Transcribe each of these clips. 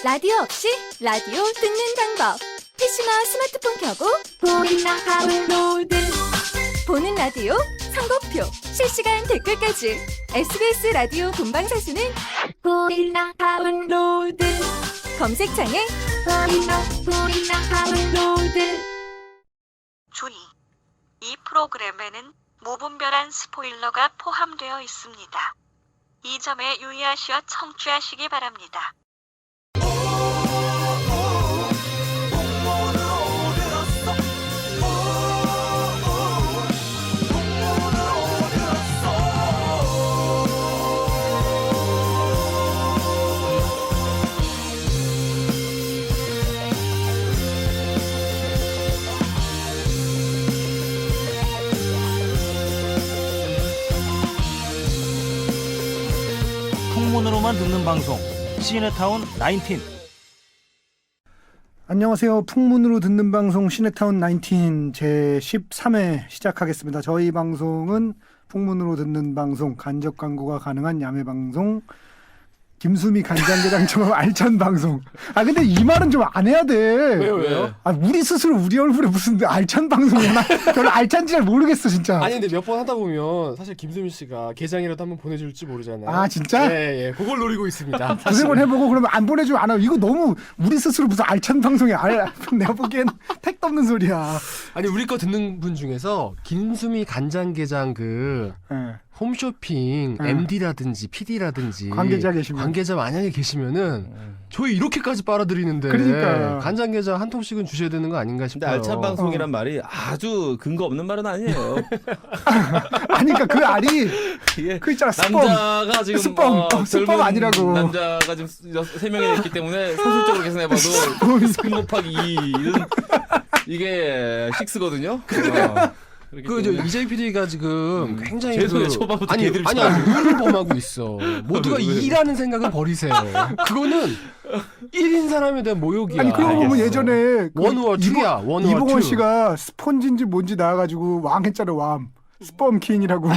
라디오 없이 라디오 듣는 방법. PC나 스마트폰 켜고 보이나 다운로드 보는 라디오 선곡표 실시간 댓글까지 SBS 라디오 본방사수는 보이나 다운로드 검색창에 보이나 다운로드. 주의, 이 프로그램에는 무분별한 스포일러가 포함되어 있습니다. 이 점에 유의하시어 청취하시기 바랍니다. 풍문으로만 듣는 방송 시네타운 19. 안녕하세요. 풍문으로 듣는 방송 시네타운 19 제 13회 시작하겠습니다. 저희 방송은 풍문으로 듣는 방송, 간접 광고가 가능한 야매 방송, 김수미 간장게장처럼 알찬 방송. 아 근데 이 말은 좀 안 해야 돼. 왜요? 아 우리 스스로 우리 얼굴에 무슨 알찬 방송이야. 나 별로 알찬지 잘 모르겠어 진짜. 아니 근데 몇 번 하다 보면 사실 김수민 씨가 게장이라도 한번 보내줄지 모르잖아요. 아 진짜? 예. 그걸 노리고 있습니다. 두세 번 해보고 그러면 안 보내주면 안 하고 이거 너무 우리 스스로 무슨 알찬 방송이야. 내가 보기엔 택도 없는 소리야. 아니 우리 거 듣는 분 중에서 김수미 간장게장 그 예. 홈쇼핑 MD라든지 PD라든지 관계자 계시면. 관계자 만약에 계시면은 저희 이렇게까지 빨아들이는데 그러니까. 간장게장 한 통씩은 주셔야 되는 거 아닌가 근데 싶어요. 알찬 방송이란 말이 아주 근거 없는 말은 아니에요. 아니 그러니까 그 알이 이게 그 있잖아 스펌. 남자가 지금 스펌 스펌 아니라고. 남자가 지금 3명이 있기 때문에 산술적으로 계산해봐도 3 곱하기 2는 이게 6거든요. 그저 이재희 PD가 지금 굉장히 죄송해요. 초반부터 아니 개드립 아니 의를 범하고 있어. 모두가 왜? 2라는 생각은 버리세요. 그거는 1인 사람에 대한 모욕이야. 아니 그러고 보면 알겠어. 예전에 그 원우와 투야. 원우와 이봉원 투. 씨가 스펀지인지 뭔지 나와가지고 왕 했잖아 왕. 스펌킹이라고.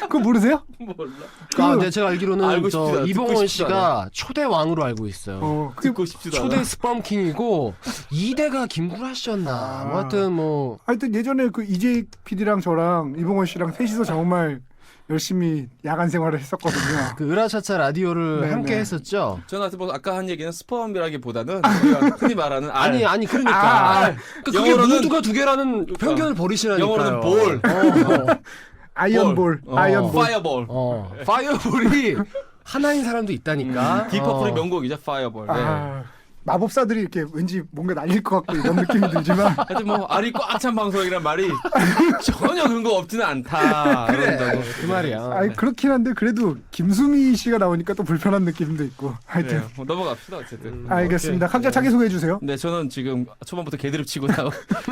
그거 모르세요? 몰라. 네, 제가 알기로는 알고 저 싶지도 않아. 이봉원 듣고 싶지도 씨가 초대 왕으로 알고 있어요. 듣고 싶지도 초대 않아. 스펌킹이고 2대가 김구라 씨였나. 뭐 하여튼 뭐 하여튼 예전에 그 이재익 PD랑 저랑 이봉원 씨랑 셋이서 정말 열심히 야간 생활을 했었거든요. 그 으라차차 라디오를 네, 함께 네. 했었죠. 저는 뭐 아까 한 얘기는 스펌이라기보다는 우리가 흔히 말하는 알. 아니 그러니까 그게 영어로는- 모두가 두 개라는 편견을 버리시라니까요. 영어로는 볼. 아이언볼, 아이언볼. 파이어볼. 파이어볼이 하나인 사람도 있다니까. 디퍼플의 명곡이죠. 파이어볼. 네. 아, 마법사들이 이렇게 왠지 뭔가 날릴 것 같고 이런 느낌이 들지만 하여튼 뭐 알이 꽉 찬 방송이란 말이 전혀 근거 없지는 않다. 그런다고. 그 말이야. 아니 그렇긴 한데 그래도 김수미 씨가 나오니까 또 불편한 느낌도 있고 하여튼 그래요. 뭐 넘어갑시다 어쨌든. 알겠습니다. 각자 자기 소개해 주세요. 네, 저는 지금 초반부터 개드립 치고 나온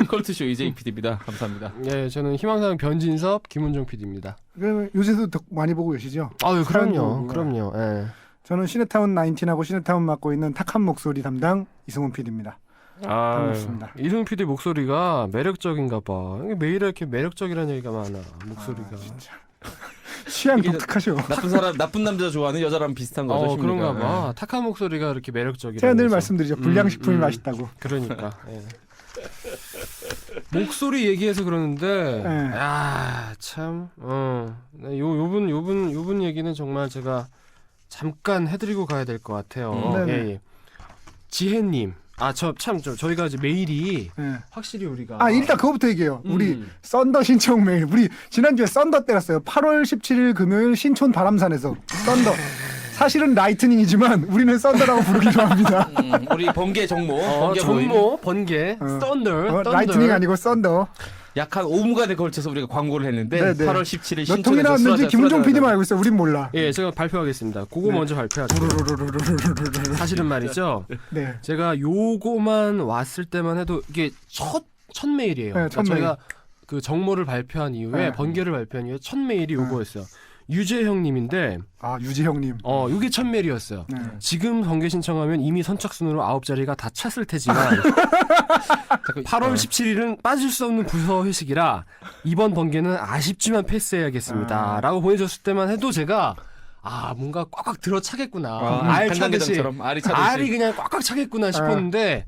컬투쇼 이재익 PD입니다. 감사합니다. 예, 저는 희망사항 변진섭 김은종 PD입니다. 그러면 요새도 더 많이 보고 계시죠? 아유, 사연도 그럼요. 예. 저는 시네타운 19하고 시네타운 맡고 있는 탁한 목소리 담당 이승훈 PD입니다. 반갑습니다. 이승훈 PD 목소리가 매력적인가 봐. 이게 매일 이렇게 매력적이라는 얘기가 많아. 목소리가. 취향 이게 독특하셔. 나쁜 남자 좋아하는 여자랑 비슷한 거죠. 그런가 심리가. 봐. 탁한 목소리가 이렇게 매력적이라. 제가 늘 말씀드리죠. 불량식품이 맛있다고. 그러니까. 예. 목소리 얘기해서 그러는데, 네. 참, 요분 얘기는 정말 제가 잠깐 해드리고 가야 될 것 같아요. 네네. 예. 지혜님, 저희가 이제 메일이 네. 확실히 우리가 일단 그거부터 얘기해요. 우리 썬더 신청 메일. 우리 지난주에 썬더 때렸어요. 8월 17일 금요일 신촌 바람산에서 썬더. 사실은 라이트닝이지만 우리는 썬더라고 부르기로 합니다. 우리 번개 정모, 번개 모임. 정모, 번개, 썬더, 라이트닝 아니고 썬더. 약 한 5분간에 걸쳐서 우리가 광고를 했는데 네네. 8월 17일 몇 신촌에서 통이 나왔는지 김은종 PD만 알고 있어요. 우린 몰라. 예, 제가 발표하겠습니다. 그거 먼저 발표할게요. 사실은 말이죠. 네. 제가 요거만 왔을 때만 해도 이게 첫 메일이에요. 네, 첫 그러니까 메일. 저희가 그 정모를 발표한 이후에 네. 번개를 발표한 이후에 첫 메일이 요거였어요. 유재형님인데 유지형님. 요게 첫 메일이었어요. 네. 지금 번개 신청하면 이미 선착순으로 9자리가 다 찼을 테지만 8월 17일은 빠질 수 없는 부서 회식이라 이번 번개는 아쉽지만 패스해야겠습니다. 라고 보내줬을 때만 해도 제가 아 뭔가 꽉꽉 들어차겠구나. 아, 알 차듯이 간장게장처럼 알이 차듯이. 알이 그냥 꽉꽉 차겠구나 싶었는데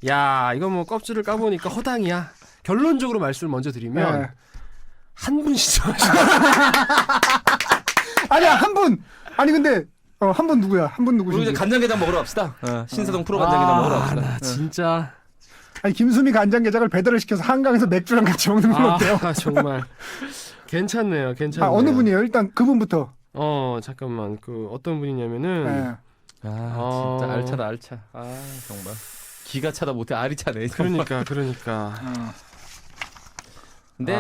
야 이거 뭐 껍질을 까보니까 허당이야. 결론적으로 말씀을 먼저 드리면 네. 한 분 시청하시는 아니야 한 분. 아니 근데 한 분 누구야? 한 분 우리 이제 누구신지. 간장게장 먹으러 갑시다. 신사동 프로 간장게장 먹으러 갑시다. 나 진짜 아니 김수미 간장게장을 배달을 시켜서 한강에서 맥주랑 같이 먹는 건 어때요? 정말 괜찮네요. 괜찮네요. 어느 분이에요? 일단 그분부터. 잠깐만 그 어떤 분이냐면은 네. 진짜 알차다 알차. 정말 기가 차다 못해 알이 차네. 정말. 그러니까. 근데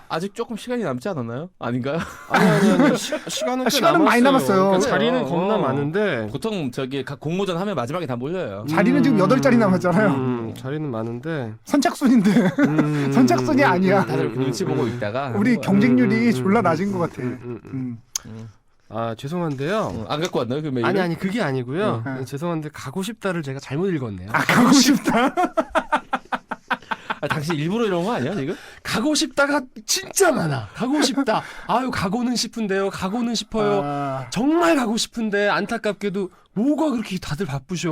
아직 조금 시간이 남지 않았나요? 아닌가요? 아니 시간은 꽤 시간은 많이 남았어요. 그러니까 자리는 그래요. 겁나 많은데 보통 저기 각 공모전 하면 마지막에 다 몰려요. 자리는 지금 8자리 남았잖아요. 자리는 많은데 선착순인데 선착순이 아니야. 다들 눈치 보고 있다가 우리 경쟁률이 졸라 낮은 것 같아. 죄송한데요. 안 갖고 왔나요 그 메일? 아니 그게 아니고요. 네. 죄송한데 가고 싶다를 제가 잘못 읽었네요. 가고 싶다. 당신 일부러 이런 거 아니야 지금? 가고 싶다가 진짜 많아. 가고 싶다. 아유 가고는 싶은데요. 가고는 싶어요. 정말 가고 싶은데 안타깝게도 뭐가 그렇게 다들 바쁘셔.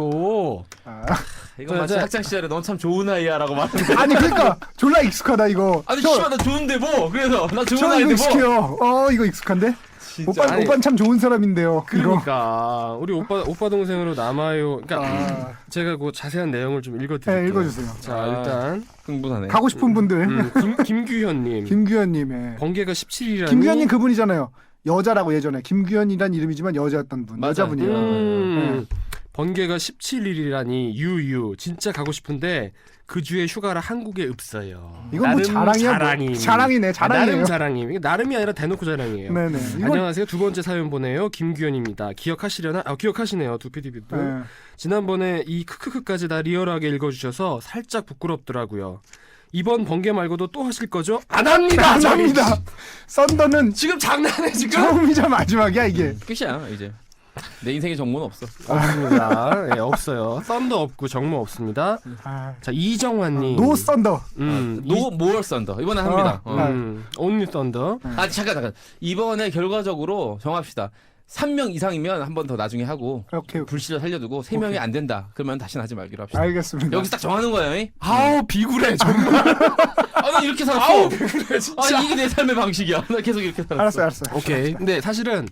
이거 마치 학창 시절에 넌 참 좋은 아이야라고 말하는데. 아니 그러니까 졸라 익숙하다 이거. 아니 씨발 나 좋은데 뭐. 그래서 나 좋은 저 이거 아이인데 뭐. 익숙해요. 이거 익숙한데? 진짜. 오빠는 참 좋은 사람인데요. 그러니까 우리 오빠 동생으로 남아요. 그러니까 제가 그 자세한 내용을 좀 읽어드릴게요. 네, 읽어주세요. 자 일단 흥분하네. 가고 싶은 분들. 김규현님. 김규현님. 번개가 17일이라니. 김규현님 그분이잖아요. 여자라고 예전에 김규현이란 이름이지만 여자였던 분. 맞아. 여자분이에요. 번개가 17일이라니 유유 진짜 가고 싶은데 그 주에 휴가라 한국에 없어요. 이건 뭐 자랑이야? 자랑임. 자랑이네. 자랑이에요. 나름 자랑임. 이게 나름이 아니라 대놓고 자랑이에요. 네네. 안녕하세요. 두 번째 사연 보내요. 김규현입니다. 기억하시려나? 기억하시네요. 두 PD도. 네. 지난번에 이 크크크까지 다 리얼하게 읽어주셔서 살짝 부끄럽더라고요. 이번 번개 말고도 또 하실 거죠? 안 합니다. 안 합니다. 썬더는 지금 장난해 지금? 처음이자 마지막이야 이게. 끝이야 이제. 내 인생에 정모는 없어. 없습니다. 네, 없어요. 썬더 없고 정모 없습니다. 자 이정환님. 노 썬더. 노 모럴 썬더 이번에 합니다. 온리 썬더. 잠깐 이번에 결과적으로 정합시다. 3명 이상이면 한 번 더 나중에 하고 오케이. 불씨를 살려두고 3명이 안 된다. 그러면 다시는 하지 말기로 합시다. 알겠습니다. 여기서 딱 정하는 거예요. 이? 아우 비굴해 정말. 나 이렇게 살았어. 아우 비굴해 진짜. 이게 내 삶의 방식이야. 나 계속 이렇게 살았어. 알았어. 오케이. 근데 사실은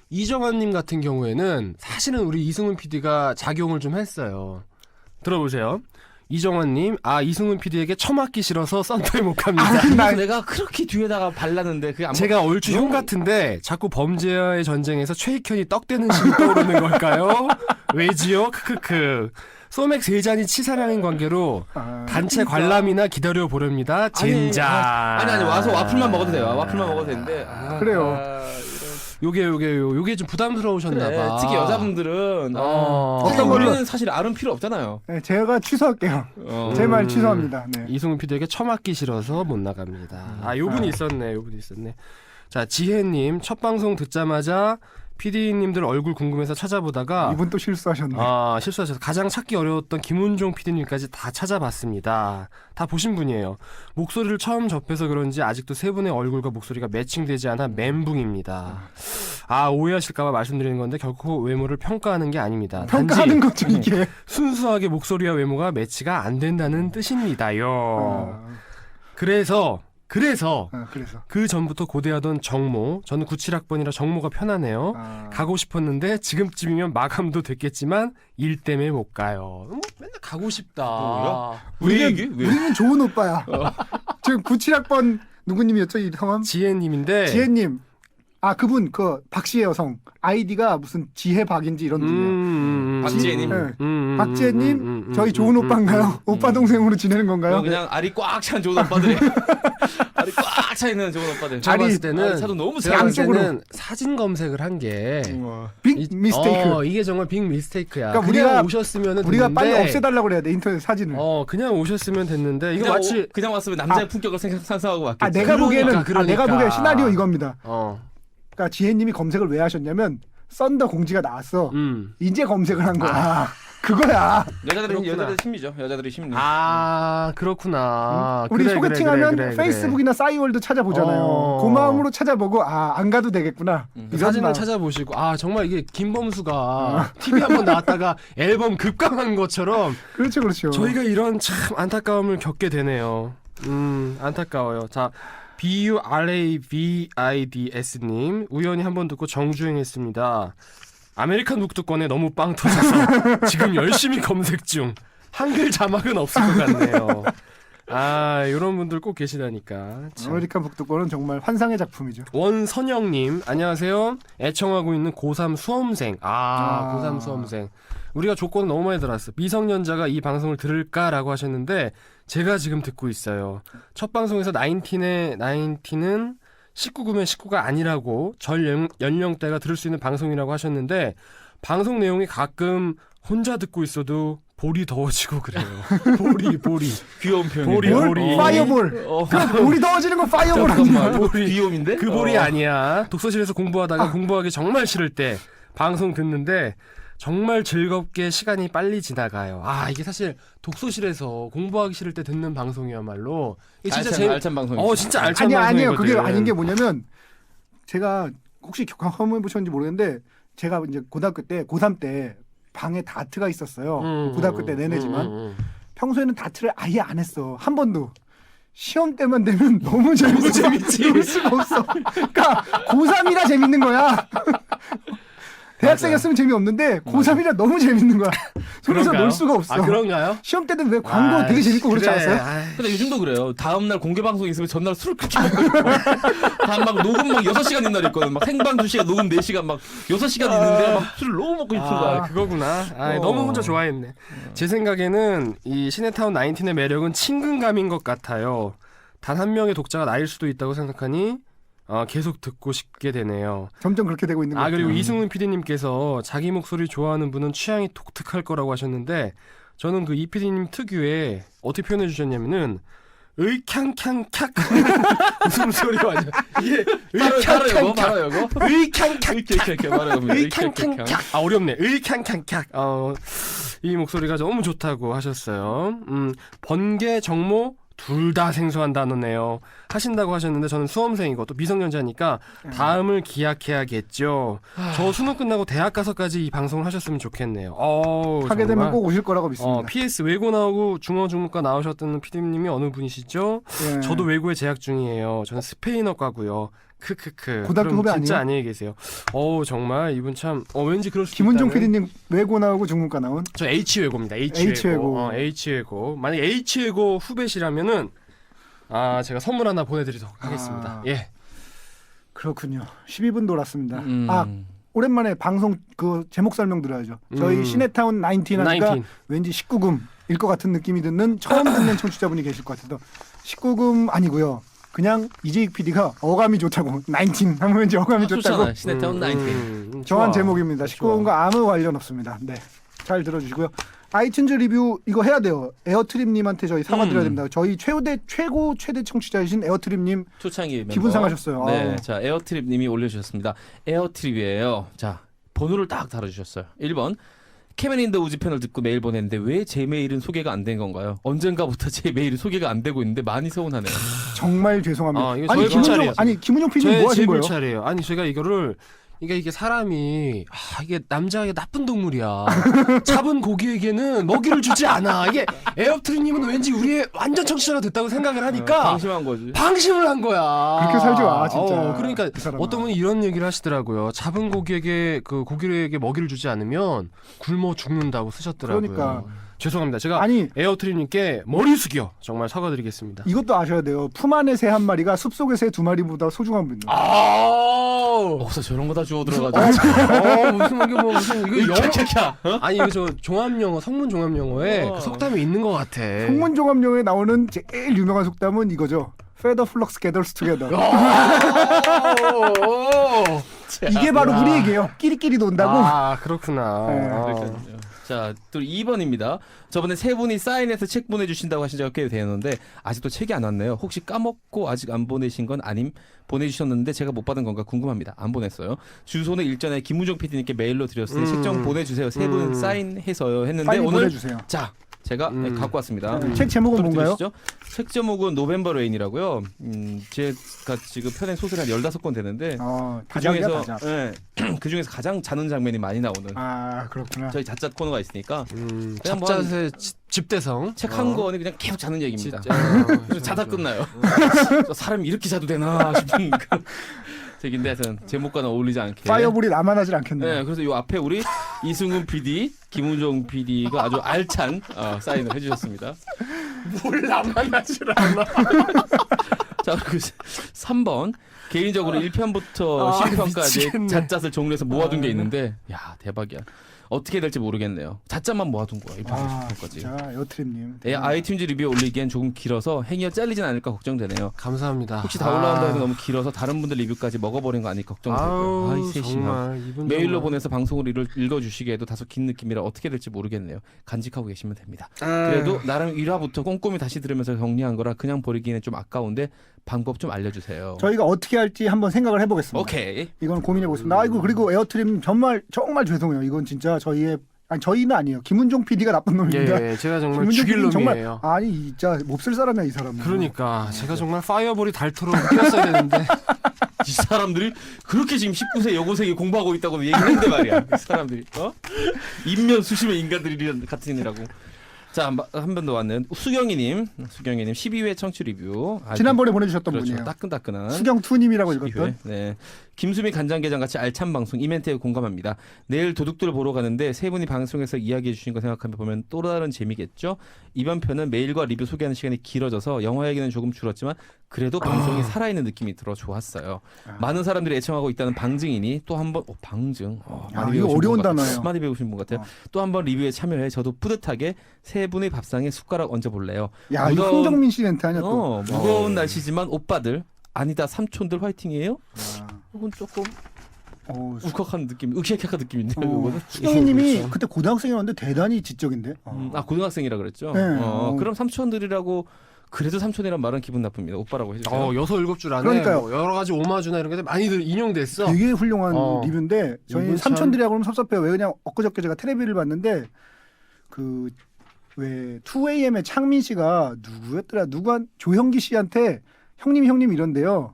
이정환님 같은 경우에는 사실은 우리 이승훈 PD가 작용을 좀 했어요. 들어보세요. 이정환님, 이승훈 PD에게 처맞기 싫어서 썬더에 못 갑니다. 그래서 내가 그렇게 뒤에다가 발랐는데 그게 안 제가 얼추 형 같은데 자꾸 범죄와의 전쟁에서 최익현이 떡대는 신이 떠오르는 걸까요? 왜지요? 크크크. 소맥 3잔이 치사량인 관계로 단체 관람이나 기다려 보렵니다. 젠장. 아니 와서 와플만 먹어도 돼요. 와플만 먹어도 되는데. 그래요. 요게 좀 부담스러우셨나 그래, 봐. 특히 여자분들은 어떤 우리는 사실 알은 필요 없잖아요. 네, 제가 취소할게요. 제 말 취소합니다. 네. 이승훈 PD에게 처맞기 싫어서 못 나갑니다. 요 분이 있었네. 자, 지혜님 첫 방송 듣자마자 PD님들 얼굴 궁금해서 찾아보다가 이분 또 실수하셨네. 실수하셔서 가장 찾기 어려웠던 김은종 PD님까지 다 찾아봤습니다. 다 보신 분이에요. 목소리를 처음 접해서 그런지 아직도 세 분의 얼굴과 목소리가 매칭되지 않아 멘붕입니다. 오해하실까봐 말씀드리는 건데 결코 외모를 평가하는 게 아닙니다. 평가하는 단지 거죠 이게. 순수하게 목소리와 외모가 매치가 안 된다는 뜻입니다요. 그래서 그 전부터 고대하던 정모, 저는 97학번이라 정모가 편하네요. 가고 싶었는데 지금쯤이면 마감도 됐겠지만 일 때문에 못 가요. 맨날 가고 싶다. 우리는 좋은 오빠야. 지금 97학번 누구님이었죠 이 성함? 지혜님인데. 지혜님. 그분 박씨의 여성 아이디가 무슨 지혜박인지 이런 분이에요. 박지혜님. 네. 박지혜님 저희 좋은 오빠인가요? 오빠 동생으로 지내는 건가요? 그냥 알이 꽉 찬 좋은 오빠들이. 알이 꽉 차 있는 좋은 오빠들. 제가 봤을 때는 차도 너무 양쪽으로 사진 검색을 한 게 빅 미스테이크. 이게 정말 빅 미스테이크야. 그러니까 그냥 오셨으면 우리가 됐는데, 빨리 없애달라고 그래야 돼 인터넷 사진을. 그냥 오셨으면 됐는데 이거 마치 그냥 왔으면 남자의 품격을 상상하고 왔겠지. 내가 보기에는 그러니까. 내가 보기에 시나리오 이겁니다. 그러니까 지혜님이 검색을 왜 하셨냐면 썬더 공지가 나왔어. 이제 검색을 한 거야. 그거야. 여자들의 심리죠. 여자들의 심리. 아 그렇구나. 우리 그래, 소개팅하면 그래. 페이스북이나 싸이월드 찾아보잖아요. 그 마음으로 찾아보고 안 가도 되겠구나. 이런 사진을 마음. 찾아보시고 정말 이게 김범수가 TV 한번 나왔다가 앨범 급강한 것처럼 그렇죠. 저희가 이런 참 안타까움을 겪게 되네요. 안타까워요. 자, BURAVIDS님 우연히 한번 듣고 정주행했습니다. 아메리칸 북두권에 너무 빵 터져서 지금 열심히 검색 중. 한글 자막은 없을 것 같네요. 이런 분들 꼭 계시다니까. 참. 아메리칸 북두권은 정말 환상의 작품이죠. 원선영님 안녕하세요. 애청하고 있는 고3 수험생. 고3 수험생. 우리가 조건을 너무 많이 들었어. 미성년자가 이 방송을 들을까라고 하셨는데 제가 지금 듣고 있어요. 첫 방송에서 나인틴은 19구면 19가 아니라고 절 연령대가 들을 수 있는 방송이라고 하셨는데 방송 내용이 가끔 혼자 듣고 있어도 볼이 더워지고 그래요. 볼이 귀여운 표현이. 볼이 파이어볼. 볼이 더워지는 건 파이어볼 아니야. 귀여움인데? 그 볼이 아니야. 독서실에서 공부하다가 공부하기 정말 싫을 때 방송 듣는데 정말 즐겁게 시간이 빨리 지나가요. 이게 사실 독서실에서 공부하기 싫을 때 듣는 방송이야말로 이게 진짜 알찬 방송이죠. 진짜 알찬 방송이거든. 아니에요. 그게 아닌 게 뭐냐면 제가 혹시 경험해 보셨는지 모르겠는데 제가 이제 고등학교 때 고3 때 방에 다트가 있었어요. 고등학교 때 내내지만 평소에는 다트를 아예 안 했어. 한 번도. 시험 때만 되면 너무 재밌지. 놀 수가 없어. 그러니까 고3이라 재밌는 거야. 대학생이었으면 재미없는데 고3이라 너무 재밌는 거야. 그래서 놀 수가 없어. 그런가요? 시험 때는 왜 광고 되게 재밌고 그렇지 않았어요? 근데 요즘도 그래요. 다음날 공개 방송 있으면 전날 술을 그렇게 먹고 있고 막 녹음 막 6시간 있는 날 있거든. 막 생방 2시간 녹음 4시간 막 6시간 있는데 막 술을 너무 먹고 싶은 거야. 그거구나. 너무 혼자 좋아했네. 제 생각에는 이 시네타운 19의 매력은 친근감인 것 같아요. 단 한 명의 독자가 나일 수도 있다고 생각하니 계속 듣고 싶게 되네요. 점점 그렇게 되고 있는 것 같아요. 그리고 이승훈 PD님께서 자기 목소리 좋아하는 분은 취향이 독특할 거라고 하셨는데 저는 그 이 PD님 특유의 어떻게 표현해 주셨냐면은 의캉캉 캬 무슨 소리가 완전 이게 의캉캉 바로 이거 의캉캉 의캉캉 어렵네. 의캉캉 이 목소리가 너무 좋다고 하셨어요. 번개 정모 둘 다 생소한 단어네요. 하신다고 하셨는데 저는 수험생이고 또 미성년자니까 다음을 기약해야겠죠. 저 수능 끝나고 대학 가서까지 이 방송을 하셨으면 좋겠네요. 하게 되면 꼭 오실 거라고 믿습니다. PS 외고 나오고 중어중문과 나오셨던 PD님이 어느 분이시죠? 예. 저도 외고에 재학 중이에요. 저는 스페인어과고요. 크크크. 고등학교 후배 진짜 아니에요? 안녕히 계세요. 정말 이분 참 왠지 그럴 수 김은종 있다는. PD님 외고 나오고 중문과 나온? 저 H외고입니다. H외고. H외고. 만약 H외고 후배시라면은 제가 선물 하나 보내드리도록 하겠습니다. 예. 그렇군요. 12분 돌았습니다. 오랜만에 방송 그 제목 설명 들어야죠. 저희 시네타운 19 하니까 왠지 19금일 것 같은 느낌이 드는 처음 듣는 청취자분이 계실 것 같아서 19금 아니고요. 그냥 이재익 PD가 어감이 좋다고 19 하면 왠지 어감이 좋다고 시네타운 19 정한 제목입니다. 19금과 아무 관련 없습니다. 네, 잘 들어주시고요. 아이튠즈 리뷰 이거 해야 돼요. 에어트립님한테 저희 사과드려야 됩니다. 저희 최대 청취자이신 에어트립님 초창기 멤버. 기분 상하셨어요. 네, 자 에어트립님이 올려주셨습니다. 에어트립이에요. 자 번호를 딱 달아주셨어요. 1번 캐멘 인더 우즈 편을 듣고 메일 보냈는데 왜 제 메일은 소개가 안 된 건가요? 언젠가부터 제 메일이 소개가 안 되고 있는데 많이 서운하네요. 정말 죄송합니다. 이거 저희 불찰이에요. 김은종 PD 뭐 하신 거예요? 제 불찰이에요. 아니 제가 이거를 이게 사람이 이게 남자에게 나쁜 동물이야. 잡은 고기에게는 먹이를 주지 않아. 이게 에어트리님은 왠지 우리의 완전 청취자가 됐다고 생각을 하니까 방심한 거지. 방심을 한 거야. 그렇게 살지 마, 진짜. 그러니까 어떤 분이 이런 얘기를 하시더라고요. 잡은 고기에게 그 고기에게 먹이를 주지 않으면 굶어 죽는다고 쓰셨더라고요. 그러니까. 죄송합니다. 제가 에어트리님께 머리 숙여 정말 사과드리겠습니다. 이것도 아셔야 돼요. 품 안에 새 한 마리가 숲속의 새 두 마리보다 소중한 분입니다. 어서 저런 거 다 주워 들어가지고. 무슨 이거 영어? 아니 이거 저 종합 영어 성문 종합 영어에 그 속담이 있는 것 같아. 성문 종합 영어에 나오는 제일 유명한 속담은 이거죠. Feather flocks gathers together. 이게 바로 우리 얘기예요. 끼리끼리 논다고. 그렇구나. 자, 또 2번입니다. 저번에 세 분이 사인해서 책 보내주신다고 하신 지가 꽤 되었는데 아직도 책이 안 왔네요. 혹시 까먹고 아직 안 보내신 건 아님 보내주셨는데 제가 못 받은 건가 궁금합니다. 안 보냈어요. 주소는 일전에 김우종 PD님께 메일로 드렸으니 책 좀 보내주세요. 세 분 사인해서요 했는데 빨리 오늘 보내주세요. 자 제가 갖고 왔습니다. 책 제목은 뭔가요? 들으시죠? 책 제목은 노벤버 레인이라고요. 제가 지금 펴낸 소설이 한 15권 되는데 다작이야 다작. 네, 그중에서 가장 자는 장면이 많이 나오는 그렇구나. 저희 자짜 코너가 있으니까 잡자의 집대성 책 한 권이 그냥 계속 자는 얘기입니다. 진짜. 자다 끝나요. 사람이 이렇게 자도 되나 싶은 그 책인데 하여튼 제목과는 어울리지 않게 파이어볼이 나만 하질 않겠네요. 네, 그래서 요 앞에 우리 이승훈 PD, 김우종 PD가 아주 알찬 사인을 해주셨습니다. 뭘 나만 하질 않아. 자, 그리고 3번 개인적으로 1편부터 10편까지 미치겠네. 잣잣을 정리해서 모아둔 게 있는데 야 대박이야. 어떻게 될지 모르겠네요. 잣잣만 모아둔 거야 1편부터 10편까지. 진짜 에어트림님. 아이튠즈 리뷰에 올리기엔 조금 길어서 행여 잘리진 않을까 걱정되네요. 감사합니다. 혹시 다 올라온다 해도 너무 길어서 다른 분들 리뷰까지 먹어버린 거 아닐까 걱정되고요. 아이 세심함. 정말 이분 메일로 정말. 보내서 방송을 읽어주시기에도 다소 긴 느낌이라 어떻게 될지 모르겠네요. 간직하고 계시면 됩니다. 그래도 나름 1화부터 꼼꼼히 다시 들으면서 정리한 거라 그냥 버리기는 좀 아까운데 방법 좀 알려주세요. 저희가 어떻게 할지 한번 생각을 해보겠습니다. 오케이. 이건 고민해보겠습니다. 아이고 그리고 에어트림 정말 죄송해요. 이건 진짜 저희는 아니에요. 김은종 PD가 나쁜 놈입니다. 예, 제가 정말 김은종 죽일 PD 는 놈이에요. 정말 진짜 몹쓸 사람이야 이 사람은. 그러니까 제가 정말 파이어볼이 닳도록 뛰었어야 되는데 이 사람들이 그렇게 지금 19세 여고생이 공부하고 있다고 얘기했는데 말이야. 이 사람들이 인면 수심의 인간들이 같은 이라고. 자, 한 번 더 왔는 수경이님 12회 청취 리뷰. 지난번에 보내주셨던 그렇죠. 분이에요. 따끈따끈한 수경투님이라고 12회. 읽었던. 네. 김수미 간장게장 같이 알찬 방송 이벤트에 공감합니다. 내일 도둑들 보러 가는데 세 분이 방송에서 이야기해 주신 거 생각하면 보면 또 다른 재미겠죠. 이번 편은 메일과 리뷰 소개하는 시간이 길어져서 영화 얘기는 조금 줄었지만 그래도 방송이 살아있는 느낌이 들어 좋았어요. 많은 사람들이 애청하고 있다는 방증이니 또 한번 방증 많이 이거 배우신 어려운 분 같- 단어예요. 많이 배우신 분 같아요. 또 한번 리뷰에 참여해 저도 뿌듯하게 세 분의 밥상에 숟가락 얹어 볼래요. 야, 이거 홍정민 씨 멘트 아니야 또. 무거운 날씨지만 오빠들 아니다 삼촌들 화이팅이에요. 이건 조금 울컥한 느낌, 으키약한 느낌인데요. 이거는. 수경이님이 그렇죠. 그때 고등학생이었는데 대단히 지적인데. 고등학생이라 그랬죠. 네. 그럼 삼촌들이라고 그래도 삼촌이란 말은 기분 나쁩니다. 오빠라고 해주세요. 6-7줄 안에 그러니까요. 뭐 여러 가지 오마주나 이런 게 많이들 인용됐어. 되게 훌륭한 리뷰인데 저희 이분 참- 삼촌들이라고 그러면 섭섭해요. 왜 그냥 엊그저께 제가 텔레비를 봤는데 왜 2AM의 창민 씨가 누구였더라? 조형기 씨한테 형님 이런데요.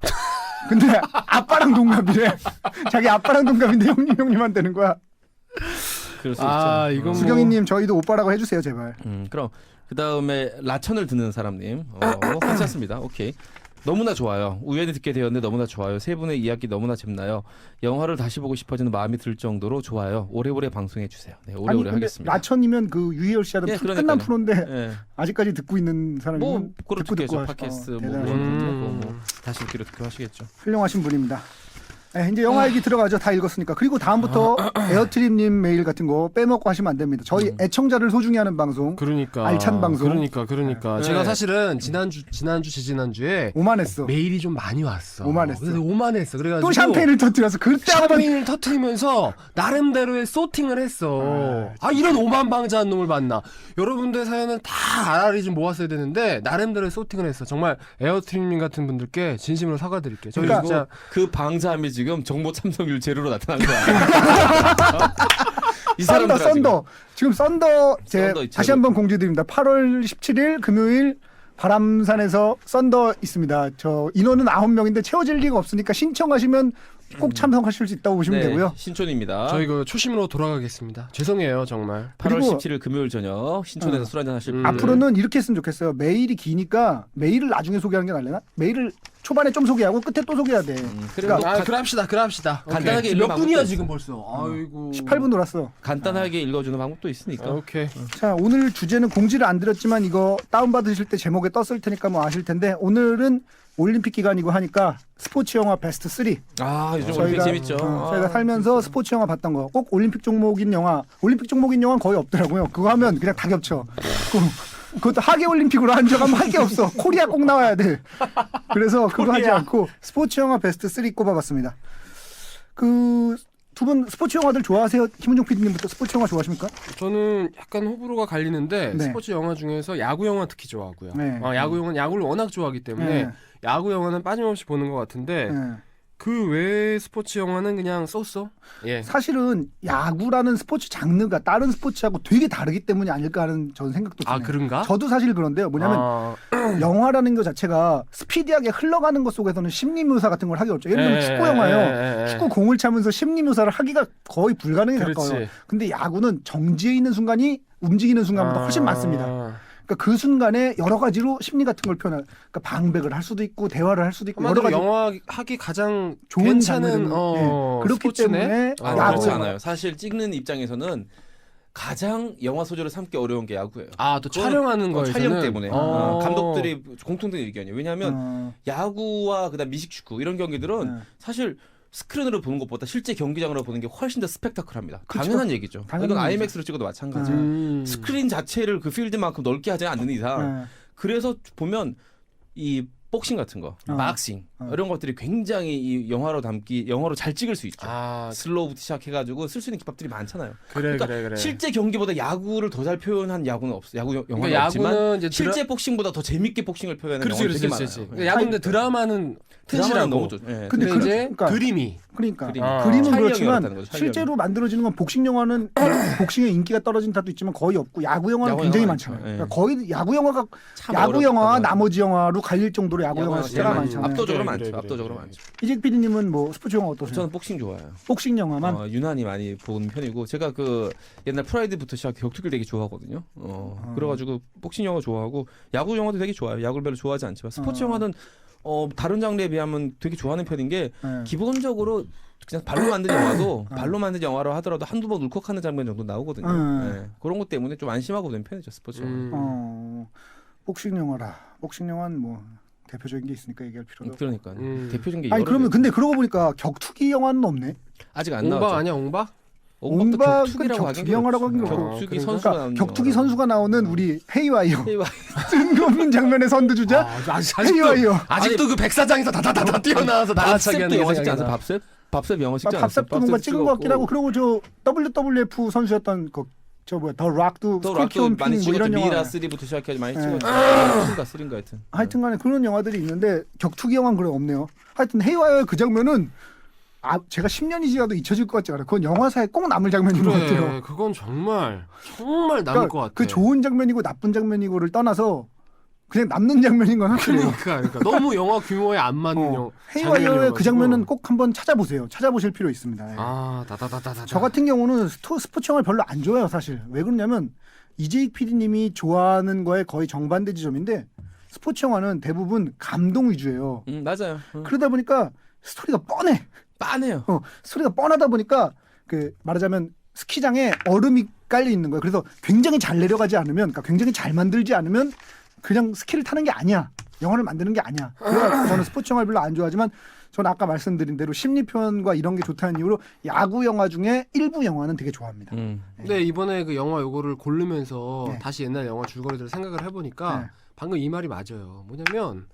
근데 아빠랑 동갑이래. 자기 아빠랑 동갑인데 형님 되는 거야. 그럴 수 있죠. 이건 수경이님 저희도 오빠라고 해주세요 제발. 그럼 그 다음에 라천을 듣는 사람님 괜찮습니다. 오케이. 너무나 좋아요. 우연히 듣게 되었는데 너무나 좋아요. 세 분의 이야기 너무나 잼나요. 영화를 다시 보고 싶어지는 마음이 들 정도로 좋아요. 오래오래 방송해 주세요. 네, 오래오래 근데 하겠습니다. 라천이면 그 유희열 씨 하던 예, 끝난 그러니까요. 프로인데 예. 아직까지 듣고 있는 사람이면 그렇죠. 듣고 하시- 팟캐스트 대단하신 다시 듣기로 듣기로 하시겠죠. 훌륭하신 분입니다. 네, 이제 영화 얘기 들어가죠. 다 읽었으니까. 그리고 다음부터 에어트림님 메일 같은 거 빼먹고 하시면 안 됩니다. 저희 애청자를 소중히 하는 방송. 그러니까 알찬 방송. 그러니까 네. 제가 사실은 지난주에 오만했어. 메일이 좀 많이 왔어. 오만했어. 그래서 오만했어. 그래가지고 또 샴페인을 터뜨려서 그때 한번 샴페인을 터트리면서 나름대로의 소팅을 했어. 이런 오만방자한 놈을 봤나. 여러분들 사연은 다 알아리 좀 모았어야 되는데 나름대로의 소팅을 했어. 정말 에어트림님 같은 분들께 진심으로 사과드릴게요. 저희 그러니까 진짜 그 방자함이 지금 정보 참석률 제로로 나타난 거야. 이 사람들 썬더. 지금 썬더 썬더 다시 한번 공지드립니다. 8월 17일 금요일 바람산에서 썬더 있습니다. 저 인원은 9명인데 채워질 리가 없으니까 신청하시면 꼭 참석하실 수 있다고 보시면 되고요. 신촌입니다. 저희 그 초심으로 돌아가겠습니다. 죄송해요 정말. 8월 그리고- 17일 금요일 저녁 신촌에서 술 한잔 하실 분들. 앞으로는 이렇게 했으면 좋겠어요. 메일이 기니까 메일을 나중에 소개하는 게 나을래나? 메일을 초반에 좀 소개하고 끝에 또 소개해야 돼. 그리고 그럽시다. 간단하게 오케이. 몇 읽는 분이야 방법도 지금 벌써. 아이고. 18분 놀았어. 간단하게 읽어주는 방법도 있으니까. 오케이. 자, 오늘 주제는 공지를 안 드렸지만 이거 다운받으실 때 제목에 떴을 테니까 뭐 아실 텐데 오늘은 올림픽 기간이고 하니까 스포츠 영화 베스트 3. 요즘 올림픽 재밌죠. 저희가 살면서 스포츠 영화 봤던 거 꼭 올림픽 종목인 영화는 거의 없더라고요. 그거 하면 그냥 다 겹쳐. 그것도 하계 올림픽으로 한 적 하면 할 게 없어. 코리아 꼭 나와야 돼. 그래서 그거 하지 않고 스포츠 영화 베스트 3 꼽아봤습니다. 두 분 스포츠 영화들 좋아하세요? 김은종 PD님부터 스포츠 영화 좋아하십니까? 저는 약간 호불호가 갈리는데 네. 스포츠 영화 중에서 야구 영화 특히 좋아하고요. 네. 야구 영화는 야구를 워낙 좋아하기 때문에 네. 야구 영화는 빠짐없이 보는 것 같은데 네. 그 외의 스포츠 영화는 그냥 쏘쏘. 예. 사실은 야구라는 스포츠 장르가 다른 스포츠하고 되게 다르기 때문이 아닐까 하는 저는 생각도 드네요. 아 그런가? 저도 사실 그런데요. 뭐냐면 영화라는 것 자체가 스피디하게 흘러가는 것 속에서는 심리 묘사 같은 걸 하기 어렵죠. 예를 들면 축구 영화요. 축구 공을 차면서 심리 묘사를 하기가 거의 불가능에 가까워요. 근데 야구는 정지해 있는 순간이 움직이는 순간보다 훨씬 많습니다. 그러니까 그 순간에 여러 가지로 심리 같은 걸 표현할. 그러니까 방백을 할 수도 있고 대화를 할 수도 있고 여러 가지 영화 하기 가장 좋은 괜찮은 그렇기 스포츠네? 때문에 그렇지 않아요. 사실 찍는 입장에서는 가장 영화 소재로 삼기 어려운 게 야구예요. 또 촬영하는 거에서는 촬영 때문에 감독들이 공통된 의견이에요. 왜냐하면 야구와 그다음 미식축구 이런 경기들은 사실 스크린으로 보는 것보다 실제 경기장으로 보는 게 훨씬 더 스펙타클합니다. 그쵸? 당연한 얘기죠. 이건 IMAX로 찍어도 마찬가지예요. 스크린 자체를 그 필드만큼 넓게 하지 않는 이상 그래서 보면 이 복싱 같은 거, 박싱 이런 것들이 굉장히 이 영화로 잘 찍을 수 있죠. 슬로우부터 시작해가지고 쓸 수 있는 기법들이 많잖아요. 그래. 실제 경기보다 야구를 더 잘 표현한 야구는 없어. 영화는 그러니까 없지만 실제 복싱보다 더 재밌게 복싱을 표현하는 영화가 되게 많아요. 그러니까 야구인데 드라마는 튼실하고 너무 좋죠. 근데 이제 그림이 그림은 그렇지만 거죠, 실제로 만들어지는 건 복싱 영화는 복싱의 인기가 떨어진 타도 있지만 거의 없고 야구 영화는 야구 굉장히 영화 많잖아요. 많죠. 그러니까 거의 야구 영화가 참 야구 영화와 어렵다고 나머지 영화로 갈릴 정도로 야구 영화가 숫자가 많잖아요. 압도적으로 그래, 많죠. 그래, 압도적으로 그래. 많죠. 이직 PD님은 뭐 스포츠 영화 어떠세요? 저는 복싱 좋아해요. 복싱 영화만 유난히 많이 본 편이고 제가 그 옛날 프라이드부터 시작 격투기를 되게 좋아하거든요. 그래가지고 복싱 영화 좋아하고 야구 영화도 되게 좋아요. 야구를 별로 좋아하지 않지만 스포츠 영화는 다른 장르에 비하면 되게 좋아하는 편인 게 기본적으로 그냥 발로 만든 영화도 발로 만든 영화로 하더라도 한두 번 울컥하는 장면 정도 나오거든요. 네. 그런 것 때문에 좀 안심하고 보는 편이죠 스포츠 영화. 복싱 영화라. 복싱 영화는 뭐 대표적인 게 있으니까 얘기할 필요도 없고. 그러니까 대표적인 게 아니 여러 그러면 개. 근데 그러고 보니까 격투기 영화는 없네. 아직 안 옹박 나왔죠. 아니야 옹박? 옹박도 옹박은 격투기라고 격투기 영화라고 하긴 그렇고. 격투기 그러니까 선수가 나오는 격투기 영화라고. 선수가 나오는 우리 헤이와이어 헤이와이어. 뜬금없는 장면의 선두주자 헤이와이어. 아직도 그 백사장에서 다다다다 뛰어나와서 날아차기 밥셉도 하는 영화 게 찍지 않아요? 생각나. 밥셉 영화 찍지 않았어요? 밥삽도 뭔가 찍은 것 같긴 하고 그리고 저 WWF 선수였던 저 뭐야 더 락도 또 락도 스콜피온 많이 핑 뭐 찍었죠. 이런 영화 미라 3부터 시작해서 많이 네. 찍었죠. 2가 3인가 하여튼. 하여튼간에 그런 영화들이 있는데 격투기 영화는 그래 없네요. 하여튼 헤이와이어의 그 장면은 제가 10년이 지나도 잊혀질 것 같지 않아요. 그건 영화사에 꼭 남을 장면인 것 같아요. 그래, 그건 정말 남을 그러니까 것 같아. 그 좋은 장면이고 나쁜 장면이고를 떠나서 그냥 남는 장면인 건 확실해요. 그러니까 너무 영화 규모에 안 맞는 헤이와이어의 그 장면이어가지고. 장면은 꼭 한번 찾아보세요. 찾아보실 필요 있습니다. 예. 다다다다다. 저 같은 경우는 스포츠 영화를 별로 안 좋아해요, 사실. 왜 그러냐면 이재익 PD님이 좋아하는 거에 거의 정반대 지점인데 스포츠 영화는 대부분 감동 위주예요. 맞아요. 그러다 보니까 스토리가 뻔해. 빤해요. 스토리가 뻔하다 보니까 그 말하자면 스키장에 얼음이 깔려 있는 거예요. 그래서 굉장히 잘 내려가지 않으면, 그러니까 굉장히 잘 만들지 않으면 그냥 스키를 타는 게 아니야. 영화를 만드는 게 아니야. 그래서 저는 스포츠 영화를 별로 안 좋아하지만 저는 아까 말씀드린 대로 심리 표현과 이런 게 좋다는 이유로 야구 영화 중에 일부 영화는 되게 좋아합니다. 근데 이번에 그 영화 요거를 고르면서 네. 다시 옛날 영화 줄거리들을 생각을 해보니까 네. 방금 이 말이 맞아요. 뭐냐면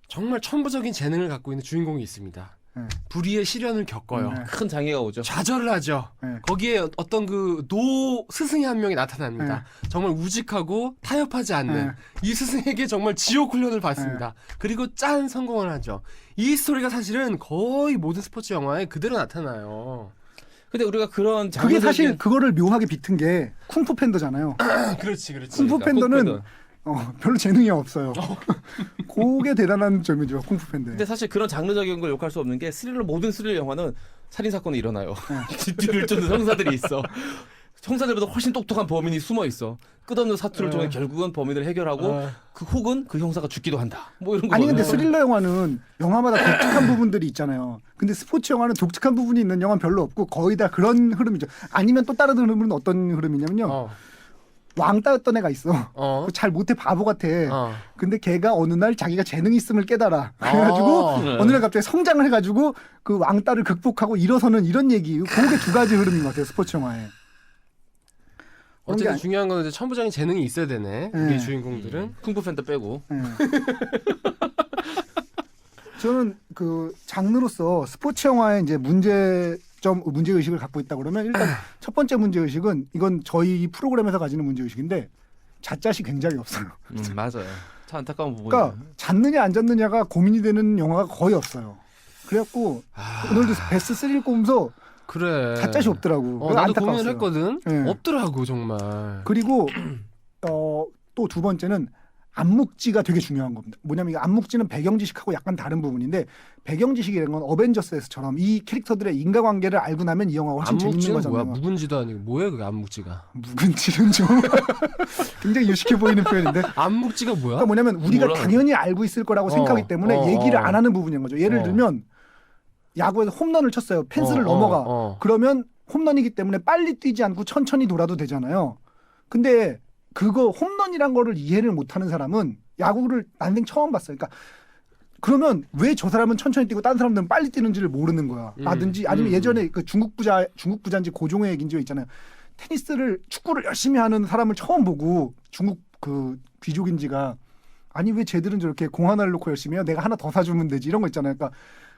정말 천부적인 재능을 갖고 있는 주인공이 있습니다. 네. 불의의 시련을 겪어요. 네. 큰 장애가 오죠. 좌절을 하죠. 네. 거기에 어떤 그 스승이 한 명이 나타납니다. 정말 우직하고 타협하지 않는 네. 이 스승에게 정말 지옥 훈련을 받습니다. 그리고 짠 성공을 하죠. 이 스토리가 사실은 거의 모든 스포츠 영화에 그대로 나타나요. 근데 우리가 그런 그게 사실 장르적인- 그거를 묘하게 비튼 게 쿵푸 팬더잖아요. 그렇지. 쿵푸 그러니까, 팬더는 쿵푸 별로 재능이 없어요. 그게 대단한 점이죠, 쿵푸 팬더. 근데 사실 그런 장르적인 걸 욕할 수 없는 게 모든 스릴러 영화는 살인 사건이 일어나요. 뒤를 쫓는 형사들이 있어. 형사들보다 훨씬 똑똑한 범인이 숨어 있어. 끝없는 사투를 통해 결국은 범인을 해결하고 혹은 그 형사가 죽기도 한다. 뭐 이런 거. 아니 근데 스릴러 영화는 영화마다 독특한 부분들이 있잖아요. 근데 스포츠 영화는 독특한 부분이 있는 영화는 별로 없고 거의 다 그런 흐름이죠. 아니면 또 다른 흐름은 어떤 흐름이냐면요. 왕따였던 애가 있어. 잘 못해 바보 같아. 근데 걔가 어느 날 자기가 재능이 있음을 깨달아. 그래가지고 어느 날 갑자기 성장을 해가지고 그 왕따를 극복하고 일어서는 이런 얘기. 그게 두 가지 흐름인 것 같아요. 스포츠 영화에. 어쨌든 중요한 건 이제 천부적인 재능이 있어야 되네. 우리 주인공들은. 쿵푸 팬더 빼고. 저는 그 장르로서 스포츠 영화의 이제 문제 점 문제 의식을 갖고 있다 그러면 일단 첫 번째 문제 의식은 이건 저희 이 프로그램에서 가지는 문제 의식인데 잣잣이 굉장히 없어요. 맞아요. 참 안타까운 부분이에요. 그러니까 잤느냐 안 잤느냐가 고민이 되는 영화가 거의 없어요. 그래갖고 오늘도 베스트 3를 꼽으면서 그래. 잣잣이 없더라고. 나도 안타까웠어요. 고민을 했거든. 네. 없더라고 정말. 그리고 또 두 번째는 암묵지가 되게 중요한 겁니다. 뭐냐면 이 암묵지는 배경지식하고 약간 다른 부분인데 배경지식이라는 건 어벤져스에서처럼 이 캐릭터들의 인과관계를 알고 나면 이 영화가 훨씬 재밌는 암묵지는 거잖아요. 뭐야? 묵은지도 아니고 뭐야 그게 암묵지가? 묵은지는 좀 굉장히 유식해 보이는 표현인데 암묵지가 뭐야? 그러니까 뭐냐면 우리가 몰라. 당연히 알고 있을 거라고 생각하기 때문에 얘기를 안 하는 부분인 거죠. 예를 들면 야구에서 홈런을 쳤어요. 펜스를 넘어가. 그러면 홈런이기 때문에 빨리 뛰지 않고 천천히 돌아도 되잖아요. 근데 그거 홈런이란 거를 이해를 못하는 사람은 야구를 난생 처음 봤어요. 그러니까 그러면 왜 저 사람은 천천히 뛰고 다른 사람들은 빨리 뛰는지를 모르는 거야. 라든지 아니면 예전에 그 중국 부자인지 고종의 얘기인지 있잖아요. 테니스를 축구를 열심히 하는 사람을 처음 보고 중국 그 귀족인지가 아니 왜 쟤들은 저렇게 공 하나를 놓고 열심히 해요? 내가 하나 더 사주면 되지 이런 거 있잖아요. 그러니까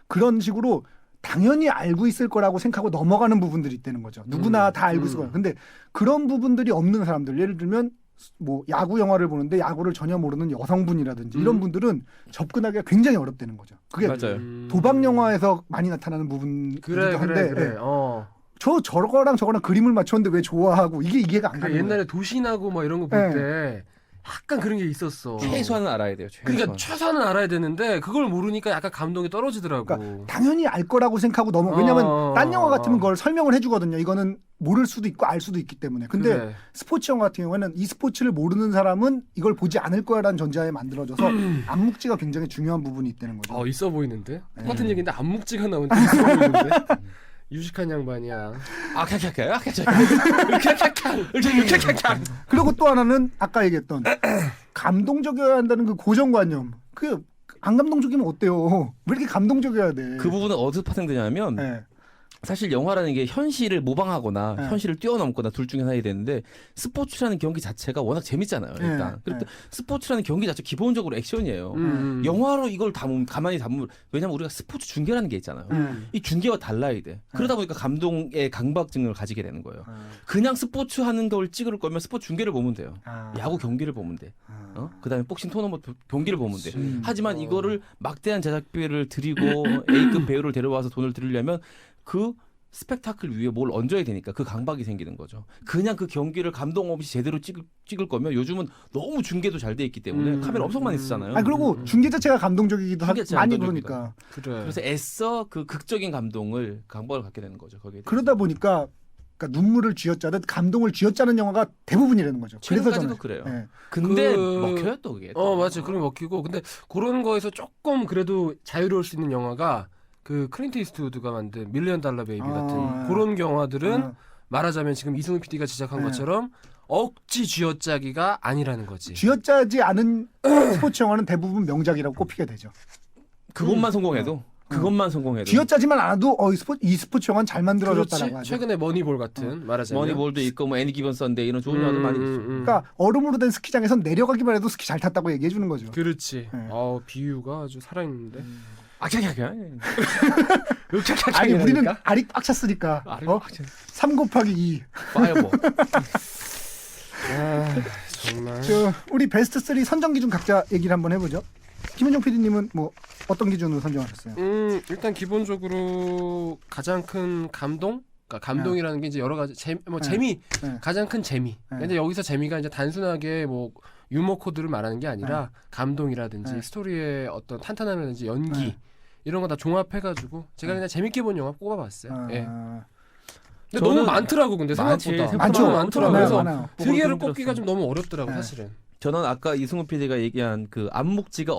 그런 식으로 당연히 알고 있을 거라고 생각하고 넘어가는 부분들이 있다는 거죠. 누구나 다 알고 있을 거예요. 근데 그런 부분들이 없는 사람들 예를 들면 뭐 야구 영화를 보는데 야구를 전혀 모르는 여성분이라든지 이런 분들은 접근하기가 굉장히 어렵다는 거죠. 그게 맞아요. 도박 영화에서 많이 나타나는 부분이기도 그래 한데 그래. 저거랑 저거랑 그림을 맞췄는데 왜 좋아하고 이게 이해가 안 가는 거예요. 옛날에 도시나고 뭐 이런 거 볼 때 약간 그런 게 있었어. 최소한은 알아야 돼요. 그러니까 최소한은 알아야 되는데 그걸 모르니까 약간 감동이 떨어지더라고. 그러니까 당연히 알 거라고 생각하고 왜냐면 딴 영화 같으면 그걸 설명을 해주거든요. 이거는 모를 수도 있고 알 수도 있기 때문에. 근데 그래. 스포츠 영화 같은 경우에는 이 스포츠를 모르는 사람은 이걸 보지 않을 거야라는 전제하에 만들어져서 암묵지가 굉장히 중요한 부분이 있다는 거죠. 있어 보이는데? 똑같은 얘기인데 암묵지가 나오니까 있어 보이는데? 유식한 양반이야. 그리고 또 하나는 아까 얘기했던 감동적이어야 한다는 그 고정관념. 그 안 감동적이면 어때요? 왜 이렇게 감동적이어야 돼? 그 부분은 어디서 파생되냐면 네. 사실 영화라는 게 현실을 모방하거나 네. 현실을 뛰어넘거나 둘 중에 하나야 되는데 스포츠라는 경기 자체가 워낙 재밌잖아요. 일단. 네. 그리고 또 스포츠라는 경기 자체 기본적으로 액션이에요. 영화로 이걸 가만히 담으면 왜냐면 우리가 스포츠 중계라는 게 있잖아요. 이 중계와 달라야 돼. 그러다 보니까 감동의 강박증을 가지게 되는 거예요. 그냥 스포츠 하는 걸 찍을 거면 스포츠 중계를 보면 돼요. 야구 경기를 보면 돼. 그다음에 복싱 토너먼트 경기를 보면 돼. 하지만 이거를 막대한 제작비를 들이고 A급 배우를 데려와서 돈을 들이려면 그 스펙타클 위에 뭘 얹어야 되니까 그 강박이 생기는 거죠. 그냥 그 경기를 감동 없이 제대로 찍을 거면 요즘은 너무 중계도 잘 돼 있기 때문에 카메라 엄청 많이 쓰잖아요. 그리고 중계 자체가 감동적이기도 하고 많이 그러니까. 그래서 애써 그 극적인 감동을 강박을 갖게 되는 거죠. 거기에 대해서. 그러다 보니까 그러니까 눈물을 쥐어짜듯 감동을 쥐어짜는 영화가 대부분이라는 거죠. 그래서 최근까지도 저는 그래요. 네. 근데 먹혀요 또 그게. 맞아. 그럼 먹히고. 근데 그런 거에서 조금 그래도 자유로울 수 있는 영화가 그 클린트 이스트우드가 만든 밀리언 달러 베이비 같은 그런 영화들은 말하자면 지금 이승우 PD가 지적한 것처럼 억지 쥐어짜기가 아니라는 거지. 쥐어짜지 않은 스포츠 영화는 대부분 명작이라고 꼽히게 되죠. 그것만 성공해도 그것만 성공해도 쥐어짜지만 않아도 이 스포츠 영화는 잘 만들어졌다라고 하죠. 최근에 머니볼 같은 말하자면 머니볼도 있고 뭐 애니 기본 선데이 이런 좋은 영화들 많이 있어요. 그러니까 얼음으로 된 스키장에선 내려가기만 해도 스키 잘 탔다고 얘기해 주는 거죠. 그렇지. 비유가 아주 살아있는데. 아니 우리는 알이 꽉 찼으니까 3 곱하기 2 파이어볼. 정말. 우리 베스트 3 선정 기준 각자 얘기를 한번 해보죠. 김현정 PD님은 뭐 어떤 기준으로 선정하셨어요? 일단 기본적으로 가장 큰 감동? 그러니까 감동이라는 게 이제 여러 가지 재미 가장 큰 재미. 근데 여기서 재미가 이제 단순하게 뭐 유머 코드를 말하는 게 아니라 감동이라든지 스토리의 어떤 탄탄함이라든지 연기 이런 거 다 종합해가지고 제가 그냥 재밌게 본 영화 뽑아봤어요. 예. 근데 너무 많더라고 근데 생각보다 많더라고. 그래서 세 개를 꼽기가 좀 너무 어렵더라고 사실은. 저는 아까 이승우 PD가 얘기한 그 암묵지가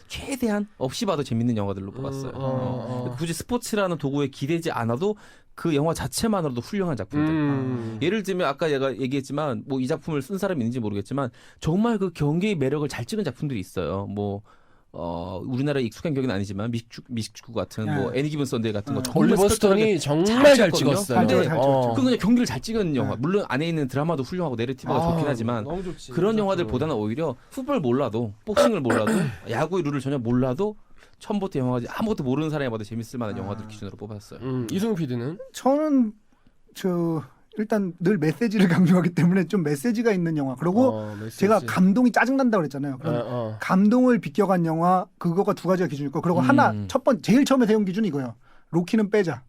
최대한 없이 봐도 재밌는 영화들로 뽑았어요. 굳이 스포츠라는 도구에 기대지 않아도 그 영화 자체만으로도 훌륭한 작품들. 예를 들면 아까 얘가 얘기했지만 뭐 이 작품을 쓴 사람이 있는지 모르겠지만 정말 그 경기의 매력을 잘 찍은 작품들이 있어요. 뭐 우리나라에 익숙한 경기는 아니지만 미식축구 같은 뭐 애니 기본 선데이 같은 거 정말 올리버 스톤이 정말 잘 찍었어요. 그 그냥 경기를 잘 찍은 영화. 물론 안에 있는 드라마도 훌륭하고 내러티브가 좋긴 하지만 그런 영화들보다는 오히려 풋볼 몰라도 복싱을 몰라도 야구의 룰을 전혀 몰라도 처음부터 영화가 아무것도 모르는 사람이 봐도 재밌을 만한 영화들 기준으로 뽑았어요. 이승우 PD는 저는 일단 늘 메시지를 강조하기 때문에 좀 메시지가 있는 영화. 그리고 메시지. 제가 감동이 짜증난다고 그랬잖아요. 그럼 감동을 비껴간 영화 그거가 두 가지가 기준일 거. 그리고 하나 제일 처음에 세운 기준이 이거예요. 로키는 빼자.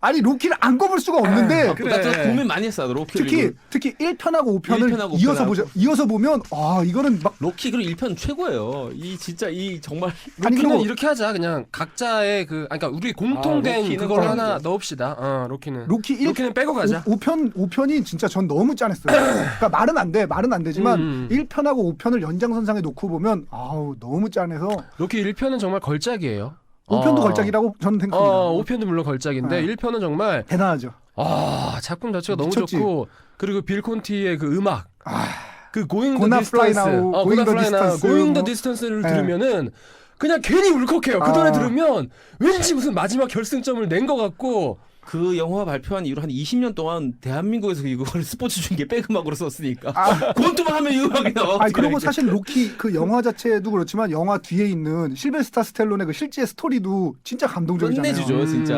아니 로키를 안 꼽을 수가 없는데 그래. 나 고민 많이 했어. 로키 특히 1편하고 5편을 이어서 보면 이거는 막 로키 그리고 1편 최고예요. 이 진짜 이 정말 로키는 이렇게 하자. 그냥 각자의 그러니까 우리 공통된 그걸 하나 넣읍시다. 로키는 1편 빼고 가자. 5편이 진짜 전 너무 짠했어요. 그러니까 말은 안 되지만 1편하고 5편을 연장선상에 놓고 보면 너무 짠해서 로키 1편은 정말 걸작이에요. 5편도 걸작이라고 저는 생각합니다. 5편도 물론 걸작인데 1편은 정말 대단하죠. 작품 자체가 미쳤지. 너무 좋고 그리고 빌 콘티의 그 음악 그 Going Gonna the Fly Distance Now, Going the Distance를 들으면은 그냥 괜히 울컥해요. 그 노래 들으면 왠지 무슨 마지막 결승점을 낸 것 같고 그 영화 발표한 이후로 한 20년 동안 대한민국에서 이거를 스포츠 중계 백음악으로 썼으니까 권투만 하면 이 음악이 나와. 그리고 사실 로키 그 영화 자체도 그렇지만 영화 뒤에 있는 실베스타 스텔론의 그 실제 스토리도 진짜 감동적이잖아요. 끝내주죠 진짜.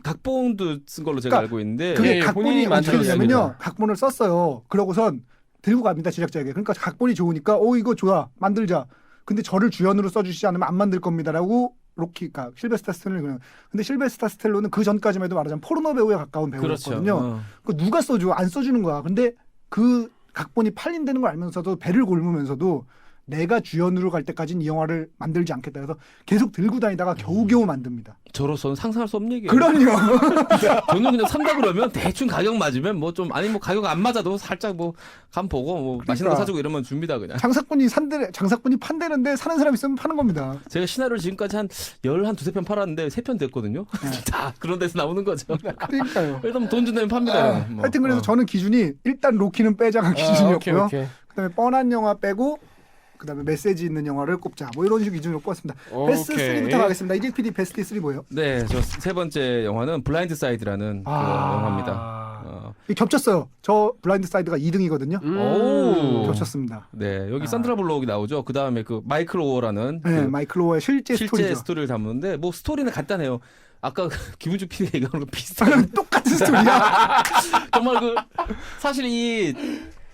각본도 쓴 걸로 제가 알고 있는데 그게 각본이 어떻게 되냐면요. 만들었습니다. 각본을 썼어요. 그러고선 들고 갑니다 제작자에게. 그러니까 각본이 좋으니까 이거 좋아 만들자. 근데 저를 주연으로 써주시지 않으면 안 만들 겁니다라고 로키가 실베스타 스텔론이 근데 실베스타 스텔론은 그 전까지만 해도 말하자면 포르노 배우에 가까운 배우였거든요. 그렇죠. 그 누가 써줘? 안 써주는 거야. 근데 그 각본이 팔린다는 걸 알면서도 배를 골무면서도 내가 주연으로 갈 때까지는 이 영화를 만들지 않겠다 해서 계속 들고 다니다가 겨우겨우 만듭니다. 저로서는 상상할 수 없는 얘기예요. 그럼요. 저는 그냥 산다 그러면 대충 가격 맞으면 뭐 좀 아니 뭐 가격 안 맞아도 살짝 뭐 간 보고 뭐 맛있는 거 사주고 이러면 줍니다 그냥. 장사꾼이 판대는데 사는 사람 있으면 파는 겁니다. 제가 시나리오를 지금까지 한 두세 편 팔았는데 3편 됐거든요. 다 그런 데서 나오는 거죠. 그러니까요. 일단 돈 준다면 팝니다. 하여튼 그래서 저는 기준이 일단 로키는 빼자가 기준이었고요. 오케이. 그다음에 뻔한 영화 빼고 그다음에 메시지 있는 영화를 꼽자. 뭐 이런 식으로 기준으로 꼽았습니다. 베스트 3부터 가겠습니다. 이직 PD 베스트 3 뭐예요? 네, 저 세 번째 영화는 블라인드 사이드라는 그 영화입니다. 겹쳤어요. 저 블라인드 사이드가 2등이거든요. 오, 겹쳤습니다. 네, 여기 산드라 블록이 나오죠. 그 다음에 그 마이클 오어라는 네, 마이클 오어의 실제 스토리를 담는데 뭐 스토리는 간단해요. 아까 김은주 PD가 얘기하는 거 비슷한 똑같은 스토리야. 정말 그 사실 이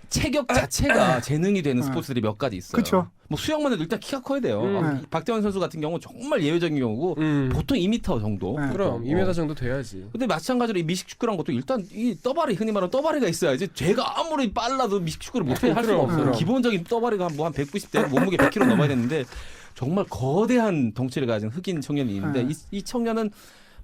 체격 자체가 재능이 되는 스포츠들이 몇 가지 있어요. 그쵸. 뭐 수영만 해도 일단 키가 커야 돼요. 박태환 선수 같은 경우 정말 예외적인 경우고 보통 2m 정도. 그럼 2m 정도 돼야지. 근데 마찬가지로 이 미식축구란 것도 일단 이 떠바리 흔히 말하는 떠바리가 있어야지. 제가 아무리 빨라도 미식축구를 못해 할 수가 없어요. 기본적인 떠바리가 뭐 한 190대 몸무게 100kg 넘어야 되는데 정말 거대한 덩치를 가진 흑인 청년이 있는데 이 청년은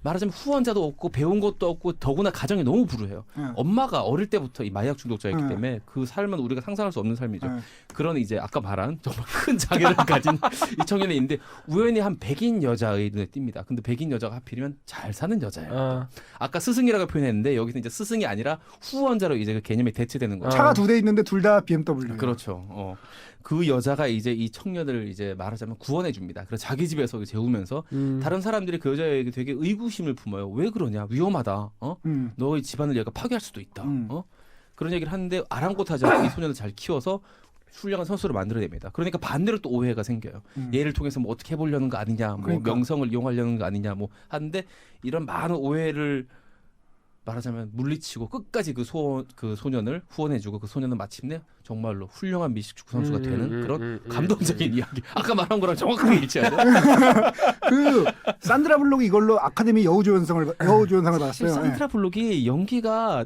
말하자면 후원자도 없고 배운 것도 없고 더구나 가정이 너무 불우해요. 엄마가 어릴 때부터 이 마약 중독자였기 때문에 그 삶은 우리가 상상할 수 없는 삶이죠. 그런 이제 아까 말한 정말 큰 장애를 가진 이 청년이 있는데 우연히 한 백인 여자의 눈에 띕니다. 근데 백인 여자가 하필이면 잘 사는 여자예요. 아까 스승이라고 표현했는데 여기서 이제 스승이 아니라 후원자로 이제 그 개념이 대체되는 거예요. 차가 2대 있는데 둘 다 BMW. 그렇죠. 그 여자가 이제 이 청년을 이제 말하자면 구원해 줍니다. 그래서 자기 집에서 재우면서 다른 사람들이 그 여자에게 되게 의구심을 품어요. 왜 그러냐? 위험하다. 너의 집안을 얘가 파괴할 수도 있다. 그런 얘기를 하는데 아랑곳하지 않고 이 소년을 잘 키워서 훌륭한 선수를 만들어냅니다. 그러니까 반대로 또 오해가 생겨요. 얘를 통해서 뭐 어떻게 해보려는 거 아니냐, 뭐 그러니까. 명성을 이용하려는 거 아니냐, 뭐 하는데 이런 많은 오해를 말하자면 물리치고 끝까지 그 소년을 후원해주고 그 소년은 마침내 정말로 훌륭한 미식축구 선수가 되는 그런 감동적인 이야기. 아까 말한 거랑 정확하게 일치하죠. 그 산드라 블록이 이걸로 아카데미 여우조연상을 받았어요. 산드라 블록이 연기가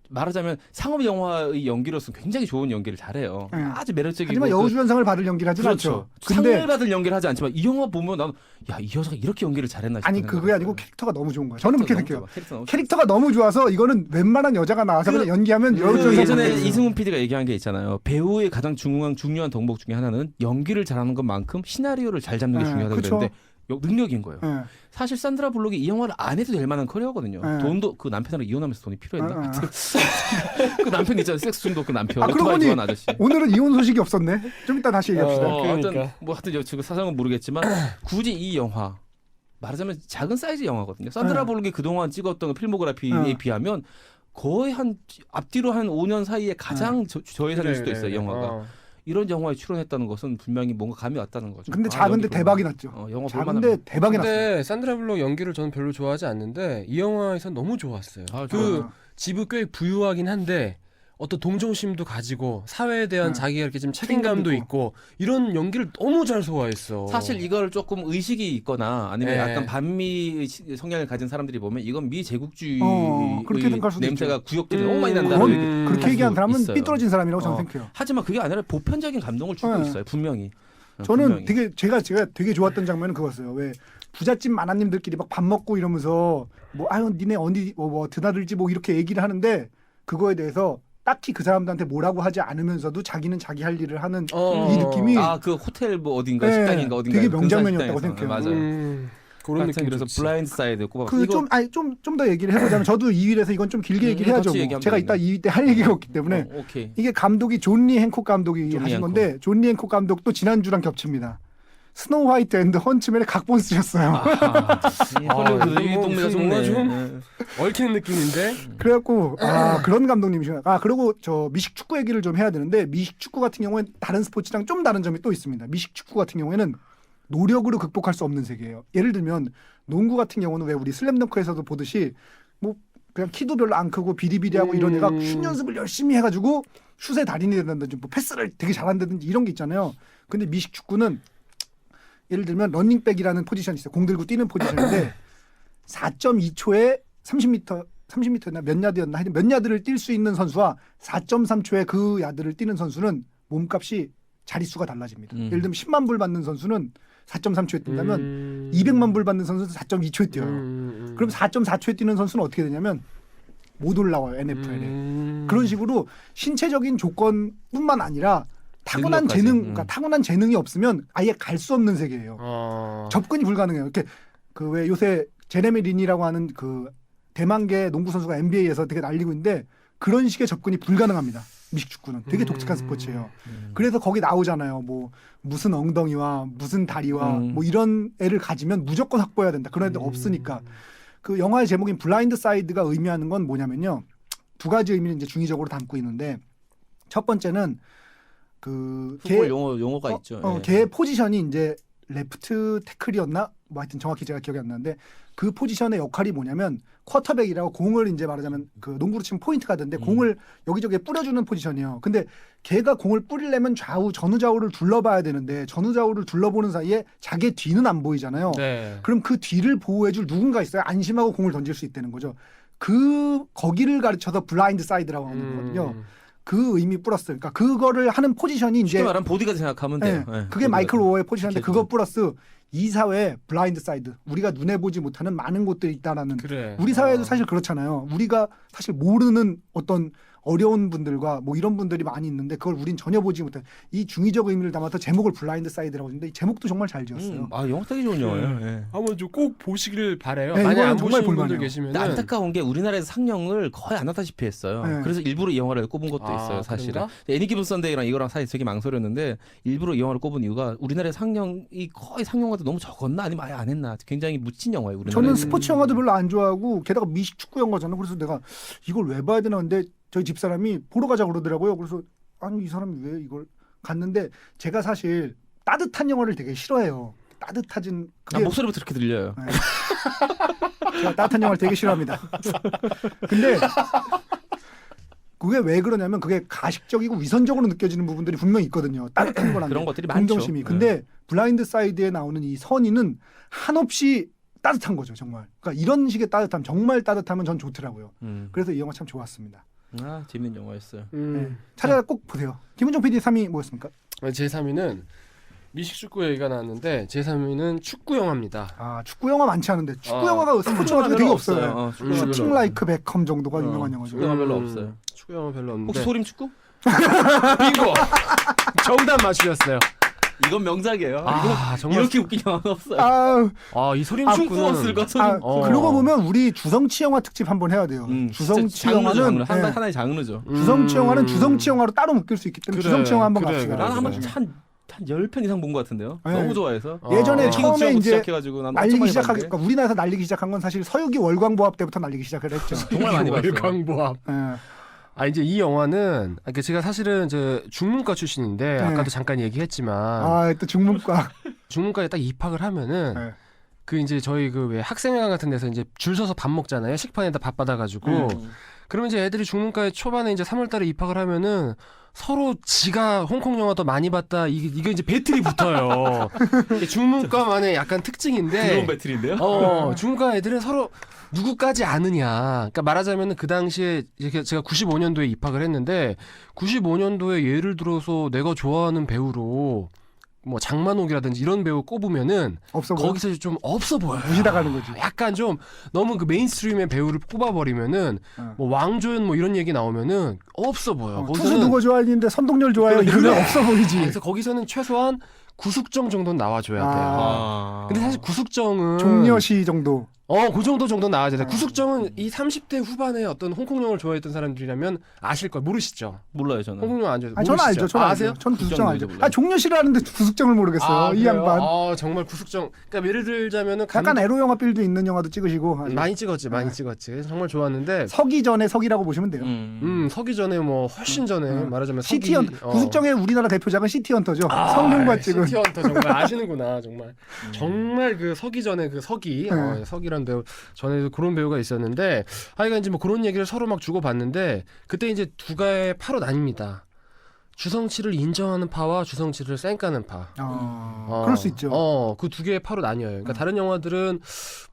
말하자면 상업 영화의 연기로서 굉장히 좋은 연기를 잘해요. 아주 매력적이고. 하지만 여우조연상을 받을 연기를 하진 그렇죠. 않죠. 상을 받을 연기를 하지 않지만 이 영화 보면 나는 이 여자가 이렇게 연기를 잘했나 싶어요. 아니 그게 아니고 캐릭터가 너무 좋은 거야. 저는 그렇게 느껴요. 캐릭터가 캐릭터가 너무 좋아서 이거는 웬만한 여자가 나와서 그냥 연기하면 여우조연상. 예전에 이승훈 PD가 얘기한 게 있잖아요. 배우의 가장 중요한 덕목 중에 하나는 연기를 잘하는 것만큼 시나리오를 잘 잡는 게 중요하다고 그랬는데 능력인 거예요. 사실 산드라 블록이 이 영화를 안 해도 될 만한 커리어거든요. 돈도 그 남편이랑 이혼하면서 돈이 필요했나? 그 남편 있잖아요. 섹스 중독 그 남편. 그러고 보니 아저씨. 오늘은 이혼 소식이 없었네. 좀 이따 다시 얘기합시다. 하여튼 지금 사정은 모르겠지만 굳이 이 영화 말하자면 작은 사이즈 영화거든요. 산드라 블록이 그동안 찍었던 필모그래피에 비하면 거의 한 앞뒤로 한 5년 사이에 가장 저예산일 수도 있어요. 이 영화가. 이런 영화에 출연했다는 것은 분명히 뭔가 감이 왔다는 거죠. 근데 작은데 대박이 났죠. 영화 작은데 대박이 났어요. 근데 산드라 블록 연기를 저는 별로 좋아하지 않는데 이 영화에서 너무 좋았어요. 그 집이 꽤 부유하긴 한데 어떤 동정심도 가지고 사회에 대한 자기가 이렇게 좀 책임감도 있고 이런 연기를 너무 잘 소화했어. 사실 이걸 조금 의식이 있거나 아니면 네. 약간 반미 성향을 가진 사람들이 보면 이건 미제국주의 그렇게 생각할 수도 냄새가 있죠. 구역들이 너무 많이 난다. 그렇게 얘기한 사람은 있어요. 삐뚤어진 사람이라고 저는 생각해요. 하지만 그게 아니라 보편적인 감동을 주고 있어요. 분명히. 저는 분명히. 되게 제가 되게 좋았던 장면은 그거였어요. 왜 부잣집 마나님들끼리 막 밥 먹고 이러면서 뭐 아유 니네 어디 뭐 드나들지 뭐 이렇게 얘기를 하는데 그거에 대해서 딱히 그 사람들한테 뭐라고 하지 않으면서도 자기는 자기 할 일을 하는 이 느낌이 그 호텔 뭐 어딘가 네, 식당인가 어딘가 되게 명장면이었다고 생각해요. 맞아요. 그런 느낌. 그래서 블라인드 사이드 꼽아. 좀 더 얘기를 해보자면 저도 2위에서 이건 좀 길게 얘기를 해야죠. 같이 뭐. 얘기하면 제가 이따 2위 때 할 얘기가 없기 때문에 오케이. 이게 감독이 존 리 행콕 감독이 존 리 하신 행콕. 건데 존 리 행콕 감독도 지난주랑 겹칩니다. 스노우 화이트 앤드 헌츠맨의 각본 쓰셨어요. 헐리우드 이 동네가 뭔가 좀 좋네. 얽히는 느낌인데. 그래갖고 그런 감독님이시구나. 그리고 저 미식 축구 얘기를 좀 해야 되는데 미식 축구 같은 경우엔 다른 스포츠랑 좀 다른 점이 또 있습니다. 미식 축구 같은 경우에는 노력으로 극복할 수 없는 세계예요. 예를 들면 농구 같은 경우는 왜 우리 슬램덩크에서도 보듯이 뭐 그냥 키도 별로 안 크고 비리비리하고 이런 애가 슛 연습을 열심히 해가지고 슛의 달인이 된다든지 뭐 패스를 되게 잘한다든지 이런 게 있잖아요. 근데 미식 축구는 예를 들면 러닝백이라는 포지션이 있어요. 공 들고 뛰는 포지션인데 4.2초에 30m나 몇 야드였나 하여튼 몇 야드를 뛸 수 있는 선수와 4.3초에 그 야드를 뛰는 선수는 몸값이 자릿수가 달라집니다. 예를 들면 10만 불 받는 선수는 4.3초에 뛴다면 200만 불 받는 선수는 4.2초에 뛰어요. 그럼 4.4초에 뛰는 선수는 어떻게 되냐면 못 올라와요. NFL에. 그런 식으로 신체적인 조건뿐만 아니라 타고난 능력까지. 재능, 그러니까 타고난 재능이 없으면 아예 갈 수 없는 세계예요. 접근이 불가능해요. 이렇게 그 왜 요새 제레미 린이라고 하는 그 대만계 농구 선수가 NBA에서 되게 날리고 있는데 그런 식의 접근이 불가능합니다. 미식축구는 되게 독특한 스포츠예요. 그래서 거기 나오잖아요. 뭐 무슨 엉덩이와 무슨 다리와 뭐 이런 애를 가지면 무조건 확보해야 된다. 그런 애들 없으니까. 그 영화의 제목인 블라인드 사이드가 의미하는 건 뭐냐면요. 두 가지 의미를 이제 중의적으로 담고 있는데 첫 번째는 그 풋볼 용어가 있죠. 예. 걔의 포지션이 이제 레프트 태클이었나? 뭐 하여튼 정확히 제가 기억이 안 나는데 그 포지션의 역할이 뭐냐면 쿼터백이라고 공을 이제 말하자면 그 농구로 치면 포인트 가드인데 공을 여기저기에 뿌려주는 포지션이에요. 근데 걔가 공을 뿌리려면 전후좌우를 둘러봐야 되는데 전후좌우를 둘러보는 사이에 자기 뒤는 안 보이잖아요. 네. 그럼 그 뒤를 보호해줄 누군가 있어요. 안심하고 공을 던질 수 있다는 거죠. 거기를 가르쳐서 블라인드 사이드라고 하는 거거든요. 그 의미 플러스 그러니까 그거를 하는 포지션이 이제 쉽게 말하면 보디가드 생각하면 돼요. 네, 예, 그게 마이클 오어의 포지션인데 그렇죠. 그거 플러스 이 사회에 블라인드 사이드 우리가 눈에 보지 못하는 많은 곳들이 있다라는 그래. 우리 사회도 사실 그렇잖아요. 우리가 사실 모르는 어떤 어려운 분들과 뭐 이런 분들이 많이 있는데 그걸 우린 전혀 보지 못해. 이 중의적 의미를 담아서 제목을 블라인드 사이드라고 했는데 이 제목도 정말 잘 지었어요. 영화 되게 좋은 영화예요. 예. 한번 좀 꼭 보시길 바래요. 네, 만약 이거는 안 정말 보시는 분들 볼만해요. 계시면 근데 안타까운 게 우리나라에서 상영을 거의 안 하다시피 했어요. 네. 그래서 일부러 이 영화를 꼽은 것도 있어요. 사실은. 그런가? 애니 기분 선데이랑 이거랑 사실 되게 망설였는데 일부러 이 영화를 꼽은 이유가 우리나라의 상영이 거의 상영화도 너무 적었나 아니면 아예 안 했나 굉장히 묻힌 영화예요. 우리나라에. 저는 스포츠 영화도 별로 안 좋아하고 게다가 미식 축구 영화잖아요. 그래서 내가 이걸 왜 봐야 되나 근데 저희 집사람이 보러 가자고 그러더라고요. 그래서 아니 이 사람이 왜 이걸 갔는데 제가 사실 따뜻한 영화를 되게 싫어해요. 따뜻하진 그게 목소리부터 그렇게 들려요. 네. 제가 따뜻한 영화를 되게 싫어합니다. 근데 그게 왜 그러냐면 그게 가식적이고 위선적으로 느껴지는 부분들이 분명히 있거든요. 따뜻한 거랑 그런 것들이 많죠. 동정심이. 근데 블라인드 사이드에 나오는 이 선의는 한없이 따뜻한 거죠, 정말. 그러니까 이런 식의 따뜻함, 정말 따뜻하면 전 좋더라고요. 그래서 이 영화 참 좋았습니다. 재밌는 영화였어요. 네. 찾아가 꼭 보세요. 김은정 PD 3위 뭐였습니까? 제 3위는 미식 축구 얘기가 나왔는데 제 3위는 축구 영화입니다. 축구 영화 많지 않은데 축구 영화가 스포츠 영화 중에 되게 없어요. 축구 슈팅 라이크 베컴 정도가 유명한 영화죠. 축구 영화 별로 없어요. 축구 영화 별로 없는데. 혹시 소림 축구? 빙고. 정답 맞추셨어요. 이건 명작이에요. 정말 이렇게 웃긴 영화는 없어요. 이 소림 축구는 그러고 보면 우리 주성치 영화 특집 한번 해야 돼요. 주성치 영화는 하나의 장르죠. 주성치 영화는 주성치 영화로 따로 묶일 수 있기 때문에 주성치 영화 한번 갑시다. 나는 한번 한 10편 이상 본 것 같은데요. 네. 너무 좋아해서. 예전에 처음에 이제 날리기 그러니까 우리나라에서 날리기 시작한 건 사실 서유기 월광보합 때부터 날리기 시작을 했죠. 정말 많이 봤어요. 월광보합. 이제 이 영화는 그러니까 제가 사실은 저 중문과 출신인데 네. 아까도 잠깐 얘기했지만 또 중문과. 중문과에 딱 입학을 하면은 네. 그 이제 저희 그 왜 학생회관 같은 데서 이제 줄 서서 밥 먹잖아요. 식판에다 밥 받아가지고. 그러면 이제 애들이 중문과에 초반에 이제 3월달에 입학을 하면은 서로 지가 홍콩 영화 더 많이 봤다. 이게 이제 배틀이 붙어요. 이게 중문과만의 약간 특징인데. 그런 배틀인데요? 중문과 애들은 서로 누구까지 아느냐. 그러니까 말하자면은 그 당시에 제가 95년도에 입학을 했는데 95년도에 예를 들어서 내가 좋아하는 배우로 뭐 장만옥이라든지 이런 배우 꼽으면은 없어 보여. 거기서 좀 없어 보여요. 무시당하는 거지. 약간 좀 너무 그 메인스트림의 배우를 꼽아버리면은 뭐 왕조연 뭐 이런 얘기 나오면은 없어 보여. 투수 누구 좋아하는데 선동열 좋아해요. 이러면 없어 보이지. 그래서 거기서는 최소한 구숙정 정도는 나와줘야 돼요. 근데 사실 구숙정은 종려시 정도. 그 정도 나와야 돼. 구숙정은 이 30대 후반에 어떤 홍콩 영화를 좋아했던 사람들이라면 아실 걸 모르시죠? 몰라요 저는. 홍콩 영화 안 좋아해서 저는 알죠. 저는 아세요? 알죠. 전 구숙정 알죠. 몰라요. 종려시를 아는데 구숙정을 모르겠어요. 이 그래요? 양반. 정말 구숙정. 그러니까 예를 들자면은 약간 에로 영화 빌도 있는 영화도 찍으시고. 많이 찍었지. 그래서 정말 좋았는데 서기 전에 서기라고 보시면 돼요. 서기 전에 뭐 훨씬 전에 말하자면 시티헌터. 구숙정의 우리나라 대표작은 시티헌터죠. 성룡과 찍은. 시티헌터 정말 아시는구나 정말. 정말 그 서기 전에 그 서기 서기란 배우 전에도 그런 배우가 있었는데 하여간 이제 뭐 그런 얘기를 서로 막 주고받는데 그때 이제 두 가의 파로 나뉩니다. 주성치를 인정하는 파와 주성치를 쌩까는 파. 그럴 수 있죠. 그 두 개의 파로 나뉘어요. 그러니까 다른 영화들은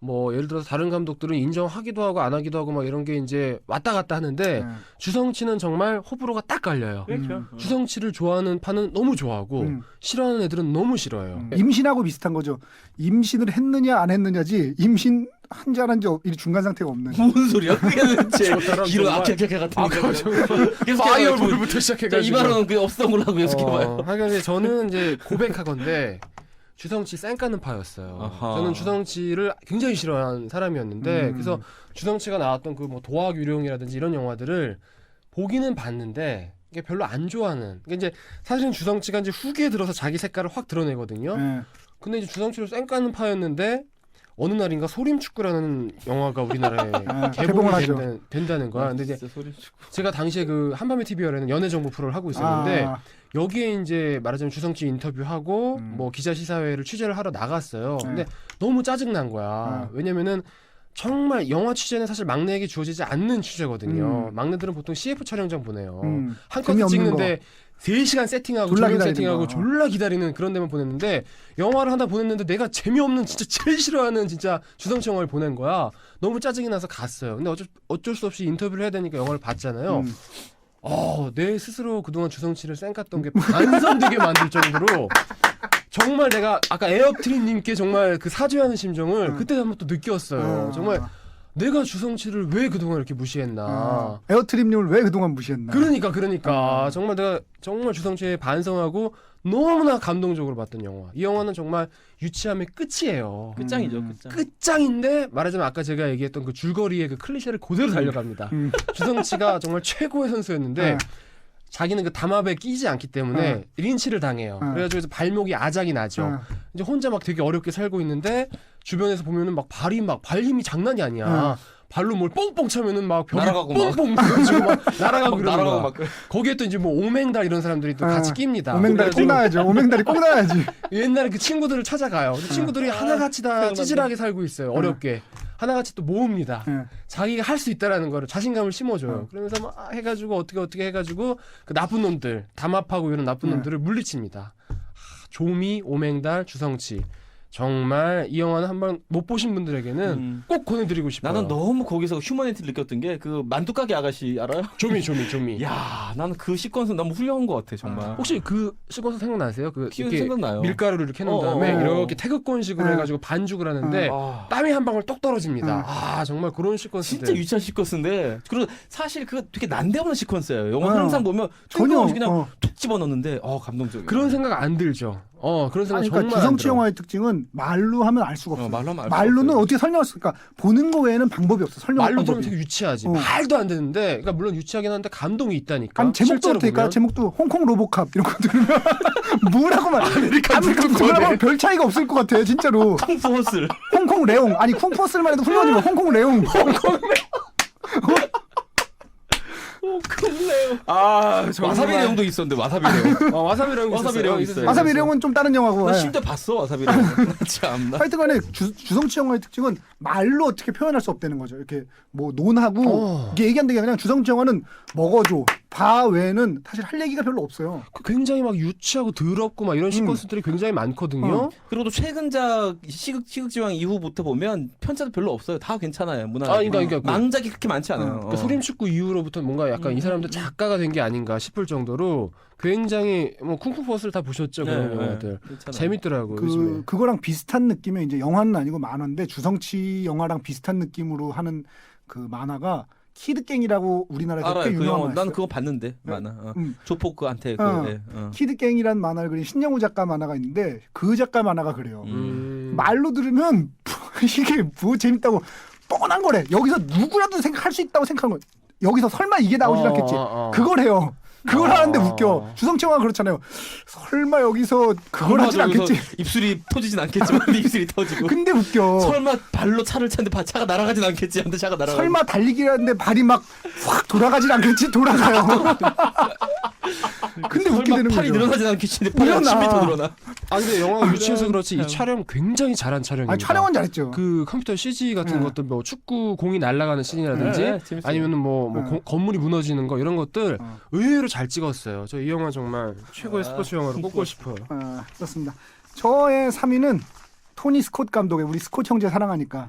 뭐 예를 들어서 다른 감독들은 인정하기도 하고 안 하기도 하고 막 이런 게 이제 왔다 갔다 하는데 주성치는 정말 호불호가 딱 갈려요. 그렇죠. 주성치를 좋아하는 파는 너무 좋아하고 싫어하는 애들은 너무 싫어요. 임신하고 비슷한 거죠. 임신을 했느냐 안 했느냐지 임신 한지 안 한지 이 중간 상태가 없는. 뭔 소리야? 그게 도대체 이런 정말- 악약약약 같은 거. 파이어볼부터 시작해가지고 이 말은 그 없었던 걸로 하고 계속해봐요. 하여간 이제 저는 이제 고백하건데 주성치 쌩까는 파였어요. 아하. 저는 주성치를 굉장히 싫어하는 사람이었는데 그래서 주성치가 나왔던 그 뭐 도학 유령이라든지 이런 영화들을 보기는 봤는데 이게 별로 안 좋아하는. 그러니까 이제 사실은 주성치가 이제 후기에 들어서 자기 색깔을 확 드러내거든요. 근데 이제 주성치를 쌩까는 파였는데 어느 날인가 소림축구라는 영화가 우리나라에 개봉을 하죠. 된다는 거야. 근데 이제 진짜 소리 치고. 제가 당시에 그 한밤의 TVR에는 연애 정보 프로를 하고 있었는데 여기에 이제 말하자면 주성치 인터뷰하고 뭐 기자 시사회를 취재를 하러 나갔어요. 근데 너무 짜증난 거야. 왜냐면은 정말 영화 취재는 사실 막내에게 주어지지 않는 취재거든요. 막내들은 보통 CF 촬영장 보내요. 한 컷 찍는데 3시간 세팅하고 졸라 조명 기다리는 세팅하고 거. 졸라 기다리는 그런 데만 보냈는데 영화를 하나 보냈는데 내가 재미없는 진짜 제일 싫어하는 진짜 주성치 영화를 보낸 거야. 너무 짜증이 나서 갔어요. 근데 어쩔 수 없이 인터뷰를 해야 되니까 영화를 봤잖아요. 내 스스로 그동안 주성치를 쌩깠던 게 반성되게 만들 정도로 정말 내가 아까 에어트리님께 정말 그 사죄하는 심정을 그때 한번 또 느꼈어요. 정말 내가 주성치를 왜 그동안 이렇게 무시했나. 에어트림님을 왜 그동안 무시했나. 그러니까 정말 내가 정말 주성치에 반성하고 너무나 감동적으로 봤던 영화. 이 영화는 정말 유치함의 끝이에요. 끝장이죠. 끝장인데 말하자면 아까 제가 얘기했던 그 줄거리의 그 클리셰를 그대로 달려갑니다. 주성치가 정말 최고의 선수였는데 자기는 그 담합에 끼지 않기 때문에 린치를 당해요. 그래가지고 발목이 아작이 나죠. 이제 혼자 막 되게 어렵게 살고 있는데 주변에서 보면은 막 발 힘이 장난이 아니야. 발로 뭘 뻥뻥 차면은 막 벽이 날아가고 뻥뻥 가지고 막 날아가고 그러는 날아가고 거야. 거기에 또 이제 뭐 오맹달 이런 사람들이 또 같이 낍니다. 오맹다리 꼭 나야죠. 오맹다리 꼭 나야지. 옛날에 그 친구들을 찾아가요. 근데 친구들이 하나같이 다 찌질하게 살고 있어요. 어렵게. 하나같이 또 모읍니다. 자기가 할 수 있다라는 거를 자신감을 심어줘요. 그러면서 막 해가지고 어떻게 해가지고 그 나쁜 놈들 담합하고 이런 나쁜 놈들을 물리칩니다. 조미, 오맹달, 주성치. 정말 이 영화는 한번 못 보신 분들에게는 꼭 권해드리고 싶어요. 나는 너무 거기서 휴머니티를 느꼈던 게 그 만두가게 아가씨 알아요? 조미. 야, 나는 그 시퀀스 너무 훌륭한 것 같아 정말. 혹시 그 시퀀스 생각나세요? 그 기억이 이렇게 생각나요. 밀가루를 이렇게 해놓은 다음에 이렇게 태극권식으로 해가지고 반죽을 하는데 땀이 한 방울 똑 떨어집니다. 정말 그런 시퀀스. 진짜 유치한 시퀀스인데 그리고 사실 그 되게 난데없는 시퀀스예요. 영화 항상 보면 전혀 뜬금없이 그냥 툭 집어넣는데 감동적이에요. 그런 생각 안 들죠. 그런 생각 아니, 정말 그러니까 안 주성치 들어. 영화의 특징은 말로 하면 알 수가 없어요. 말로 하면 알 수가 말로는 없어요. 어떻게 설명할 수 없으니까 보는 거 외에는 방법이 없어. 설명할 말로 들으면 방법이. 되게 유치하지. 말도 안 되는데, 그러니까 물론 유치하긴 한데 감동이 있다니까. 아니 제목도 실제로 어떨까? 보면. 제목도 홍콩 로보캅 이런 거 들으면 뭐라고 말? 뭐라고 별 차이가 없을 것 같아 진짜로. 쿵푸호슬. 홍콩 레옹 아니 쿵푸슬만 해도 훌륭하지만 홍콩 레옹. 컵레오. 아 정말. 와사비 레옹도 있었는데 와사비 레옹. 와사비 레옹 와사비 레옹 있어요. 와사비 레옹은 좀 다른 영화고. 나 예. 심지어 봤어 와사비 레옹. 참나. 하여튼간에 주성치 영화의 특징은 말로 어떻게 표현할 수 없다는 거죠. 이렇게 뭐 논하고 이게 얘기한다는 게 그냥 주성치 영화는 먹어줘 봐 외에는 사실 할 얘기가 별로 없어요. 굉장히 막 유치하고 더럽고 막 이런 시퀀스들이 굉장히 많거든요. 그리고 또 최근작 시극지왕 이후부터 보면 편차도 별로 없어요. 다 괜찮아요. 문화. 그러니까 망작이 그렇게 많지 않아요. 그러니까 소림축구 이후로부터 뭔가 약간 이 사람들 작가가 된 게 아닌가 싶을 정도로 굉장히 뭐 쿵쿵 버스를 다 보셨죠 그런 영화들. 재밌더라고요. 요즘에. 그거랑 비슷한 느낌의 이제 영화는 아니고 만화인데 주성치 영화랑 비슷한 느낌으로 하는 그 만화가 키드갱이라고 우리나라에서 알아요. 꽤 그 유명한 영화. 만화 나는 있어요. 그거 봤는데 만화. 조포크한테 그. 어. 예, 키드갱이란 만화를 그린 신영우 작가 만화가 있는데 그 작가 만화가 그래요. 음. 말로 들으면 이게 뭐 재밌다고 뻔한 거래. 여기서 누구라도 생각할 수 있다고 생각하는 거. 여기서 설마 이게 나오진 않겠지. 그걸 해요. 그걸 하는데 웃겨. 주성치 영화가 그렇잖아요. 설마 여기서 그걸 하진 않겠지. 입술이 터지진 않겠지만 입술이 터지고. 근데 웃겨. 설마 발로 차를 차는데 차가 날아가진 않겠지. 한데 차가 날아가. 설마 달리기를 하는데 발이 막 확 돌아가진 않겠지. 돌아가요. 근데 웃게 되는 팔이 거죠. 늘어나진 않겠지. 근데 팔이 한 10m 늘어나. 아 근데 영화가 유치해서 그렇지 이 촬영 굉장히 잘한 촬영입니다. 아니, 촬영은 잘했죠. 그 컴퓨터 CG 같은 네. 것들 뭐 축구 공이 날아가는 씬이라든지 네, 재밌어요. 아니면은 뭐 건물이 무너지는 거 이런 것들 어. 의외로 잘 찍었어요. 저 이 영화 정말 최고의 스포츠 영화로 꼽고 싶어요. 그렇습니다. 저의 3위는 토니 스콧 감독의 우리 스콧 형제 사랑하니까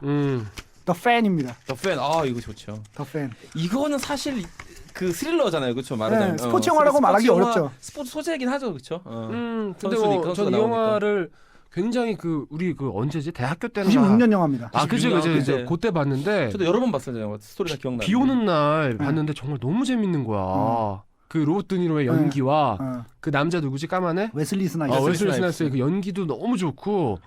더 팬입니다. 더 팬. 아 이거 좋죠. 더 팬. 이거는 사실 그 스릴러잖아요, 그렇죠? 말하자면 네, 스포츠 영화라고 말하기 영화, 어렵죠. 스포츠 소재이긴 하죠, 그렇죠? 근데 뭐 저는 이 영화를 굉장히 그 우리 그 언제지 대학교 때는 96년 영화입니다. 아 그죠 그때. 그때 봤는데 저도 여러 번 봤어요, 영화 스토리가 기억나요. 비 오는 날 봤는데 정말 너무 재밌는 거야. 그 로버트 드니로의 연기와 그 남자 누구지 까만해? 웨슬리 스나이퍼. 웨슬리 스나이스의 그 연기도 너무 좋고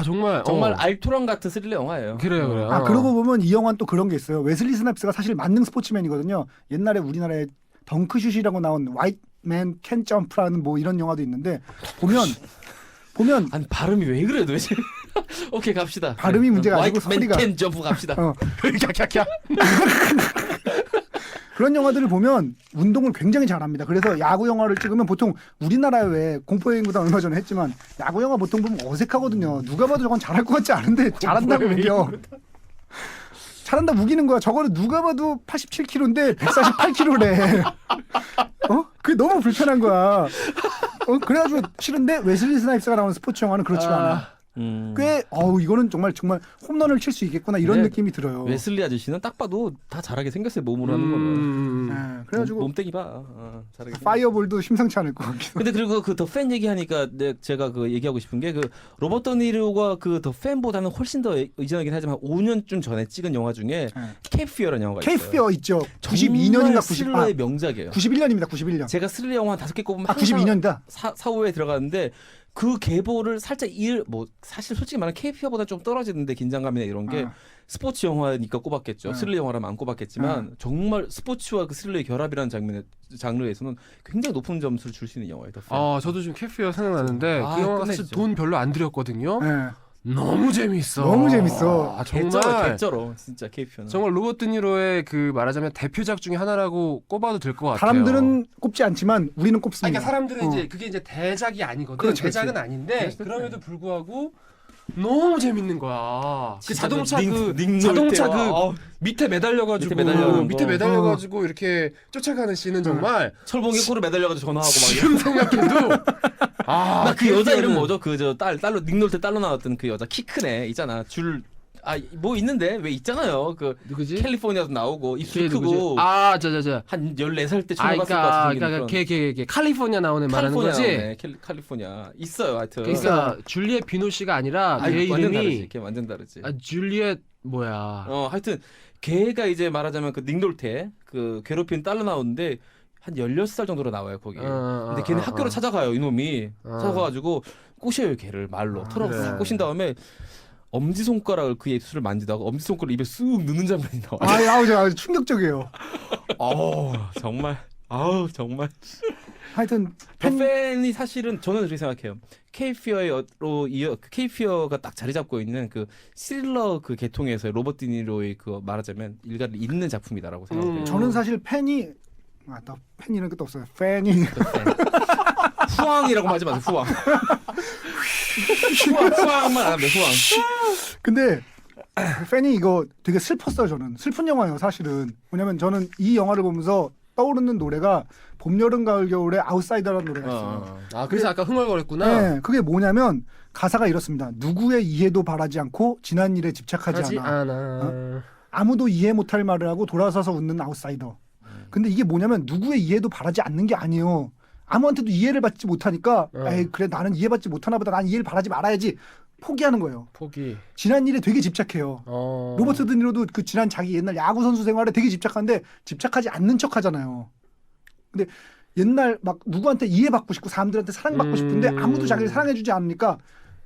정말 알토란 같은 스릴러 영화예요. 그래요. 아 그러고 보면 이 영화는 또 그런 게 있어요. 웨슬리 스나이프스가 사실 만능 스포츠맨이거든요. 옛날에 우리나라에 덩크슛이라고 나온 화이트 맨 캔 점프라는 뭐 이런 영화도 있는데 보면 아니 발음이 왜 그래 도대체? 오케이 갑시다. 발음이 문제가 아니고 화이트맨 소리가. 캔 점프 갑시다. 캬캬캬. 그런 영화들을 보면 운동을 굉장히 잘합니다. 그래서 야구 영화를 찍으면 보통 우리나라에 왜 공포여행보다 얼마 전에 했지만 야구 영화 보통 보면 어색하거든요. 누가 봐도 저건 잘할 것 같지 않은데 잘한다고 우겨. 잘한다 우기는 거야. 저거는 누가 봐도 87kg인데 148kg래. 그게 너무 불편한 거야. 그래가지고 싫은데 웨슬리 스나이프스가 나오는 스포츠 영화는 그렇지가 않아. 꽤 이거는 정말 홈런을 칠 수 있겠구나 이런 느낌이 들어요. 웨슬리 아저씨는 딱 봐도 다 잘하게 생겼어요. 몸으로 하는 거는. 네, 그래가지고 몸땡이 봐. 잘하게. 파이어볼도 심상치 않을 것 같기도. 근데 그리고 그 더 팬 얘기하니까 제가 그 얘기하고 싶은 게 그 로버트 드니로가 그 더 팬보다는 훨씬 더 이전이긴 하지만 5년쯤 전에 찍은 영화 중에 케이프 피어라는 영화가 있어요. 케이프 피어 있죠. 92년인가 90스릴러의 명작이에요. 91년입니다. 91년. 제가 스릴러 영화 5개 꼽으면 92년이다. 사후에 들어가는데 그 계보를 살짝 사실 솔직히 말하면 KPO보다 좀 떨어지는데 긴장감이나 이런 게 스포츠 영화니까 꼽았겠죠. 스릴러 영화라면 안 꼽았겠지만 정말 스포츠와 그 스릴러의 결합이라는 장르에서는 굉장히 높은 점수를 줄 수 있는 영화예요. 저도 지금 캐피어 생각나는데 그 영화가 사실 끝내주죠. 돈 별로 안 들였거든요. 네. 너무 재밌어. 너무 재밌어. 정말 개쩔어 진짜 KPO는. 정말 로버트 드니로의 그 말하자면 대표작 중에 하나라고 꼽아도 될 것 같아요. 사람들은 꼽지 않지만 우리는 꼽습니다. 그러니까 사람들은 이제 그게 이제 대작이 아니거든. 그렇지, 대작은 아닌데 그럼에도 불구하고 너무 재밌는 거야. 그 자동차 밑에 매달려가지고 밑에 매달려가지고 이렇게 쫓아가는 씬은 정말 철봉에 꼬리 매달려가지고 전화하고 막. 지금 생각해도 나 그 여자 이름 뭐죠? 그 저 딸로 닉놀 딸로 나왔던 그 여자 키 큰 애 있잖아. 뭐 있는데 왜 있잖아요. 그 누구지? 캘리포니아도 나오고 입술 크고 한 14살 때 처음 봤을 것 같은 걔 칼리포니아 나오는 애 말하는 거지? 칼리포니아 있어요. 하여튼. 그러니까 줄리엣 비노 씨가 아니라 걔 완전 이름이 다르지. 걔 완전 다르지. 줄리엣 뭐야? 하여튼 걔가 이제 말하자면 그 닉놀테 그 괴롭힌 딸로 나오는데 한 16살 정도로 나와요 거기. 근데 걔는 학교를 찾아가요 이놈이. 찾아가가지고 꼬셔요 걔를 말로 털어서 그래. 싹 꼬신 다음에 엄지손가락을 그 입술을 만지다가 엄지손가락을 입에 쑥 넣는 장면이 나와요. 아주 충격적이에요. 정말. 정말. 하여튼 팬이 사실은 저는 그렇게 생각해요. 케이피어로 이어 케이피어가 딱 자리 잡고 있는 그 스릴러 그 계통에서 로버트 드니로의 그 말하자면 일가를 잇는 작품이다라고 생각해요. 저는 사실 팬이 나 팬이라는 것도 없어요. 팬이 후왕이라고 하지 마세요. 후왕. 후왕만 안 하면 후왕. 근데 팬이 이거 되게 슬펐어요. 저는 슬픈 영화예요. 사실은 뭐냐면 저는 이 영화를 보면서 떠오르는 노래가 봄, 여름, 가을, 겨울의 아웃사이더라는 노래가 있어요. 아 그래서 아까 흥얼거렸구나. 네, 그게 뭐냐면 가사가 이렇습니다. 누구의 이해도 바라지 않고 지난 일에 집착하지 않아. 아무도 이해 못할 말을 하고 돌아서서 웃는 아웃사이더. 근데 이게 뭐냐면 누구의 이해도 바라지 않는 게 아니에요. 아무한테도 이해를 받지 못하니까 에이 그래 나는 이해받지 못하나 보다. 난 이해를 바라지 말아야지. 포기하는 거예요. 포기. 지난 일에 되게 집착해요. 로버트 드니로도 그 지난 자기 옛날 야구 선수 생활에 되게 집착하는데 집착하지 않는 척 하잖아요. 근데 옛날 막 누구한테 이해받고 싶고 사람들한테 사랑받고 싶은데 아무도 자기를 사랑해주지 않으니까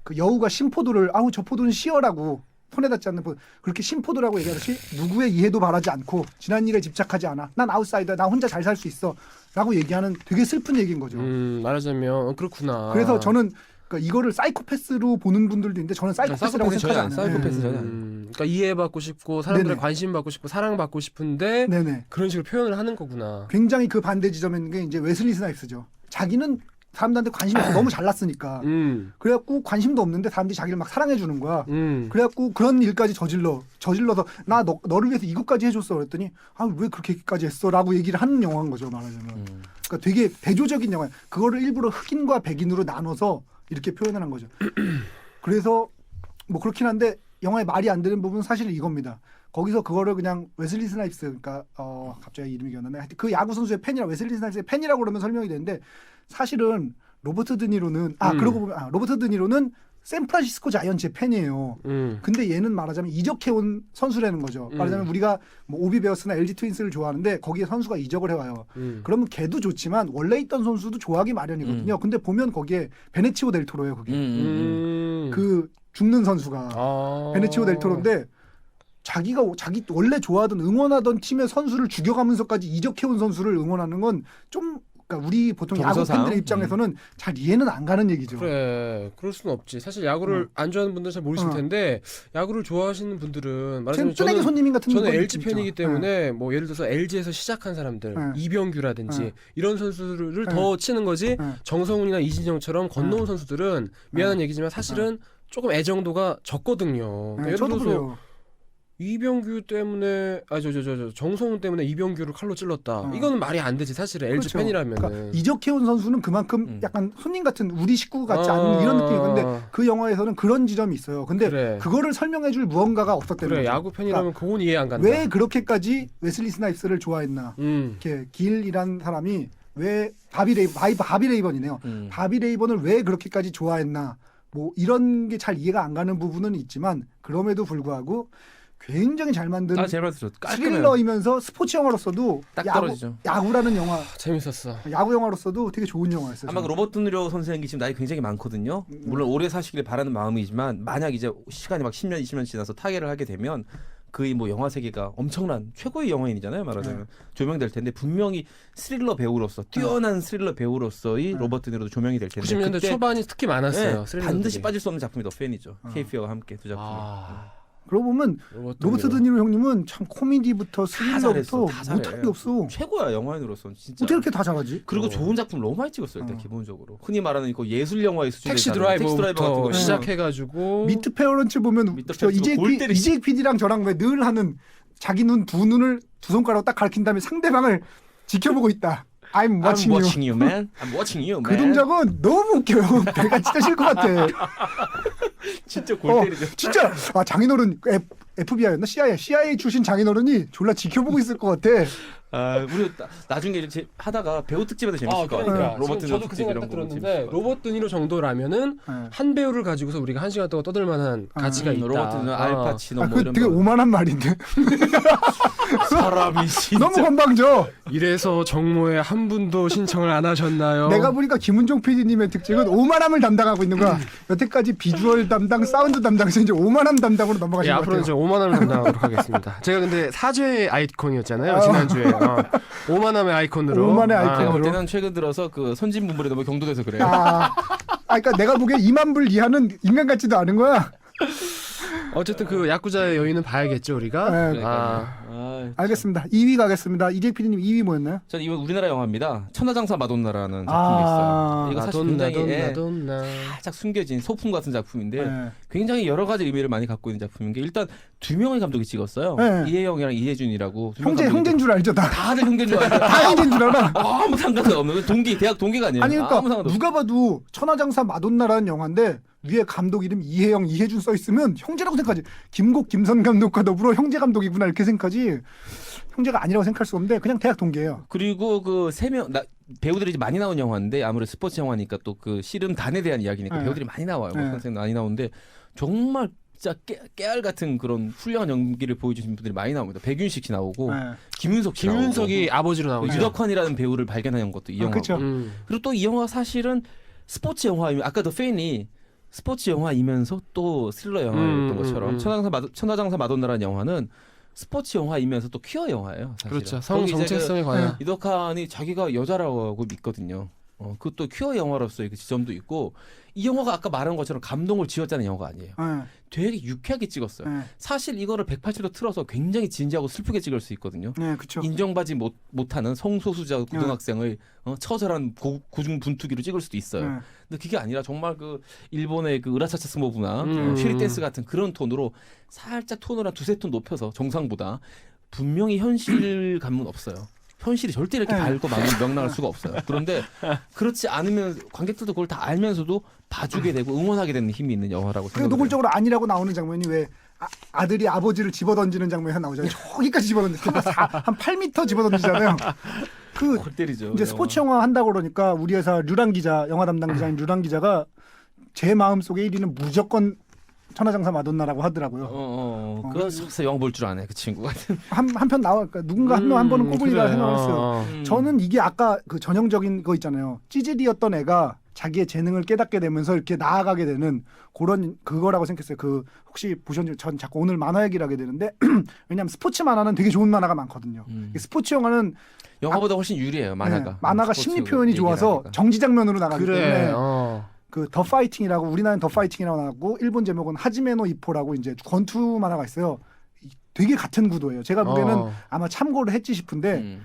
그 여우가 신포도를 아우 저 포도는 씨어라고 손에 닿지 않는 포도 그렇게 신포도라고 얘기하듯이 누구의 이해도 바라지 않고 지난 일에 집착하지 않아. 난 아웃사이더야. 나 혼자 잘 살 수 있어. 라고 얘기하는 되게 슬픈 얘기인 거죠. 말하자면 그렇구나. 그래서 저는 그러니까 이거를 사이코패스로 보는 분들도 있는데 저는 사이코패스라고 생각하지 않아요. 사이코패스 전혀 그러니까 이해받고 싶고 사람들의 관심 받고 싶고 사랑받고 싶은데 네네. 그런 식으로 표현을 하는 거구나. 굉장히 그 반대 지점에 있는 게 이제 웨슬리 스나이프스죠. 자기는 사람들한테 관심이 없고 너무 잘났으니까. 그래갖고 관심도 없는데 사람들이 자기를 막 사랑해 주는 거야. 그래갖고 그런 일까지 저질러서 나 너를 위해서 이것까지 해줬어 그랬더니 아 왜 그렇게까지 했어라고 얘기를 하는 영화인 거죠 말하자면. 그러니까 되게 대조적인 영화예요. 그거를 일부러 흑인과 백인으로 나눠서 이렇게 표현을 한 거죠. 그래서 뭐 그렇긴 한데 영화에 말이 안 되는 부분은 사실 이겁니다. 거기서 그거를 그냥 웨슬리 스나이프스 그러니까 갑자기 이름이 기억나네. 하여튼 그 야구 선수의 팬이라 웨슬리 스나이프스의 팬이라고 그러면 설명이 되는데 사실은 로버트 드니로는 그러고 보면 로버트 드니로는 샌프란시스코 자이언츠의 팬이에요. 근데 얘는 말하자면 이적해온 선수라는 거죠. 말하자면 우리가 뭐 오비 베어스나 LG 트윈스를 좋아하는데 거기에 선수가 이적을 해와요. 그러면 걔도 좋지만 원래 있던 선수도 좋아하기 마련이거든요. 근데 보면 거기에 베네치오 델 토로예요. 그게 그 죽는 선수가 베네치오 델 토로인데 자기 원래 좋아하던 응원하던 팀의 선수를 죽여가면서까지 이적해온 선수를 응원하는 건 좀 그러니까 우리 보통 야구 팬들의 입장에서는 잘 이해는 안 가는 얘기죠. 그래, 그럴 수는 없지. 사실 야구를 안 좋아하는 분들은 잘 모르실 텐데 야구를 좋아하시는 분들은 말하자면 쓰레기 손님인 같은 저는 LG 팬이기 때문에 뭐 예를 들어서 LG에서 시작한 사람들 이병규라든지 이런 선수를 더 치는 거지. 정성훈이나 이진영처럼 건너온 선수들은 미안한 얘기지만 사실은 조금 애정도가 적거든요. 그러니까 예를 들어서 그래요. 이병규 때문에 정성훈 때문에 이병규를 칼로 찔렀다. 이거는 말이 안 되지 사실은 LG 그렇죠. 팬이라면. 그러니까 이적해온 선수는 그만큼 약간 손님 같은 우리 식구 같지 않은 이런 느낌인데 그 영화에서는 그런 지점이 있어요. 근데 그거를 설명해줄 무언가가 없었다는 거죠. 야구 팬이라면 그러니까 그건 이해 안 간다. 왜 그렇게까지 웨슬리 스나이프스를 좋아했나? 이렇게 길이란 사람이 왜 바비 레이번이네요. 바비 레이번을 왜 그렇게까지 좋아했나? 뭐 이런 게 잘 이해가 안 가는 부분은 있지만 그럼에도 불구하고 굉장히 잘 만든 스릴러이면서 스포츠 영화로서도 딱 떨어지죠. 야구라는 영화 재밌었어. 야구 영화로서도 되게 좋은 영화였어요. 아마 그 로버트 드니로 선생님이 지금 나이 굉장히 많거든요. 물론 오래 사시길 바라는 마음이지만 만약 이제 시간이 막 10년, 20년 지나서 타계를 하게 되면 그의 뭐 영화 세계가 엄청난 최고의 영화인이잖아요. 말하자면 조명될 텐데 분명히 스릴러 배우로서 뛰어난 스릴러 배우로서의 로버트 드니로도 조명이 될 텐데 90년대 초반이 특히 많았어요. 반드시 빠질 수 없는 작품이 더 팬이죠. 케이피어와 함께 두 작품. 그러고 보면 로버트 드니로 형님은 참 코미디부터 스릴러부터 다 못한 게 없어. 최고야 영화인으로서는 진짜. 어떻게 이렇게 다 잘하지? 그리고 좋은 작품 너무 많이 찍었어요. 일단 기본적으로. 흔히 말하는 이거 예술 영화의 수준에 택시 드라이버부터 같은 거 시작해가지고 미트 페어런츠 보면 이재익 PD랑 저랑 왜 늘 하는 자기 눈 두 눈을 두 손가락으로 딱 가리킨 다음에 상대방을 지켜보고 있다. I'm watching you, man. I'm watching you, man. 그 동작은 너무 웃겨요. 내가 진짜 싫을 것 같아. 진짜 골 때리죠. 진짜 장인어른 FBI였나? CIA 출신 장인어른이 졸라 지켜보고 있을 것 같아. 우리 나중에 이제 하다가 배우 특집에도 재밌을 것 같아요. 로버트 저도 그 생각 딱 들었는데 로버트 드니로 정도라면은 한 배우를 가지고서 우리가 한 시간 동안 떠들 만한 가치가 있다. 로버트 드니로 알파치노 뭐 이런. 되게 오만한 말인데. 사람이 진짜 너무 건방져. 이래서 정모에 한 분도 신청을 안 하셨나요? 내가 보니까 김은종 PD님의 특징은 오만함을 담당하고 있는 거야. 여태까지 비주얼 담당, 사운드 담당에서 이제 오만함 담당으로 넘어가신 것 같아요. 앞으로는 저 오만함을 담당하도록 하겠습니다. 제가 근데 사죄의 아이콘이었잖아요 지난주에. 오만함의 아이콘으로. 오만의 아, 제가 볼 아이콘으로. 때는 최근 들어서 그 선진 분물이 너무 경도돼서 그래요. 그러니까 내가 보기에 2만 불 이하는 인간 같지도 않은 거야. 어쨌든 그 야쿠자의 여인은 봐야겠죠 우리가. 네. 아, 알겠습니다. 2위 가겠습니다. 이재 PD님 2위 뭐였나요? 저는 이번 우리나라 영화입니다. 천하장사 마돈나라는 작품이 있어요. 이거 사실 굉장히 마돈나. 살짝 숨겨진 소품 같은 작품인데 네. 굉장히 여러 가지 의미를 많이 갖고 있는 작품인 게 일단 두 명의 감독이 찍었어요. 네. 이혜영이랑 이혜준이라고. 두 명 감독이 형제인 줄 알죠, 다. 다들 형제인 줄 알아요. 다 형제인 줄 알아. 아무 상관도 없는 동기 대학 동기가 아니에요. 아니 아무 그러니까 상관도 누가 봐도 천하장사 마돈나라는 영화인데 위에 감독 이름 이혜영, 이혜준 써 있으면 형제라고 생각하지. 김곡, 김선 감독과 더불어 형제 감독이구나 이렇게 생각하지. 형제가 아니라고 생각할 수 없는데 그냥 대학 동기예요. 그리고 그 세 명 배우들이 이제 많이 나온 영화인데 아무래도 스포츠 영화니까 또 그 씨름 단에 대한 이야기니까 네. 배우들이 많이 나와요. 네. 선생님 많이 나오는데 정말 진짜 깨알 같은 그런 훌륭한 연기를 보여주신 분들이 많이 나옵니다. 백윤식 씨 나오고 네. 김윤석 씨 김윤석이 아버지로 나오고 나오죠. 유덕환이라는 배우를 발견한 것도 이 영화고. 그쵸. 그리고 또 이 영화 사실은 스포츠 영화이면 아까 더 팬이 스포츠 영화이면서 또 스릴러 영화였던 것처럼 천하장사 마돈나라는 영화는 스포츠 영화이면서 또 퀴어 영화예요. 사실은. 그렇죠. 성 거기 이제 정체성에 관한. 이덕환이 자기가 여자라고 믿거든요. 그것도 퀴어 영화로서의 그 지점도 있고 이 영화가 아까 말한 것처럼 감동을 지었다는 영화가 아니에요. 네. 되게 유쾌하게 찍었어요. 네. 사실 이거를 180도 틀어서 굉장히 진지하고 슬프게 찍을 수 있거든요. 네, 그렇죠. 인정받지 못하는 성소수자 고등학생을 처절한 고중분투기로 찍을 수도 있어요. 네. 근데 그게 아니라 정말 그 일본의 그 으라차차 스모부나 쉐리 댄스 같은 그런 톤으로 살짝 톤을 한 두세 톤 높여서 정상보다 분명히 현실감은 없어요. 현실이 절대 이렇게 네. 밝고 명랑할 수가 없어요. 그런데 그렇지 않으면 관객들도 그걸 다 알면서도 봐주게 되고 응원하게 되는 힘이 있는 영화라고 그 생각해요. 노골적으로 아니라고 나오는 장면이 왜 아들이 아버지를 집어던지는 장면이 나오잖아요. 저기까지 집어던지잖아요. 한 8m 집어던지잖아요. 그 골 때리죠. 이제 스포츠 영화 한다고 그러니까 우리 회사 류랑 기자, 영화 담당 기자인 류랑 기자가 제 마음속에 1위는 무조건 천하장사 마돈나라고 하더라고요. 그래서 영화 볼 줄 아네 그 친구 같은. 한편 나와 그러니까 누군가 한 명 한 번은 꼽으리라 생각했어요. 저는 이게 아까 그 전형적인 거 있잖아요. 찌질이었던 애가 자기의 재능을 깨닫게 되면서 이렇게 나아가게 되는 그런 그거라고 생각했어요. 그 혹시 보셨는지 전 자꾸 오늘 만화 얘기를 하게 되는데 왜냐하면 스포츠 만화는 되게 좋은 만화가 많거든요. 스포츠 영화는 영화보다 훨씬 유리해요 만화가. 네, 만화가 스포츠 심리 표현이 좋아서 얘기를 정지 장면으로 나가기 그래. 때문에 그 더 파이팅이라고 우리나라는 더 파이팅이라고 나왔고 일본 제목은 하지메노 이포라고 이제 권투 만화가 있어요. 되게 같은 구도예요. 제가 보기에는 아마 참고를 했지 싶은데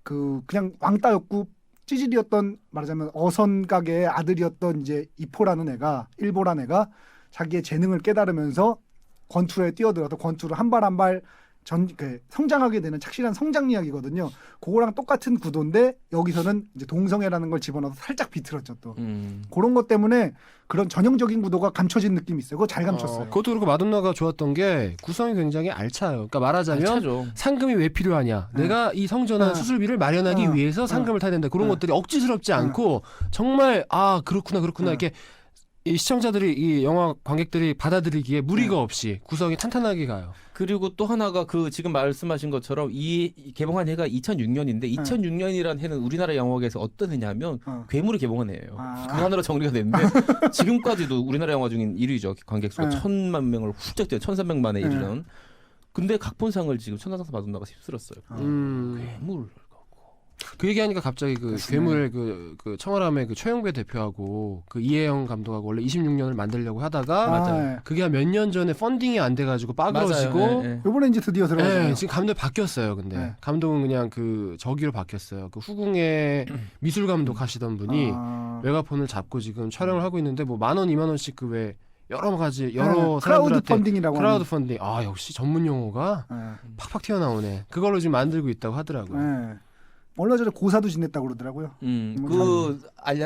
그 그냥 왕따였고 찌질이었던 말하자면 어선 가게의 아들이었던 이제 이포라는 애가 일보라는 애가 자기의 재능을 깨달으면서 권투에 뛰어들어서 권투를 한 발 한 발 성장하게 되는 착실한 성장 이야기거든요. 그거랑 똑같은 구도인데 여기서는 이제 동성애라는 걸 집어넣어서 살짝 비틀었죠 또. 그런 것 때문에 그런 전형적인 구도가 감춰진 느낌이 있어요. 그거 잘 감췄어요. 그것도 그렇고 마돈나가 좋았던 게 구성이 굉장히 알차요. 그러니까 말하자면 알차죠. 상금이 왜 필요하냐? 내가 이 성전환 수술비를 마련하기 위해서 상금을 타야 된다. 그런 것들이 억지스럽지 않고 정말 그렇구나 이렇게 이 시청자들이 이 영화 관객들이 받아들이기에 무리가 없이 구성이 탄탄하게 가요. 그리고 또 하나가 그 지금 말씀하신 것처럼 이 개봉한 해가 2006년인데 2006년이라는 해는 우리나라 영화계에서 어떤 해냐면 괴물이 개봉한 해예요. 그 하나로 정리가 됐는데 지금까지도 우리나라 영화 중인 1위죠. 관객 수가 1,000만 명을 훌쩍 뛰어 1,300만에 이르는. 근데 각본상을 지금 천하장사 마돈나가 휩쓸었어요. 괴물. 그 얘기하니까 갑자기 그 괴물 그 청아람의 그 최영배 대표하고 그 이혜영 감독하고 원래 26년을 만들려고 하다가 그게 한 몇 년 전에 펀딩이 안 돼가지고 빠그러지고 이번에 이제 드디어 들어가요. 지금 감독 바뀌었어요. 근데 감독은 그냥 그 저기로 바뀌었어요. 그 후궁의 미술 감독 하시던 분이 메가폰을 잡고 지금 촬영을 하고 있는데 뭐 10,000원, 20,000원씩 그 왜 여러 가지 여러 크라우드 펀딩이라고 크라우드 펀딩. 역시 전문 용어가 팍팍 튀어나오네. 그걸로 지금 만들고 있다고 하더라고요. 얼마 전에 고사도 지냈다고 그러더라고요.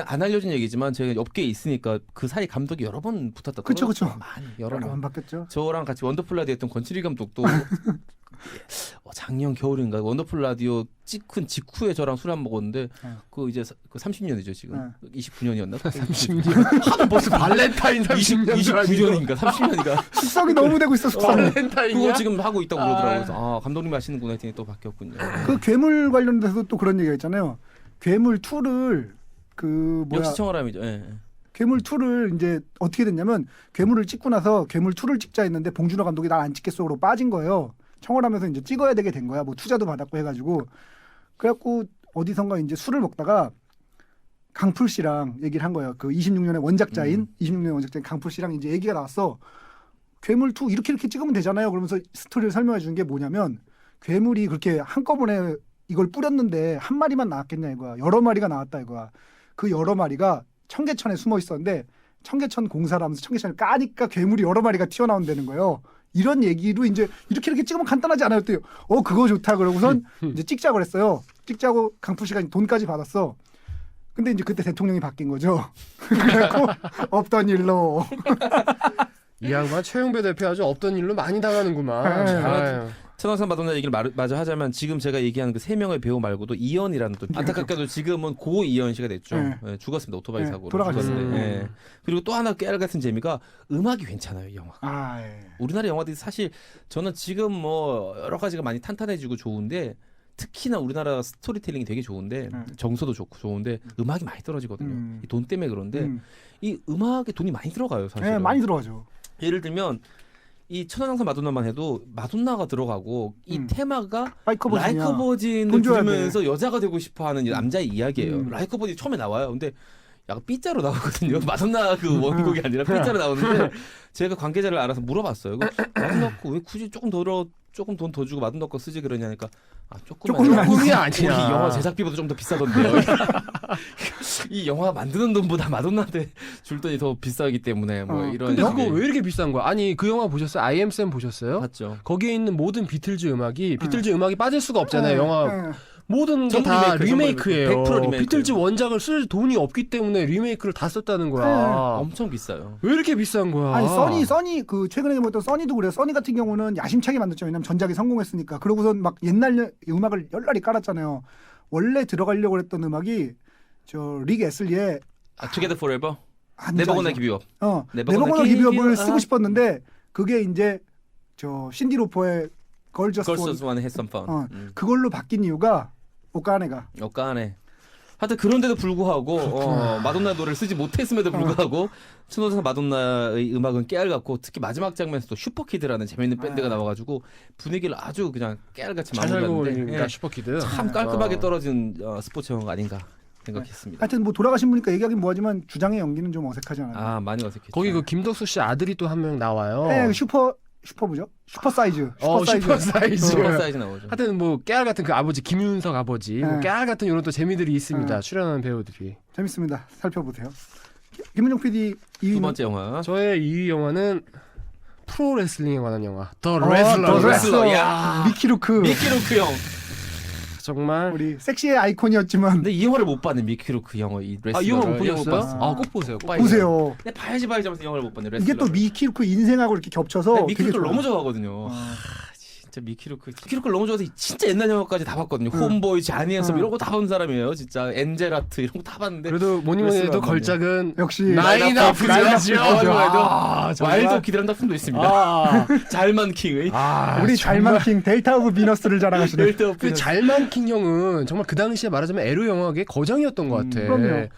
안 알려진 얘기지만 제가 업계에 있으니까 그 사이 감독이 여러 번 붙었다. 그렇죠. 많이 여러 번 바뀌었죠. 저랑 같이 원더풀 라디오 했던 권칠일 감독도 작년 겨울인가 원더풀 라디오 찍은 직후에 저랑 술 한 먹었는데 그 이제 그 30년이죠 지금 29년이었나? 30년. 벌써 발렌타인 29년인가 30년인가. 숙성이 너무 되고 있어. 발렌타인이야? 그거 지금 하고 있다고 그러더라고요. 그래서 감독님이 하시는구나 했더니 또 바뀌었군요. 그 괴물 관련돼서도 또 그런 얘기가 있잖아요. 괴물 2를 역시 청아람이죠. 괴물 2를 이제 어떻게 됐냐면 괴물을 찍고 나서 괴물 2를 찍자 했는데 봉준호 감독이 날 안 찍겠어로 빠진 거예요. 청원하면서 이제 찍어야 되게 된 거야. 뭐 투자도 받았고 해가지고 그래갖고 어디선가 이제 술을 먹다가 강풀 씨랑 얘기를 한 거예요. 그 26년의 원작자인 26년의 원작자인 강풀 씨랑 이제 얘기가 나왔어. 괴물 2 이렇게 찍으면 되잖아요. 그러면서 스토리를 설명해 준 게 뭐냐면 괴물이 그렇게 한꺼번에 이걸 뿌렸는데 한 마리만 나왔겠냐 이거야. 여러 마리가 나왔다 이거야. 그 여러 마리가 청계천에 숨어 있었는데 청계천 공사를 하면서 청계천을 까니까 괴물이 여러 마리가 튀어나온다는 거예요. 이런 얘기로 이제 이렇게 찍으면 간단하지 않아요? 또 그거 좋다 그러고선 이제 찍자고 그랬어요. 찍자고 강풀 씨가 돈까지 받았어. 근데 이제 그때 대통령이 바뀐 거죠. 그래갖고 없던 일로. 이 양반 최영배 대표 아주 없던 일로 많이 당하는구만. 네. 아유. 천왕산 마돈나 얘기를 마저 하자면 지금 제가 얘기한 그 3명의 배우 말고도 이연이라는 또 안타깝게도 지금은 고 이연 씨가 됐죠. 네. 예, 죽었습니다. 오토바이 네, 사고로 돌아가셨어요. 죽었는데. 예. 그리고 또 하나 깨알 같은 재미가 음악이 괜찮아요. 이 영화가. 아, 예. 우리나라 영화들이 사실 저는 지금 뭐 여러 가지가 많이 탄탄해지고 좋은데 특히나 우리나라 스토리텔링이 되게 좋은데 정서도 좋고 좋은데 음악이 많이 떨어지거든요. 이돈 때문에 그런데 이 음악에 돈이 많이 들어가요. 사실. 네, 많이 들어가죠. 예를 들면 이 천하장사 마돈나만 해도 마돈나가 들어가고 이 테마가 라이커 버진이야. 라이커 버진을 돈 줘야 들으면서 여자가 되고 싶어하는 남자의 이야기예요. 라이커 버진 처음에 나와요. 근데 약간 삐짜로 나오거든요. 마돈나 그 원곡이 아니라 삐짜로 나오는데 제가 관계자를 알아서 물어봤어요. 마돈나 거 왜 굳이 조금 돈 더 주고 마돈나 거 쓰지 그러냐니까 조금이 조금이 이 아니야. 영화 제작비보다 좀 더 비싸던데요. 이 영화 만드는 돈보다 마돈나한테 줄 돈이 더 비싸기 때문에 뭐 이런. 근데 그거 왜 이렇게 비싼 거야? 아니 그 영화 보셨어요? I Am Sam 보셨어요? 봤죠. 거기에 있는 모든 비틀즈 음악이 비틀즈 음악이 빠질 수가 없잖아요. 영화 네. 모든 게 전부 다 리메이크, 리메이크예요. 100% 리메이크예요. 비틀즈 원작을 쓸 돈이 없기 때문에 리메이크를 다 썼다는 거야. 엄청 비싸요. 왜 이렇게 비싼 거야? 아니 써니 그 최근에 보던 써니도 그래요. 써니 같은 경우는 야심차게 만들죠. 왜냐면 전작이 성공했으니까. 그러고선 막 옛날 음악을 열날이 깔았잖아요. 원래 들어가려고 했던 음악이 저 릭 애슬리의 Together Forever, 아니죠, Never Gonna 아니죠. Give You Up. Never Never Gonna Gonna Give You Give Up을 You 쓰고 Up. 싶었는데 그게 이제 저 신디 로퍼의 Girl Just Girls Want Just Wanna Have Some Fun. 그걸로 바뀐 이유가 오카네가 역간에. 하여튼 그런데도 불구하고 마돈나 노래를 쓰지 못했음에도 불구하고 천호상 마돈나의 음악은 깨알 같고 특히 마지막 장면에서 또 슈퍼키드라는 재밌는 밴드가 나와가지고 분위기를 아주 그냥 깨알같이 잘 살고 마무리하는데 있으니까 슈퍼키드. 참 깔끔하게 떨어진 스포츠 영화가 아닌가 생각했습니다. 하여튼 뭐 돌아가신 분이니까 얘기하긴 뭐하지만 주장의 연기는 좀 어색하지 않아요? 아 많이 어색했죠. 거기 그 김덕수 씨 아들이 또 한 명 나와요. 네, 슈퍼부죠? 슈퍼 사이즈. 슈퍼 사이즈. 슈퍼 사이즈 나오죠. 하여튼 뭐 깨알 같은 그 아버지 김윤석 아버지 뭐 네. 깨알 같은 이런 또 재미들이 있습니다. 네. 출연하는 배우들이. 재밌습니다. 살펴보세요. 김은정 PD 두 2위는 번째 영화. 저의 2위 영화는 프로레슬링에 관한 영화. 더 더 레슬러. 레슬러. 야. 미키 루크. 미키루크 형. 정말. 우리 섹시의 아이콘이었지만 근데 이 영화를 못 봤네. 미키루크 영화 이 레슬러. 이 영화 못 보셨어요? 봤어. 꼭 보세요. 빨리 보세요. 근데 봐야지 하면서 영화를 못 봤네. 레슬러. 이게 또 미키 루크 인생하고 이렇게 겹쳐서 네, 되게 미키루크를 좋아요. 너무 좋아하거든요. 진짜 미키루크를 너무 좋아해서 진짜 옛날 영화까지 다 봤거든요. 홈보이, 자니 앤섬 이런 거 다 본 사람이에요. 진짜 엔젤아트 이런 거 다 봤는데. 그래도 뭐니 뭐니 해도 걸작은 역시 나인 오브 퓨즈죠. 와일드 기드란 작품도 있습니다. 잘만 킹의. 우리 잘만킹 델타 오브 비너스를 자랑하시는 델타 오브 그 잘만킹 형은 정말 그 당시에 말하자면 에로 영화계의 거장이었던 것 같아. 그럼요.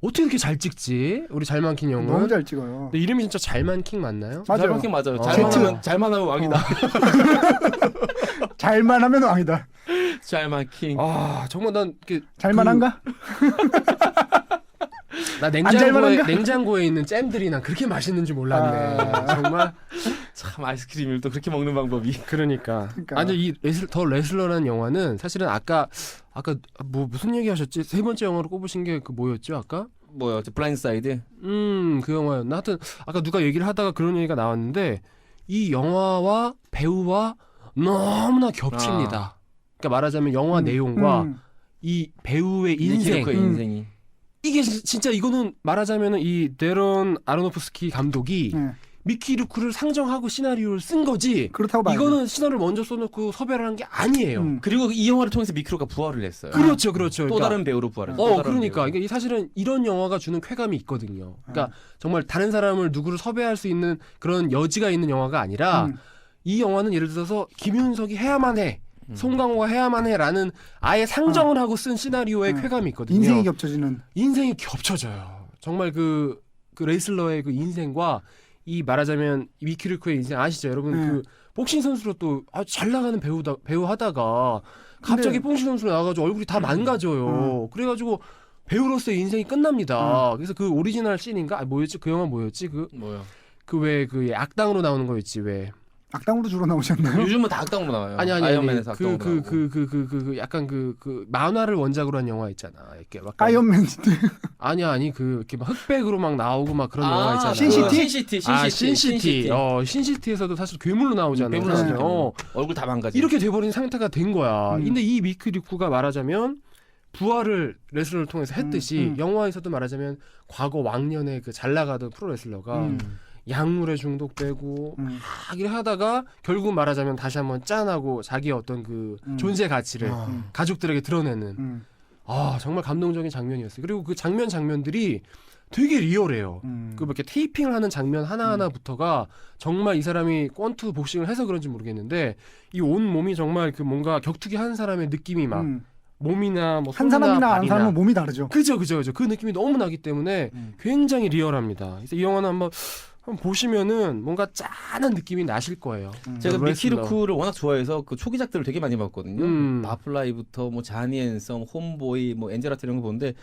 어떻게 이렇게 잘 찍지? 우리 잘만킹 형은. 너무 잘 찍어요. 근데 이름이 진짜 잘만킹 맞나요? 맞아요. 잘만 킹 맞아요. 제트. 잘만 하면 왕이다. 잘만 하면 왕이다. 잘만 킹. 정말 난 잘만한가? 나 잘만한가? 냉장고에 있는 잼들이 난 그렇게 맛있는 줄 몰랐네. 정말 참 아이스크림을 또 그렇게 먹는 방법이. 그러니까. 그러니까. 아니 이 더 레슬러라는 영화는 사실은 아까 뭐 무슨 얘기 하셨지? 세 번째 영화로 꼽으신 게 그 뭐였죠? 아까? 뭐야? 블라인드 사이드. 그 영화였나? 하여튼 아까 누가 얘기를 하다가 그런 얘기가 나왔는데 이 영화와 배우와 너무나 겹칩니다. 그러니까 말하자면 영화 내용과 이 배우의 인생. 미키루크의 인생이. 이게 진짜 이거는 말하자면 이 데런 아로노프스키 감독이 미키 루크를 상정하고 시나리오를 쓴 거지. 그렇다고 봐요. 이거는 시나리오를 먼저 써놓고 섭외를 한 게 아니에요. 그리고 이 영화를 통해서 미키루크가 부활을 했어요. 그렇죠. 또 그러니까. 다른 배우로 부활했어요. 또 다른 그러니까 배우. 이게 사실은 이런 영화가 주는 쾌감이 있거든요. 그러니까 정말 다른 사람을 누구를 섭외할 수 있는 그런 여지가 있는 영화가 아니라 이 영화는 예를 들어서 김윤석이 해야만 해. 송강호가 해야만 해라는 아예 상정을 하고 쓴 시나리오의 쾌감이 있거든요. 인생이 겹쳐지는. 인생이 겹쳐져요. 정말 그 레슬러의 그 인생과 이 말하자면 미키루크의 인생 아시죠? 여러분 그 복싱 선수로 또 잘 나가는 배우 하다가 갑자기 뽕신hom수로 나와가지고 얼굴이 다 망가져요. 그래가지고 배우로서의 인생이 끝납니다. 그래서 그 오리지널 씬인가? 뭐였지? 그 영화 뭐였지? 뭐요? 그 왜 그 악당으로 나오는 거였지 왜? 악당으로 주로 나오셨나요? 요즘은 다 악당으로 나와요. 아니 아이언맨에서 악당으로 나오고. 그 약간 그 만화를 원작으로 한 영화 있잖아. 이렇게 막 아이언맨 아니 그 이렇게 막 흑백으로 막 나오고 막 그런 영화 있잖아. 신시티? 신시티. 신시티에서도 사실 괴물로 나오잖아. 괴물로 사실. 나오죠. 얼굴 다 망가지. 이렇게 돼버린 상태가 된 거야. 근데 이 미키 류쿠가 말하자면 부활을 레슬러를 통해서 했듯이 영화에서도 말하자면 과거 왕년에 그 잘 나가던 프로 레슬러가 약물에 중독되고 막 이렇게 하다가 결국 말하자면 다시 한번 짠하고 자기의 어떤 그 존재 가치를 가족들에게 드러내는 아 정말 감동적인 장면이었어요. 그리고 그 장면들이 되게 리얼해요. 그 이렇게 테이핑을 하는 장면 하나하나부터가 정말 이 사람이 권투 복싱을 해서 그런지 모르겠는데 이 온 몸이 정말 그 뭔가 격투기 하는 사람의 느낌이 막 몸이나 뭐 한 손이나 사람이나 안 발이나 사람은 몸이 다르죠. 그죠. 그 느낌이 너무 나기 때문에 굉장히 리얼합니다. 그래서 이 영화는 한번 보시면은 뭔가 짠한 느낌이 나실 거예요. 제가 그 미키 레슬러. 루크를 워낙 좋아해서 그 초기작들을 되게 많이 봤거든요. 마플라이부터 뭐 자니 앤섬, 홈보이, 뭐 엔젤아트 이런 거 보는데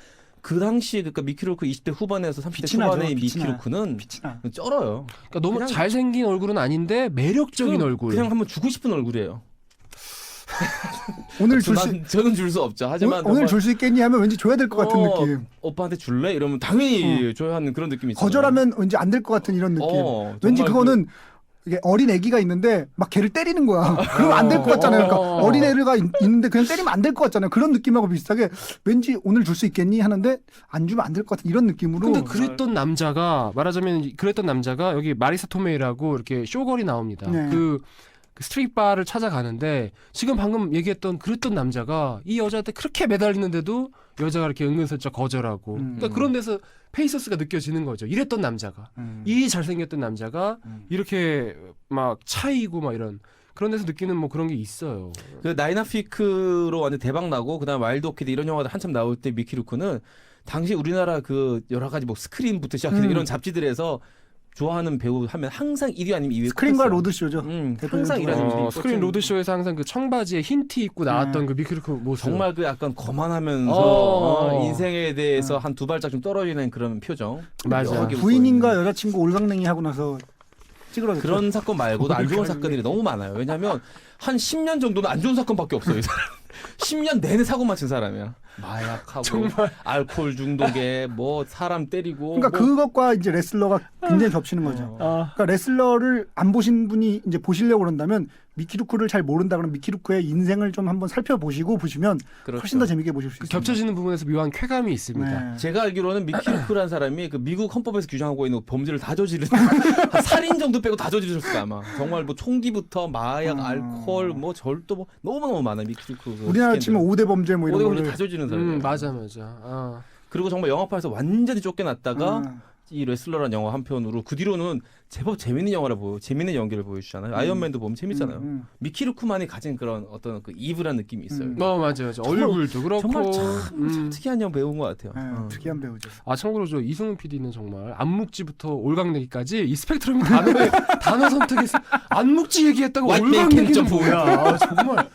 그 당시 그러니까 미키 루크 20대 후반에서 30대 초반의 미키 루크는 쩔어요. 그러니까 너무 그냥- 잘생긴 얼굴은 아닌데 매력적인 얼굴. 그냥 한번 주고 싶은 얼굴이에요. 오늘 줄 수 저는 줄 수 없죠. 하지만 오늘 줄 수 있겠니 하면 왠지 줘야 될 것 같은 느낌. 오빠한테 줄래? 이러면 당연히 줘야 하는 그런 느낌이 있어요. 거절하면 왠지 안 될 것 같은 이런 느낌. 왠지 그거는 이게 어린 애기가 있는데 막 걔를 때리는 거야. 그러면 안 될 것 같잖아요. 그러니까 어린 애가 있는데 그냥 때리면 안 될 것 같잖아요. 그런 느낌하고 비슷하게 왠지 오늘 줄 수 있겠니 하는데 안 주면 안 될 것 같은 이런 느낌으로. 근데 그랬던 남자가 말하자면 그랬던 남자가 여기 마리사 토메이라고 이렇게 쇼걸이 나옵니다. 네. 그 스트릿 바를 찾아가는데 지금 방금 얘기했던 그랬던 남자가 이 여자한테 그렇게 매달리는데도 여자가 이렇게 은근슬쩍 거절하고 그러니까 그런 데서 페이서스가 느껴지는 거죠. 이랬던 남자가 이 잘생겼던 남자가 이렇게 막 차이고 막 이런 그런 데서 느끼는 뭐 그런 게 있어요. 그 나이나피크로 완전 대박 나고 그다음 와일드 오키드 이런 영화들 한참 나올 때 미키 루크는 당시 우리나라 그 여러 가지 뭐 스크린부터 시작해서 이런 잡지들에서 좋아하는 배우 하면 항상 1위 아니면 2위. 스크린과 로드쇼죠. 항상 이런 스크린 로드쇼에서 항상 그 청바지에 흰 티 입고 나왔던 그 미키 루크 모습. 정말 그 약간 거만하면서 인생에 대해서 한 두 발짝 좀 떨어지는 그런 표정. 맞아. 부인인가 여자친구 올강냉이 하고 나서 찌그러졌죠. 그런 사건 말고도 안 좋은 사건들이 너무 많아요. 왜냐하면 한 10년 정도는 안 좋은 사건밖에 없어요. 이 사람. 10년 내내 사고만 친 사람이야. 마약하고 정말. 알코올 중독에 뭐 사람 때리고. 그러니까 뭐. 그것과 이제 레슬러가 굉장히 겹치는 거죠. 그러니까 레슬러를 안 보신 분이 이제 보시려고 그런다면 미키 루크를 잘 모른다 그러면 미키 루크의 인생을 좀 한번 살펴보시고 보시면 그렇죠. 훨씬 더 재밌게 보실 수 그 있습니다. 겹쳐지는 부분에서 묘한 쾌감이 있습니다. 네. 제가 알기로는 미키 루크라는 사람이 그 미국 헌법에서 규정하고 있는 범죄를 다 저지른 한 살인 정도 빼고 다 저지르셨을 거야 아마. 정말 뭐 총기부터 마약, 알코올, 뭐 절도 뭐 너무너무 많아요 미키 루크. 우리나라 치면 5대 범죄 뭐 이런 5대 거를 범죄 다 저지르는 사람이에요. 맞아. 그리고 정말 영화판에서 완전히 쫓겨났다가 이 레슬러라는 영화 한 편으로 그 뒤로는 제법 재밌는 영화를 재밌는 연기를 보여주잖아요. 아이언맨도 보면 재밌잖아요. 미키 루크만이 가진 그런 어떤 그 이브란 느낌이 있어요. 맞아. 얼굴도 그렇고. 정말 참 특이한 영 배우인 것 같아요. 특이한 배우죠. 참고로 저 이승훈 PD는 정말 안묵지부터 올강내기까지 이 스펙트럼이 단어 선택에서 안묵지 얘기했다고 올강내기는 뭐야? 정말.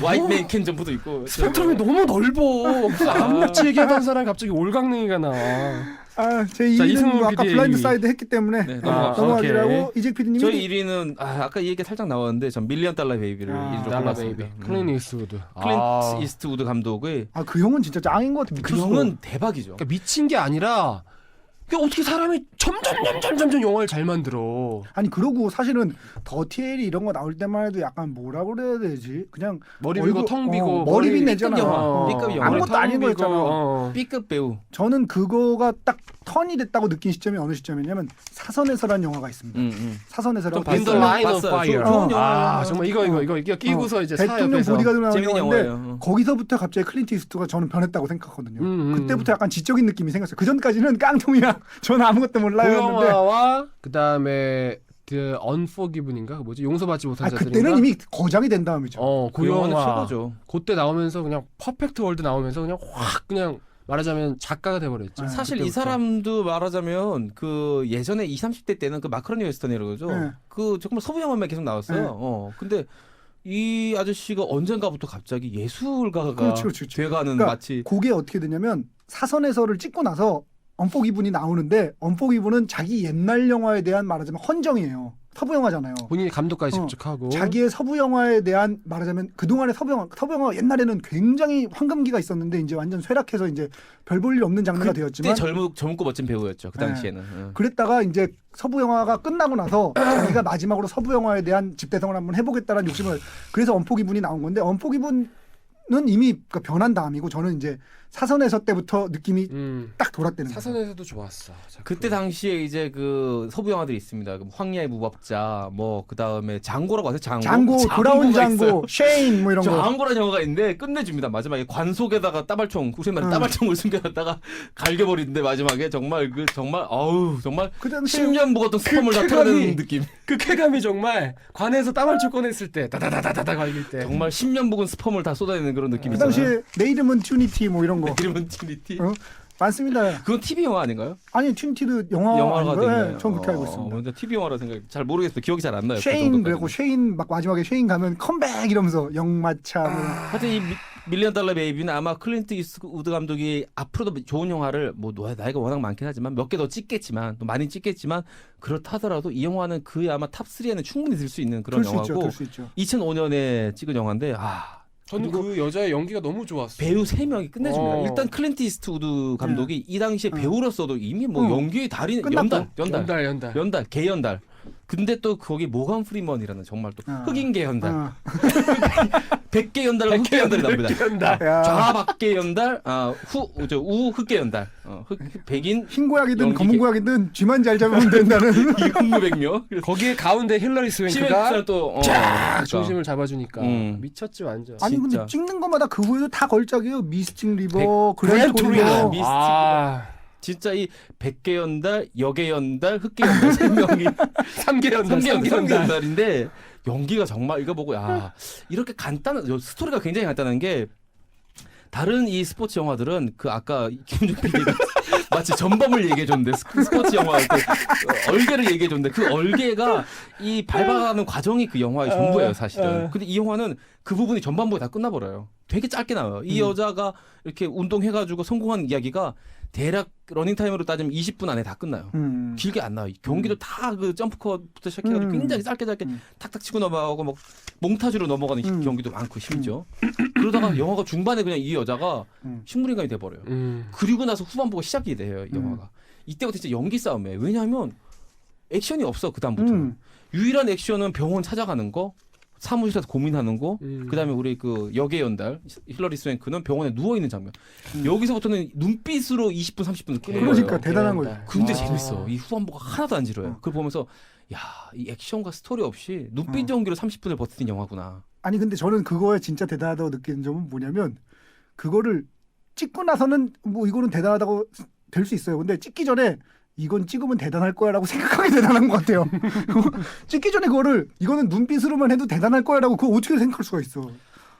화이트맨 캔 점프도 있고. 스펙트럼이 너무 넓어. 안묵지 얘기하던 사람이 갑자기 올강내기가 나와. 제 2위는 이승훈 뭐 아까 PD의 블라인드 2위. 사이드 했기 때문에 네, 넘어가기로 오케이. 하고 이잭 PD님이 저희 1위는 아까 이 얘기 살짝 나왔는데 전 밀리언 달러 베이비를 1위로 달라 골랐습니다. 베이비. 클린트 이스트우드. 클린트 이스트우드 감독의 그 형은 진짜 짱인 것 같아. 그 형은 대박이죠. 그러니까 미친 게 아니라 그러니까 어떻게 사람이 점점 영화를 잘 만들어. 아니 그러고 사실은 더티엘이 이런 거 나올 때만 해도 약간 뭐라 그래야 되지? 그냥 머리 비고 텅 비고 머리 빛내잖아. B급 영화. 아무것도 아닌 거였잖아. B급 배우. 저는 그거가 딱 턴이 됐다고 느낀 시점이 어느 시점이냐면 사선에서라는 영화가 있습니다. 사선에서라고 좀 In the 봤어요. line of 봤어요. fire. 좋은 영화예요. 정말 이거 끼고서 이제 대통령 사역에서. 보디가드 나오는 재밌는 영화인데 영화예요. 거기서부터 갑자기 클린트 이스트가 저는 변했다고 생각하거든요. 그때부터 약간 지적인 느낌이 생겼어요. 그 전까지는 깡통이야. 저는 아무것도 그 몰라요. 했는데 영화와 그다음에 The Unforgiven인가? 뭐지? 용서받지 못한 자들인가? 그때는 이미 거장이 된 다음이죠. 그 영화는 영화 최고죠. 그때 나오면서 그냥 퍼펙트 월드 나오면서 그냥 확 그냥 말하자면 작가가 돼버렸죠. 사실 이 그때부터. 사람도 말하자면 그 예전에 20, 30대 때는 그 마크로니 웨스턴이라고 그러죠. 네. 그 정말 서부 영화만 계속 나왔어요. 네. 근데 이 아저씨가 언젠가부터 갑자기 예술가가 그렇죠. 돼가는 그러니까 마치 그게 어떻게 되냐면 사선에서를 찍고 나서 엄포기분이 나오는데 엄포기분은 자기 옛날 영화에 대한 말하자면 헌정이에요. 서부 영화잖아요. 본인이 감독까지 어, 직접 하고 자기의 서부 영화에 대한 말하자면 그동안의 서부 영화 옛날에는 굉장히 황금기가 있었는데 이제 완전 쇠락해서 이제 별 볼 일 없는 장르가 그때 되었지만 젊고 멋진 배우였죠. 그 당시에는. 그랬다가 이제 서부 영화가 끝나고 나서 자기가 마지막으로 서부 영화에 대한 집대성을 한번 해보겠다는 욕심을 그래서 엄포기분이 나온 건데 엄포기분은 이미 그러니까 변한 다음이고 저는 이제 사선에서 때부터 느낌이 딱 돌았다는 거예요. 사선에서도 좋았어. 그때 당시에 이제 그 서부 영화들이 있습니다. 황야의 무법자, 뭐 그 다음에 장고라고 아세요? 장고, 브라운 장고가 있어요. 장고, 쉐인 뭐 이런 거. 장고라는 영화가 있는데 끝내줍니다. 마지막에 관속에다가 따발총, 우리말 따발총을 숨겨놨다가 갈겨버리는데 마지막에 정말 어우 정말 그 당시에 10년 묵었던 스펌을 다 털어내는 느낌. 그 쾌감이 정말 관에서 땀알줄 꺼냈을 때 다다다다다다 갈길 때 정말 10년 묵은 스펌을 다 쏟아내는 그런 느낌이 그 당시에 있잖아요. 내 이름은 튜니티 뭐 이런 거. 이름은 트리티. 많습니다. 그건 TV 영화 아닌가요? 아니 튜니티도 영화 영화가 아닌가요? 됐나요? 네, 전 그렇게 알고 있습니다. 근데 TV 영화라 생각 잘 모르겠어요. 기억이 잘 안 나요. 그 쉐인 정도까지는. 그리고 쉐인 막 마지막에 쉐인 가면 컴백 이러면서 영마차 뭐. 하여튼 이 밀리언 달러 베이비는 아마 클린트 이스트우드 감독이 앞으로도 좋은 영화를 뭐 나이가 워낙 많긴 하지만 몇 개 더 찍겠지만 또 많이 찍겠지만 그렇다 하더라도 이 영화는 그 아마 탑 3에는 충분히 들 수 있는 그런 영화고 들 수 있죠. 2005년에 찍은 영화인데 저는 그 여자의 연기가 너무 좋았어. 배우 3명이 끝내줍니다. 일단 클린트 이스트우드 감독이 이 당시에 배우로서도 이미 뭐 연기의 달인 연달 개연달. 근데 또 거기 모건 프리먼이라는 정말 또 흑인 개연달. 100개 연달과 흑개 연달이 나옵니다. 좌박개 연달, 우흑개 연달. 백인 흰 고약이든 연기 검은 고약이든 쥐만 잘 잡으면 된다는. 이흑무백묘. 거기에 가운데 힐러리 스웬크가 또 쫙 중심을 잡아주니까 미쳤지 완전. 아니 진짜. 근데 찍는 것마다 그 후에도 다 걸작이에요. 미스틱 리버, 그랜드 토리오. 토리오. 진짜 이 백개 연달, 여개 연달, 흑개 연달 3명이 3개 연달인데 연기가 정말 이거 보고 이렇게 간단한 스토리가 굉장히 간단한 게 다른 이 스포츠 영화들은 그 아까 김준 PD가 마치 전범을 얘기해줬는데 스포츠 영화 그 얼개를 얘기해줬는데 그 얼개가 이 밟아가는 과정이 그 영화의 전부예요 사실은. 근데 이 영화는 그 부분이 전반부에 다 끝나버려요. 되게 짧게 나와요. 이 여자가 이렇게 운동해가지고 성공한 이야기가 대략 러닝타임으로 따지면 20분 안에 다 끝나요. 길게 안 나와요. 경기도 다 그 점프컷부터 시작해가지고 굉장히 짧게 탁탁 치고 넘어가고 막 몽타주로 넘어가는 경기도 많고 심지어. 그러다가 영화가 중반에 그냥 이 여자가 식물인간이 돼버려요. 그리고 나서 후반부가 시작이 돼요. 이 영화가. 이때부터 진짜 연기 싸움이에요. 왜냐하면 액션이 없어 그 다음부터. 유일한 액션은 병원 찾아가는 거. 사무실에서 고민하는 거, 그다음에 우리 그 역의 연달 힐러리 스웬크는 병원에 누워 있는 장면. 여기서부터는 눈빛으로 20분 30분을 끄는 거예요. 그러니까 대단한 거예요. 근데 재밌어. 이 후반부가 하나도 안 지루해요. 그걸 보면서 이 액션과 스토리 없이 눈빛 연기로 30분을 버티는 영화구나. 아니 근데 저는 그거에 진짜 대단하다고 느끼는 점은 뭐냐면 그거를 찍고 나서는 뭐 이거는 대단하다고 될 수 있어요. 근데 찍기 전에 이건 찍으면 대단할 거야라고 생각하기 대단한 것 같아요. 찍기 전에 그거를 이거는 눈빛으로만 해도 대단할 거야라고 그거 어떻게 생각할 수가 있어.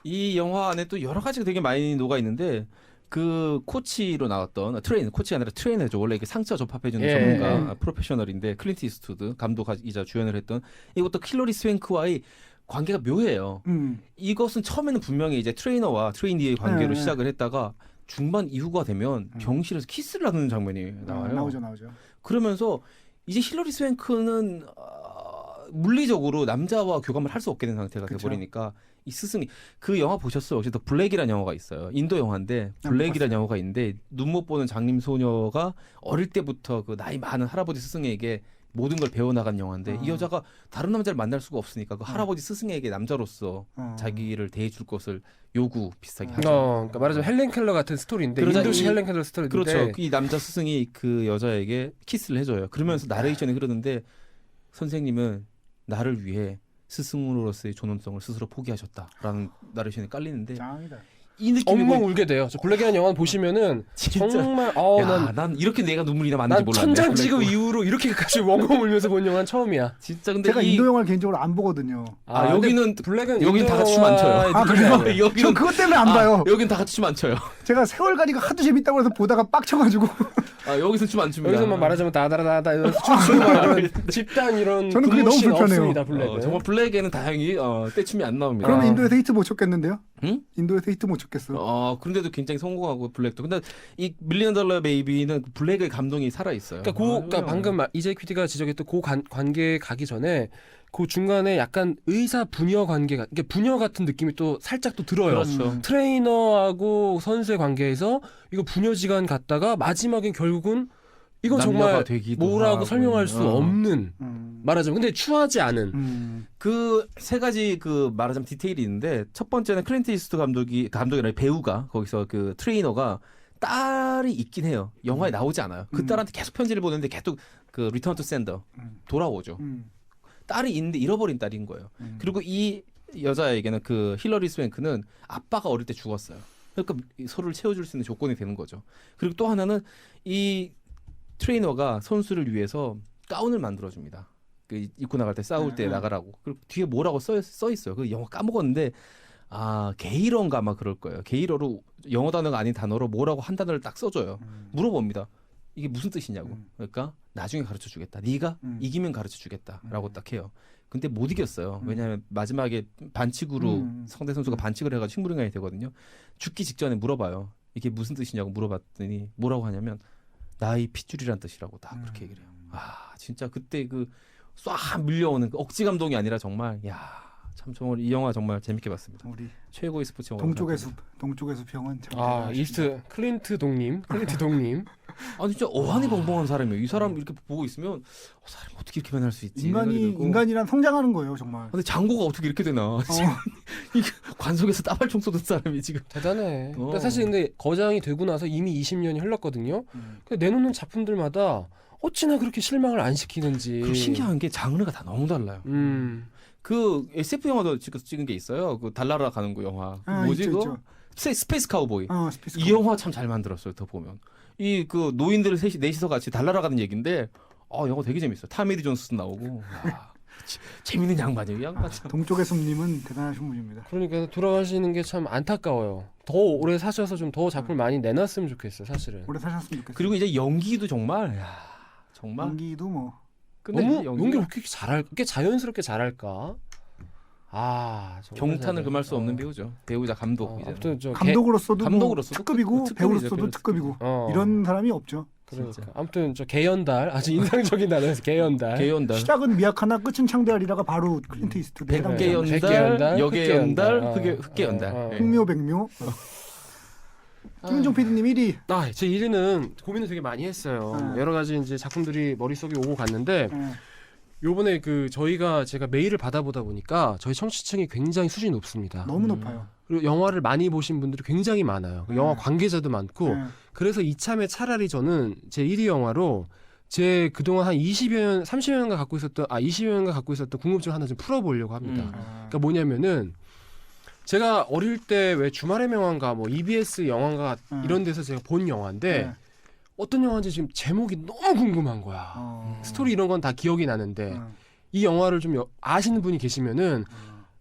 이 영화 안에 또 여러 가지가 되게 많이 녹아 있는데 그 코치로 나왔던 코치가 아니라 트레이너죠. 원래 이게 상처 접합해주는 전문가 프로페셔널인데 클린트 이스트우드 감독이자 주연을 했던 이것도 힐러리 스웬크와의 관계가 묘해요. 이것은 처음에는 분명히 이제 트레이너와 트레이니의 관계로 시작을 했다가 중반 이후가 되면 병실에서 키스를 나누는 장면이 나와요. 나오죠. 그러면서 이제 힐러리 스웬크는 물리적으로 남자와 교감을 할 수 없게 된 상태가 돼버리니까 이 스승이 그 영화 보셨어요? 혹시 더 블랙이라는 영화가 있어요. 인도 영화인데 블랙이라는 영화가 있는데 눈 못 보는 장님 소녀가 어릴 때부터 그 나이 많은 할아버지 스승에게 모든 걸 배워나간 영화인데 이 여자가 다른 남자를 만날 수가 없으니까 그 할아버지 스승에게 남자로서 자기를 대해줄 것을 요구 비슷하게 하죠. 그러니까 말하자면 헬렌 켈러 같은 스토리인데 인도식 헬렌 켈러 스토리인데 그렇죠. 이 남자 스승이 그 여자에게 키스를 해줘요. 그러면서 나레이션이 흐르는데 선생님은 나를 위해 스승으로서의 존엄성을 스스로 포기하셨다라는 나레이션이 깔리는데 짱이다. 이 느낌이 엉엉 울게 돼요. 저 블랙이라는 영화 보시면은 진짜. 정말 난 이렇게 내가 눈물이 나는지 난 몰랐네. 천장지구 이후로 이렇게까지 엉엉 울면서 본 영화는 처음이야. 진짜 근데 제가 인도 영화를 개인적으로 안 보거든요. 아, 근데 여기는 블랙은 여긴 다 같이 춤 안 춰요. 아, 그래요? 여기는 전 그것 때문에 안 봐요. 여긴 다 같이 춤 안 춰요. 제가 세월가니가 하도 재밌다고 해서 보다가 빡쳐가지고. 여기서 춤 안 춥니다. 여기서만 말하자면 다다다다 이러면서 춤추고 막 이런 집단 이런 저는 그게 너무 군무씬 불편해요. 없습니다. 블랙은. 정말 블랙에는 다행히 떼춤이 안 나옵니다. 그러면 인도에서 히트 못 쳤겠는데요? 응? 인도에서 히트 못 쳤겠어. 그런데도 굉장히 성공하고 블랙도. 근데 이 밀리언 달러 베이비는 블랙의 감동이 살아 있어요. 그러니까 방금 이제 PD가 지적했던 그 관계에 가기 전에 그 중간에 약간 의사 부녀 관계가 이게 부녀 같은 느낌이 또 살짝 또 들어요. 그렇죠. 트레이너하고 선수의 관계에서 이거 부녀지간 갔다가 마지막엔 결국은 이건 정말 뭐라고 하고. 설명할 수 없는 말하자면 근데 추하지 않은 그 세 가지 그 말하자면 디테일이 있는데 첫 번째는 클린트 이스트 감독이 아니라 배우가 거기서 그 트레이너가 딸이 있긴 해요. 영화에 나오지 않아요. 그 딸한테 계속 편지를 보내는데 계속 그 리턴 투 샌더 돌아오죠. 딸이 있는데 잃어버린 딸인 거예요. 그리고 이 여자에게는 그 힐러리 스웬크는 아빠가 어릴 때 죽었어요. 그러니까 서로를 채워줄 수 있는 조건이 되는 거죠. 그리고 또 하나는 이 트레이너가 선수를 위해서 가운을 만들어줍니다. 그 입고 나갈 때 싸울 때 나가라고. 그리고 뒤에 뭐라고 써 있어요. 그 영어 까먹었는데 게이러인가 아마 그럴 거예요. 게이러로 영어 단어가 아닌 단어로 뭐라고 한 단어를 딱 써줘요. 물어봅니다. 이게 무슨 뜻이냐고. 그러니까 나중에 가르쳐 주겠다. 네가 이기면 가르쳐 주겠다라고 딱 해요. 근데 못 이겼어요. 왜냐하면 마지막에 반칙으로 상대 선수가 반칙을 해가지고 식물인간이 되거든요. 죽기 직전에 물어봐요. 이게 무슨 뜻이냐고 물어봤더니 뭐라고 하냐면 나의 핏줄이란 뜻이라고 다 그렇게 얘기를 해요. 진짜 그때 그 쏴 밀려오는 그 억지 감동이 아니라 정말 참 정말 이 영화 정말 재밌게 봤습니다. 우리 최고의 스포츠 영화. 동쪽의 숲 형은 참 이스트 클린트 동님. 진짜 어안이 벙벙한 사람이에요. 이 사람 이렇게 보고 있으면 사람 어떻게 이렇게 변할 수 있지? 인간이란 성장하는 거예요, 정말. 근데 장고가 어떻게 이렇게 되나? 이게 관속에서 따발총 쏘던 사람이 지금 대단해. 그러니까 사실 근데 거장이 되고 나서 이미 20년이 흘렀거든요. 근데 내놓는 작품들마다 어찌나 그렇게 실망을 안 시키는지. 그 신기한 게 장르가 다 너무 달라요. 그 SF 영화도 찍은 게 있어요. 그 달나라 가는 거 영화. 뭐지 그거? 스페이스 카우보이. 이 영화 참 잘 만들었어요. 더 보면 이 그 노인들 넷이서 같이 달나라 가는 얘기인데 영화 되게 재밌어요. 타미리 존스 나오고 재밌는 양반이에요. 양반. 동쪽의 숲님은 대단하신 분입니다. 그러니까 돌아가시는 게 참 안타까워요. 더 오래 사셔서 좀 더 작품을 많이 내놨으면 좋겠어요. 사실은. 오래 사셨으면 좋겠어요. 그리고 이제 연기도 정말 정말 연기도 뭐 근데 너무 연기를 그렇게 잘할까? 자연스럽게 잘할까? 경탄을 금할 수 없는 배우죠. 배우자 감독. 아무튼 감독으로서도 감독으로서도 특급이고 배우로서도 특급이고 이런 사람이 없죠. 그러니까 아무튼 개연달 아주 인상적인 단어에서 개연달. 시작은 미약하나 끝은 창대하리라가 바로 클린트 이스트우드. 백개연달, 여개연달, 흑개연달. 흑묘백묘. 김은종 PD님 1위. 제 1위는 고민을 되게 많이 했어요. 여러 가지 이제 작품들이 머릿속에 오고 갔는데 요번에 제가 메일을 받아보다 보니까 저희 청취층이 굉장히 수준이 높습니다. 너무 높아요. 그리고 영화를 많이 보신 분들이 굉장히 많아요. 영화 관계자도 많고 그래서 이참에 차라리 저는 제 1위 영화로 제 그동안 한 30여 년간 갖고 있었던 궁금증을 하나 좀 풀어보려고 합니다. 그러니까 뭐냐면은 제가 어릴 때 왜 주말의 명화인가 뭐 EBS 영화인가 이런 데서 제가 본 영화인데 어떤 영화인지 지금 제목이 너무 궁금한 거야. 스토리 이런 건 다 기억이 나는데 이 영화를 좀 아시는 분이 계시면은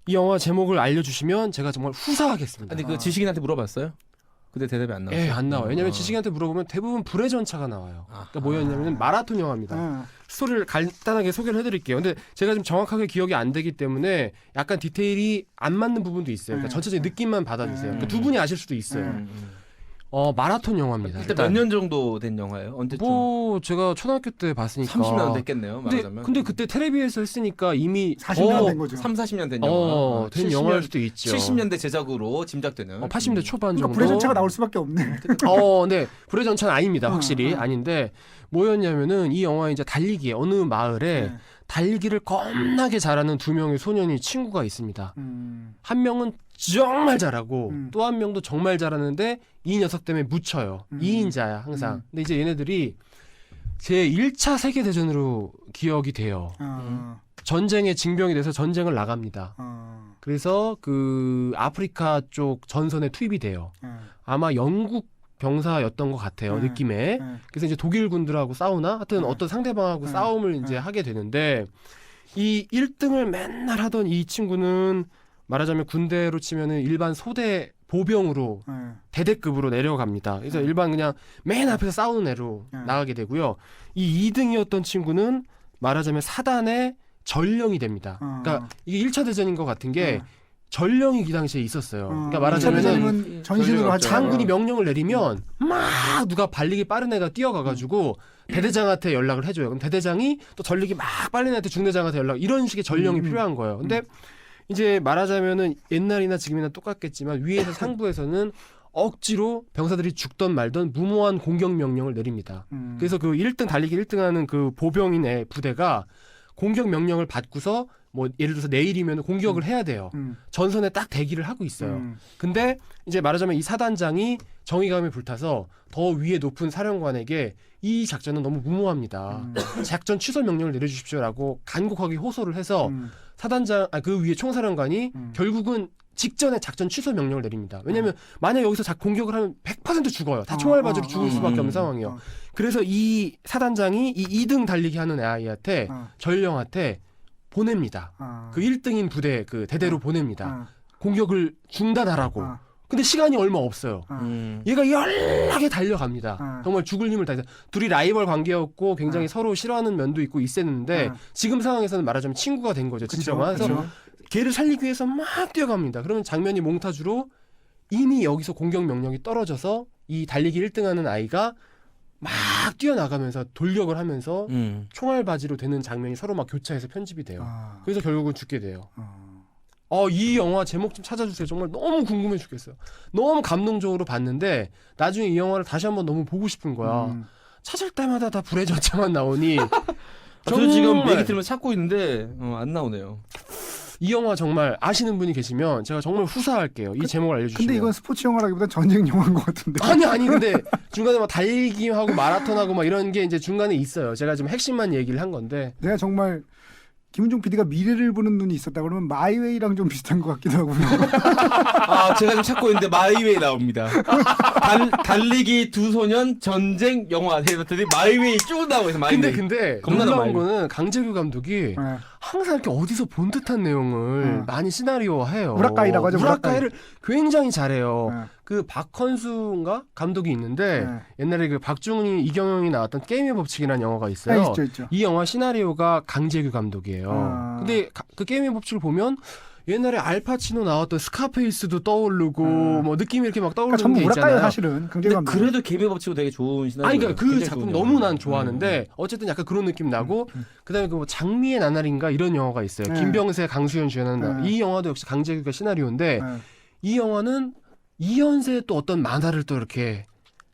이 영화 제목을 알려주시면 제가 정말 후사하겠습니다. 근데 그 지식인한테 물어봤어요? 근데 대답이 안 나와요. 안 나와요. 왜냐면 지식인한테 물어보면 대부분 불의 전차가 나와요. 그러니까 뭐였냐면 마라톤 영화입니다. 스토리를 간단하게 소개를 해드릴게요. 근데 제가 좀 정확하게 기억이 안 되기 때문에 약간 디테일이 안 맞는 부분도 있어요. 그러니까 전체적인 느낌만 받아주세요. 그러니까 두 분이 아실 수도 있어요. 마라톤 영화입니다. 일단 몇 년 정도 된 영화예요? 언제쯤? 제가 초등학교 때 봤으니까 30년 됐겠네요. 말하자면. 근데 그때 텔레비에서 했으니까 이미 40년 된 거죠. 40년 된 영화. 된 영화일 수도 있죠. 70년대 제작으로 짐작되는. 80년대 초반 정도. 불의 전차가 나올 수밖에 없네. 네. 불의 전차는 아닙니다. 확실히 아닌데 뭐였냐면은 이 영화에 이제 달리기에 어느 마을에 달리기를 겁나게 잘하는 두 명의 소년이 친구가 있습니다. 한 명은 정말 잘하고 또 한 명도 정말 잘하는데 이 녀석 때문에 묻혀요. 2인자야 항상. 근데 이제 얘네들이 제 1차 세계대전으로 기억이 돼요. 전쟁에 징병이 돼서 전쟁을 나갑니다. 그래서 그 아프리카 쪽 전선에 투입이 돼요. 아마 영국 병사였던 것 같아요. 느낌에. 그래서 이제 독일 군들하고 싸우나 하여튼 어떤 상대방하고 싸움을 이제 하게 되는데 이 1등을 맨날 하던 이 친구는 말하자면 군대로 치면은 일반 소대 보병으로 대대급으로 내려갑니다. 그래서 일반 그냥 맨 앞에서 싸우는 애로 나가게 되고요. 이 2등이었던 친구는 말하자면 사단의 전령이 됩니다. 그러니까 이게 1차 대전인 것 같은 게 전령이 그 당시에 있었어요. 그러니까 말하자면 전신으로 하죠. 장군이 명령을 내리면 막 누가 발리기 빠른 애가 뛰어가가지고 대대장한테 연락을 해줘요. 그럼 대대장이 또 전력이 막 빠른 애한테 중대장한테 연락, 이런 식의 전령이 필요한 거예요. 근데 이제 말하자면은 옛날이나 지금이나 똑같겠지만 위에서 상부에서는 억지로 병사들이 죽던 말던 무모한 공격 명령을 내립니다. 그래서 그 1등 달리기 1등하는 그 보병인의 부대가 공격 명령을 받고서 뭐 예를 들어서 내일이면 공격을 해야 돼요. 전선에 딱 대기를 하고 있어요. 근데 이제 말하자면 이 사단장이 정의감에 불타서 더 위에 높은 사령관에게 이 작전은 너무 무모합니다. 작전 취소 명령을 내려주십시오라고 간곡하게 호소를 해서 사단장, 그 위에 총사령관이 결국은 직전에 작전 취소 명령을 내립니다. 왜냐하면 만약 여기서 공격을 하면 100% 죽어요. 다 총알 맞으로 죽을 수밖에 없는 상황이에요. 그래서 이 사단장이 이 2등 달리기 하는 아이한테 전령한테 보냅니다. 그 1등인 부대 그 대대로 보냅니다. 공격을 중단하라고. 근데 시간이 얼마 없어요. 얘가 연락에 달려갑니다. 정말 죽을 힘을 다해서. 둘이 라이벌 관계였고 굉장히 서로 싫어하는 면도 있고 있었는데 지금 상황에서는 말하자면 친구가 된 거죠. 진짜만. 그래서 걔를 살리기 위해서 막 뛰어갑니다. 그러면 장면이 몽타주로 이미 여기서 공격 명령이 떨어져서 이 달리기 1등하는 아이가 막 뛰어나가면서 돌격을 하면서 총알바지로 되는 장면이 서로 막 교차해서 편집이 돼요. 그래서 결국은 죽게 돼요. 이 영화 제목 좀 찾아주세요. 정말 너무 궁금해 죽겠어요. 너무 감동적으로 봤는데 나중에 이 영화를 다시 한번 너무 보고 싶은 거야. 찾을 때마다 다 불의 전차만 나오니 저도 지금 얘기 들으면서 찾고 있는데 안 나오네요. 이 영화 정말 아시는 분이 계시면 제가 정말 후사할게요. 이 제목을 알려주시면. 근데 이건 스포츠 영화라기보다 전쟁 영화인 것 같은데. 아니 근데 중간에 막 달리기하고 마라톤하고 막 이런 게 이제 중간에 있어요. 제가 지금 핵심만 얘기를 한 건데. 내가 정말 김은종 PD가 미래를 보는 눈이 있었다 그러면 마이웨이랑 좀 비슷한 것 같기도 하고요. 제가 지금 찾고 있는데 마이웨이 나옵니다. 달리기 두 소년 전쟁 영화 해봤더니 마이웨이 쭉 나오고 있어. 마이웨이. 근데 놀라운 거는 강재규 감독이 항상 이렇게 어디서 본 듯한 내용을 많이 시나리오화해요. 우라카이라고 하죠. 우라카이를 굉장히 잘해요. 그 박헌수인가 감독이 있는데 옛날에 그 박중훈이 이경영이 나왔던 게임의 법칙이라는 영화가 있어요. 있죠. 이 영화 시나리오가 강재규 감독이에요. 근데 그 게임의 법칙을 보면 옛날에 알파치노 나왔던 스카페이스도 떠오르고 뭐 느낌이 이렇게 막 떠오르는 그러니까 게 있잖아요. 사실은 근데 그래도 개미 법칙도 되게 좋은 시나리오. 그러니까 그 작품 너무 난 좋아하는데 어쨌든 약간 그런 느낌 나고 그다음에 그 뭐 장미의 나날인가 이런 영화가 있어요. 김병세, 강수현 주연하는 이 영화도 역시 강재규가 시나리오인데 이 영화는 이현세의 또 어떤 만화를 또 이렇게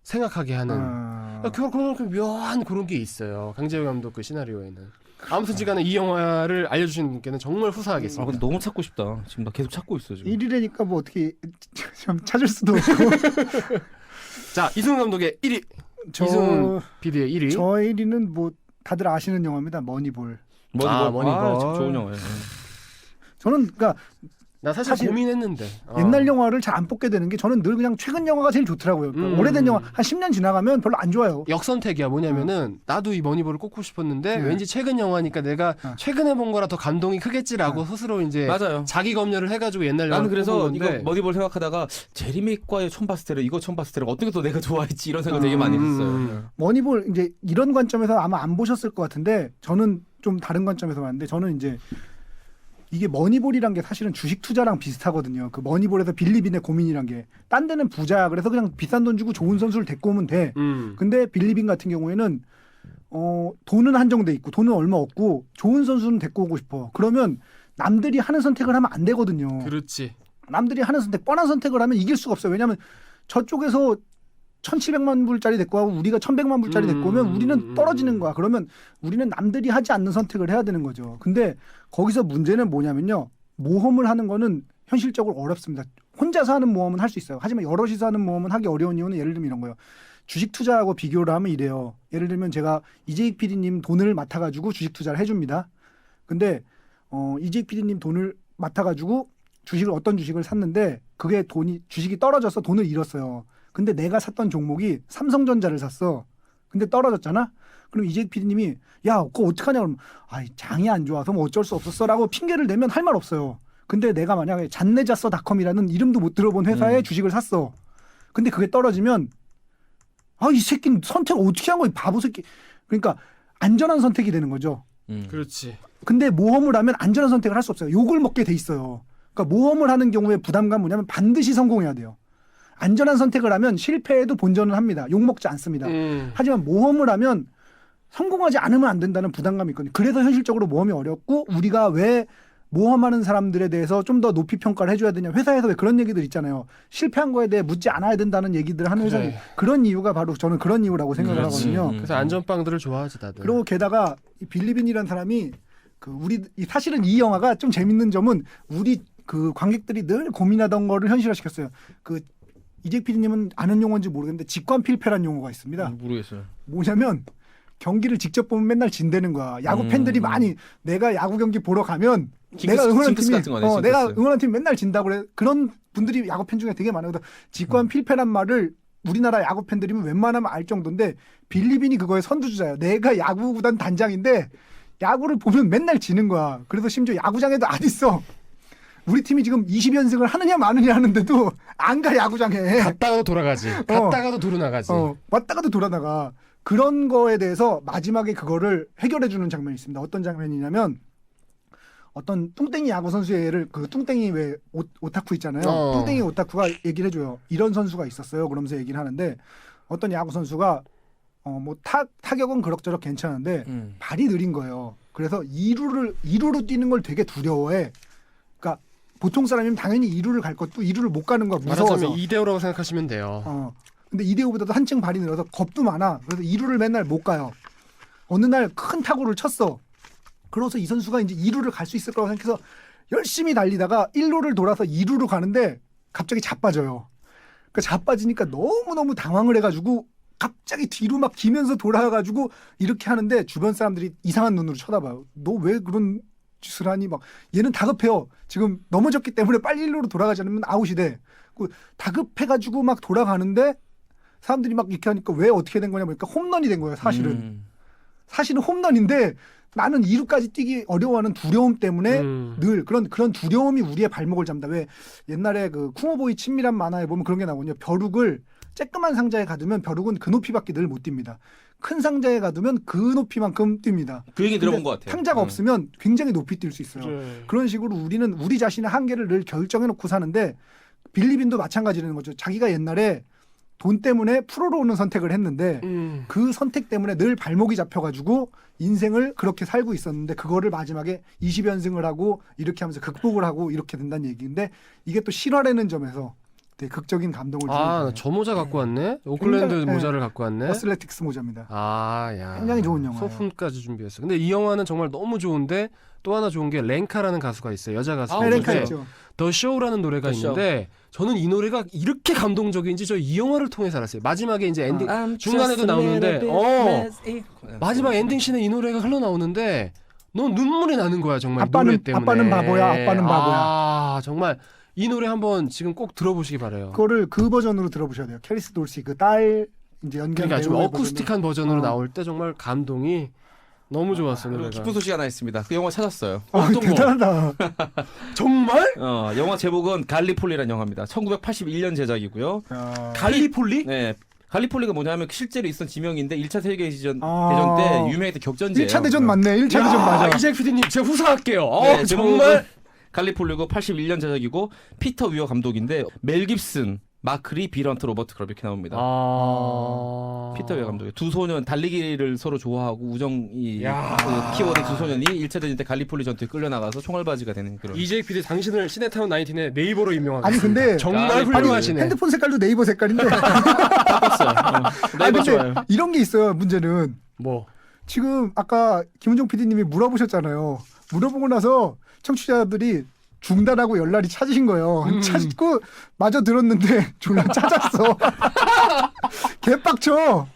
생각하게 하는 그런 묘한 그런 게 있어요. 강재규 감독 그 시나리오에는. 아무튼지간에 이 영화를 알려주시는 분께는 정말 후사하겠습니다. 근데 너무 찾고 싶다. 지금 나 계속 찾고 있어 지금. 1위라니까 뭐 어떻게 좀 찾을 수도 없고. 자, 이승훈 감독의 1위. 이승훈 PD의 1위. 저 1위는 뭐 다들 아시는 영화입니다. 머니볼. 머니볼. 좋은 영화예요. 저는 그러니까 나 사실 고민했는데 옛날 영화를 잘 안 뽑게 되는 게 저는 늘 그냥 최근 영화가 제일 좋더라고요. 그러니까 오래된 영화 한 10년 지나가면 별로 안 좋아요. 역선택이야. 뭐냐면은 나도 이 머니볼을 꼽고 싶었는데 왠지 최근 영화니까 내가 최근에 본 거라 더 감동이 크겠지라고 스스로 이제 맞아요. 자기 검열을 해가지고 옛날 영화. 나는 그래서 이거 머니볼 생각하다가 제리맥과의 처음 봤을 때를 이거 처음 봤을 때를 어떻게 더 내가 좋아했지 이런 생각 되게 많이 했어요. 머니볼 이제 이런 관점에서 아마 안 보셨을 것 같은데 저는 좀 다른 관점에서 봤는데 저는 이제 이게 머니볼이란 게 사실은 주식 투자랑 비슷하거든요. 그 머니볼에서 빌리빈의 고민이란 게 딴 데는 부자야. 그래서 그냥 비싼 돈 주고 좋은 선수를 데리고 오면 돼. 근데 빌리빈 같은 경우에는 돈은 한정돼 있고 돈은 얼마 없고 좋은 선수는 데리고 오고 싶어. 그러면 남들이 하는 선택을 하면 안 되거든요. 그렇지. 남들이 하는 선택, 뻔한 선택을 하면 이길 수가 없어요. 왜냐하면 저쪽에서 1,700만 불짜리 데리고 하고 우리가 1,100만 불짜리 데리고 오면 우리는 떨어지는 거야. 그러면 우리는 남들이 하지 않는 선택을 해야 되는 거죠. 근데 거기서 문제는 뭐냐면요. 모험을 하는 거는 현실적으로 어렵습니다. 혼자서 하는 모험은 할 수 있어요. 하지만 여럿이서 하는 모험은 하기 어려운 이유는 예를 들면 이런 거예요. 주식 투자하고 비교를 하면 이래요. 예를 들면 제가 이재익 PD님 돈을 맡아가지고 주식 투자를 해줍니다. 근데 이재익 PD님 돈을 맡아가지고 어떤 주식을 샀는데 그게 주식이 떨어져서 돈을 잃었어요. 근데 내가 샀던 종목이 삼성전자를 샀어. 근데 떨어졌잖아. 그럼 이재익 PD님이 야 그거 어떡하냐 그러면 장이 안 좋아서 뭐 어쩔 수 없었어라고 핑계를 대면 할 말 없어요. 근데 내가 만약에 잔내자서닷컴이라는 이름도 못 들어본 회사의 주식을 샀어. 근데 그게 떨어지면 이 새끼는 선택을 어떻게 한 거야 바보 새끼. 그러니까 안전한 선택이 되는 거죠. 그렇지. 근데 모험을 하면 안전한 선택을 할 수 없어요. 욕을 먹게 돼 있어요. 그러니까 모험을 하는 경우에 부담감 뭐냐면 반드시 성공해야 돼요. 안전한 선택을 하면 실패해도 본전은 합니다. 욕 먹지 않습니다. 하지만 모험을 하면 성공하지 않으면 안 된다는 부담감이 있거든요. 그래서 현실적으로 모험이 어렵고 우리가 왜 모험하는 사람들에 대해서 좀 더 높이 평가를 해줘야 되냐. 회사에서 왜 그런 얘기들 있잖아요. 실패한 거에 대해 묻지 않아야 된다는 얘기들을 하는 회사는 그런 이유가 바로 저는 그런 이유라고 생각을 하거든요. 그래서 안전빵들을 좋아하지 다들. 그리고 게다가 이 빌리빈이라는 사람이 사실은 이 영화가 좀 재밌는 점은 우리 그 관객들이 늘 고민하던 거를 현실화시켰어요. 이재익 PD님은 아는 용어인지 모르겠는데 직관필패라는 용어가 있습니다. 모르겠어요. 뭐냐면 경기를 직접 보면 맨날 진다는 거야. 야구 팬들이 많이 내가 야구 경기 보러 가면 내가 응원한 팀이 맨날 진다고 그래. 그런 분들이 야구 팬 중에 되게 많아요. 직관필패란 말을 우리나라 야구 팬들이면 웬만하면 알 정도인데 빌리빈이 그거에 선두주자예요. 내가 야구구단 단장인데 야구를 보면 맨날 지는 거야. 그래서 심지어 야구장에도 안 있어. 우리 팀이 지금 20연승을 하느냐 마느냐 하는데도 안 가 야구장에. 갔다가도 돌아가지. 갔다가도 돌아 나가지. 왔다가도 돌아 나가. 그런 거에 대해서 마지막에 그거를 해결해 주는 장면이 있습니다. 어떤 장면이냐면 어떤 뚱땡이 야구 선수의 예를 뚱땡이 왜 오타쿠 있잖아요. 뚱땡이 오타쿠가 얘기를 해줘요. 이런 선수가 있었어요. 그러면서 얘기를 하는데 어떤 야구 선수가 타격은 그럭저럭 괜찮은데 발이 느린 거예요. 그래서 2루로 뛰는 걸 되게 두려워해. 그러니까 보통 사람이면 당연히 2루를 갈 것도 2루를 못 가는 거야. 무서워서. 말하자면 2대5라고 생각하시면 돼요. 근데 2대5보다도 한층 발이 늘어서 겁도 많아. 그래서 2루를 맨날 못 가요. 어느 날 큰 타구를 쳤어. 그래서 이 선수가 이제 2루를 갈 수 있을 거라고 생각해서 열심히 달리다가 1루를 돌아서 2루로 가는데 갑자기 자빠져요. 그러니까 자빠지니까 너무너무 당황을 해가지고 갑자기 뒤로 막 기면서 돌아가가지고 이렇게 하는데 주변 사람들이 이상한 눈으로 쳐다봐요. 너 왜 그런 짓을 하니? 막 얘는 다급해요. 지금 넘어졌기 때문에 빨리 1루로 돌아가지 않으면 아웃이 돼. 다급해가지고 막 돌아가는데 사람들이 막 이렇게 하니까 왜 어떻게 된 거냐 보니까 홈런이 된 거예요. 사실은 홈런인데 나는 2루까지 뛰기 어려워하는 두려움 때문에 늘 그런 두려움이 우리의 발목을 잡는다. 왜 옛날에 쿵어보이 친밀한 만화에 보면 그런 게 나오거든요. 벼룩을 쬐끄만 상자에 가두면 벼룩은 그 높이밖에 늘 못 뜁니다. 큰 상자에 가두면 그 높이만큼 뜁니다. 그 얘기 들어본 것 같아요. 상자가 없으면 굉장히 높이 뛸 수 있어요. 그런 식으로 우리는 우리 자신의 한계를 늘 결정해놓고 사는데 빌리빈도 마찬가지라는 거죠. 자기가 옛날에 돈 때문에 프로로 오는 선택을 했는데 그 선택 때문에 늘 발목이 잡혀가지고 인생을 그렇게 살고 있었는데 그거를 마지막에 20연승을 하고 이렇게 하면서 극복을 하고 이렇게 된다는 얘기인데 이게 또 실화라는 점에서 되게 극적인 감동을 주는 거예요. 저 모자 갖고 왔네? 오클랜드 모자를 갖고 왔네? 어슬레틱스 모자입니다. 야. 굉장히 좋은 영화예요. 소품까지 준비했어. 근데 이 영화는 정말 너무 좋은데 또 하나 좋은 게 랭카라는 가수가 있어요. 여자 가수. 랭카 있죠. 더 쇼라는 노래가 있는데 저는 이 노래가 이렇게 감동적인지 저 이 영화를 통해서 알았어요. 마지막에 이제 엔딩 중간에도 나오는데 마지막 엔딩 씬에 이 노래가 흘러나오는데 너무 눈물이 나는 거야 정말. 노래 때문에. 아빠는 바보야. 아빠는 바보야. 정말 이 노래 한번 지금 꼭 들어보시기 바라요. 그거를 그 버전으로 들어보셔야 돼요. 캐리스 돌시 그 딸 이제 연기한 그러니까 좀 어쿠스틱한 버전으로 나올 때 정말 감동이 너무 좋았어요. 그리고 노래가. 기쁜 소식 하나 있습니다. 그 영화 찾았어요. 대단하다. 정말? 영화 제목은 갈리폴리라는 영화입니다. 1981년 제작이고요. 갈리폴리? 네. 갈리폴리가 뭐냐면 실제로 있었던 지명인데 1차 세계대전 때 유명했던 격전지예요. 1차 대전 맞네. 1차 대전 맞아. 이재익 PD님 제가 후사할게요. 네, 정말 갈리폴리고 81년 제작이고 피터 위어 감독인데 멜 깁슨, 마크리, 비런트, 로버트 그렇게 나옵니다. 피터 위어 감독이 두 소년 달리기를 서로 좋아하고 우정이 그 키워드 두 소년이 1차 대전 때 갈리폴리 전투에 끌려나가서 총알바지가 되는 그런. 이재익 PD 당신을 시네타운 19의 네이버로 임명하겠습니다. 아니 근데 정말 훌륭하시네. 핸드폰 색깔도 네이버 색깔인데. 바꿨어요. 네이버 좋아요. 이런 게 있어요. 문제는 뭐 지금 아까 김은종 PD님이 물어보셨잖아요. 물어보고 나서 청취자들이 중단하고 연락이 찾으신 거예요. 찾고 마저 들었는데 졸라 찾았어. 개빡쳐.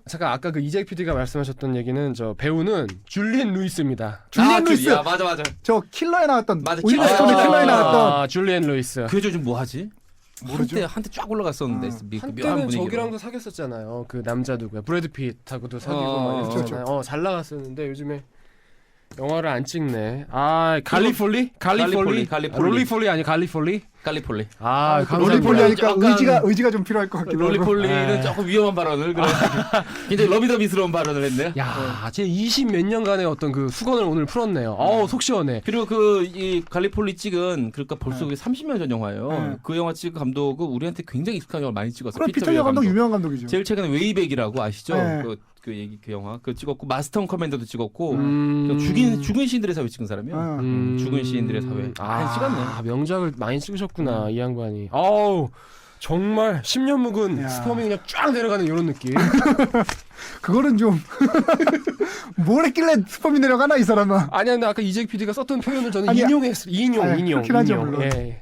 잠깐 아까 그 이재 PD가 말씀하셨던 얘기는 저 배우는 줄리엔 루이스입니다. 줄리엔 루이스. 맞아. 저 킬러에 나왔던 맞아, 올리버 스톤의 킬러에 나왔던 줄리엔 루이스. 그 여자 요즘 뭐 하지? 모르죠. 한때 쫙 올라갔었는데 묘한 한때는 분위기로. 저기랑도 사귀었었잖아요. 그 남자 누구야? 브래드 pit하고도 사귀고 막 그렇죠. 했었잖아요. 잘 나갔었는데 요즘에 영화를 안 찍네. 갈리폴리? 롤리폴리 아니 갈리폴리? 갈리폴리. 롤리폴리 하니까 약간 의지가 좀 필요할 것 같기도 하고. 롤리폴리는 조금 위험한 발언을 굉장히 러비더비스러운 발언을 했네요. 야, 제 20 몇 년간의 어떤 그 수건을 오늘 풀었네요. 속 시원해. 그리고 이 갈리폴리 찍은 그러니까 벌써 그게 30년 전 영화예요. 그 영화 찍은 감독은 우리한테 굉장히 익숙한 영화 많이 찍었어요. 그럼 피터 웨어 감독 유명한 감독이죠. 제일 최근에 웨이백이라고 아시죠? 네. 그 영화 그 찍었고 마스터 커맨더도 찍었고 죽은 시인들의 사회 찍은 사람이요. 죽은 시인들의 사회 많이 찍었네. 명작을 많이 찍으셨구나 이 양반이. 정말 10년 묵은 스펌이 그냥 쫙 내려가는 이런 느낌. 그거는 좀 뭘 했길래 스펌이 내려가나 이 사람은. 아니야, 근데 아까 이재 PD가 썼던 표현을 저는 아니야. 인용했어. 인용. 그렇긴 하죠, 물론. 예.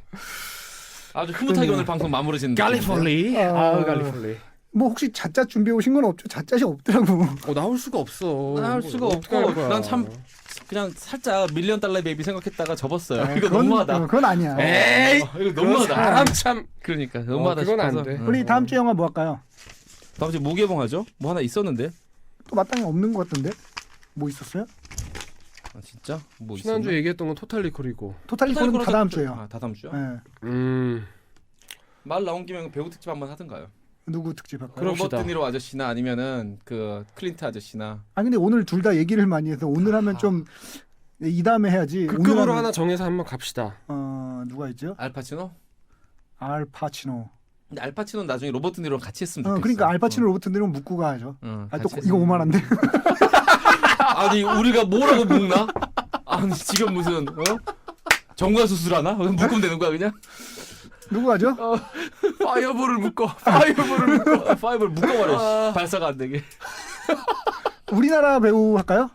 아주 흐뭇하게 오늘 방송 마무리 짓는 갈리폴리. 갈리폴리. 뭐 혹시 자짜 준비해 오신 건 없죠? 자짜시 없더라고. 나올 수가 없어. 나올 수가 없고 난 참 그냥 살짝 $1,000,000 베이비 생각했다가 접었어요. 이거 그건, 너무하다. 그건 아니야. 에이, 이거 너무하다. 사람 참. 그러니까 너무하다 그건 안 싶어서. 돼. 우리 다음 주 영화 뭐 할까요? 다음 주에 뭐 개봉하죠? 뭐 하나 있었는데. 또 마땅히 없는 것 같던데. 뭐 있었어요? 진짜? 뭐 지난주 있었나? 얘기했던 건 토탈 리콜이고. 토탈 리콜은 다 다음 주예요. 다 다음 주요? 네. 말 나온 김에 배우 특집 한번 하든가요? 누구 특집 할까요? 그럽시다. 로버트 드니로 아저씨나 아니면은 그 클린트 아저씨나. 근데 오늘 둘 다 얘기를 많이 해서 오늘 하면 좀 이 다음에 해야지. 그 오늘 급으로 하면, 하나 정해서 한번 갑시다. 누가 있죠? 알파치노? 알파치노. 근데 알파치노는 나중에 로버트 드니로랑 같이 했으면 좋겠어. 그러니까 알파치노 로버트 드니로 묶고 가야죠. 또 같이 이거 오만한데. 아니 우리가 뭐라고 묶나? 아니 지금 무슨 정관 수술하나? 묶으면 되는 거야 그냥? 누구 하죠? 파이어볼을 묶어. 파이브를 묶어버려. 발사가 안 되게. 우리나라 배우 할까요?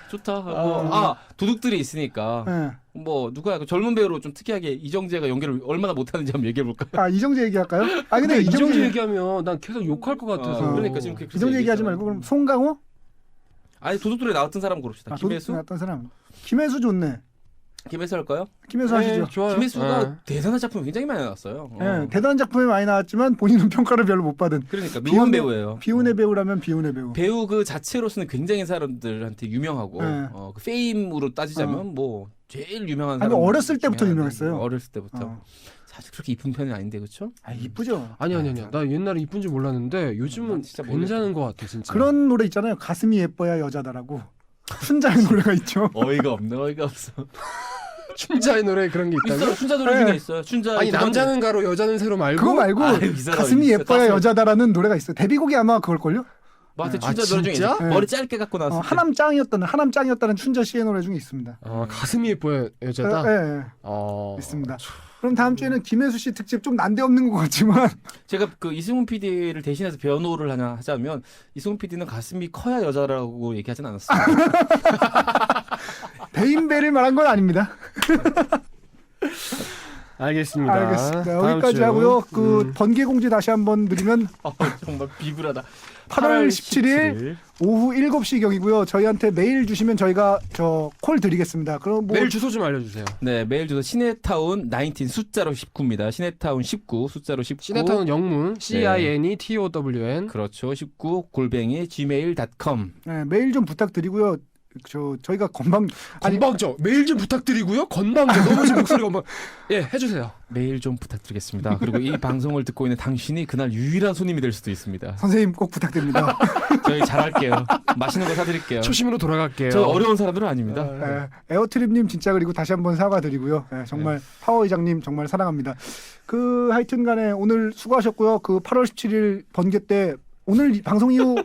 좋다. 도둑들이 있으니까. 네. 뭐 누구야? 그 젊은 배우로 좀 특이하게 이정재가 연기를 얼마나 못하는지 한번 얘기해 볼까요? 이정재 얘기할까요? 근데 이정재 얘기하면 난 계속 욕할 것 같아서. 그러니까 지금 이정재 얘기하지 말고 그럼 송강호? 아니 도둑들에 나왔던 사람 고릅시다. 김혜수? 나왔던 사람. 김혜수 좋네. 김혜수 할까요? 김혜수 하시죠. 좋아요. 김혜수가 대단한 작품 굉장히 많이 나왔어요. 대단한 작품이 많이 나왔지만 본인은 평가를 별로 못 받은. 그러니까 미운 배우예요. 비운의 배우라면 비운의 배우. 배우 그 자체로서는 굉장히 사람들한테 유명하고 그 페임으로 따지자면 뭐 제일 유명한 사람. 어렸을 때부터 유명했어요. 어렸을 때부터. 사실 그렇게 이쁜 편은 아닌데 그렇죠? 이쁘죠. 아니야. 나 옛날에 이쁜지 몰랐는데 요즘은 진짜 괜찮은 것 같아 진짜. 그런 노래 있잖아요. 가슴이 예뻐야 여자다라고. 춘자의 노래가 있죠. 어이가 없어. 춘자의 노래 그런 게 있다고? 있어요. 춘자 노래 중에 있어요. 춘자. 아니 남자는 가로 여자는 새로 말고. 그거 말고 가슴이 예뻐야 여자다라는 노래가 있어요. 데뷔곡이 아마 그걸걸요? 맞아. 춘자 노래 중에 있어요. 머리 짧게 갖고 나왔어. 하남 짱이었다는 춘자 씨의 노래 중에 있습니다. 가슴이 예뻐야 여자다. 네. 있습니다. 그럼 다음 주에는 김혜수 씨 특집 좀 난데없는 것 같지만 제가 그 이승훈 PD를 대신해서 변호를 하자면 이승훈 PD는 가슴이 커야 여자라고 얘기하진 않았어요. 대인배를 말한 건 아닙니다. 알겠습니다. 여기까지 하고요. 그 번개 공지 다시 한번 드리면 정말 비굴하다. 8월 17일 오후 7시경이고요. 저희한테 메일 주시면 저희가 콜 드리겠습니다. 그럼 메일 주소 좀 알려주세요. 네, 메일 주소 시네타운 19 숫자로 19입니다. 시네타운 19 숫자로 19. 시네타운 영문 CINETOWN. 그렇죠. 19 @gmail.com. 네, 메일 좀 부탁드리고요. 저희가 건방져. 메일 좀 부탁드리고요. 건방져. 너무 지금 목소리가 건방. 해주세요. 메일 좀 부탁드리겠습니다. 그리고 이 방송을 듣고 있는 당신이 그날 유일한 손님이 될 수도 있습니다. 선생님 꼭 부탁드립니다. 저희 잘할게요. 맛있는 거 사드릴게요. 초심으로 돌아갈게요. 저 어려운 사람들은 아닙니다. 에어트립님 진짜 그리고 다시 한번 사과드리고요. 정말 파워 의장님 정말 사랑합니다. 하여튼간에 오늘 수고하셨고요. 8월 17일 번개 때 오늘 방송 이후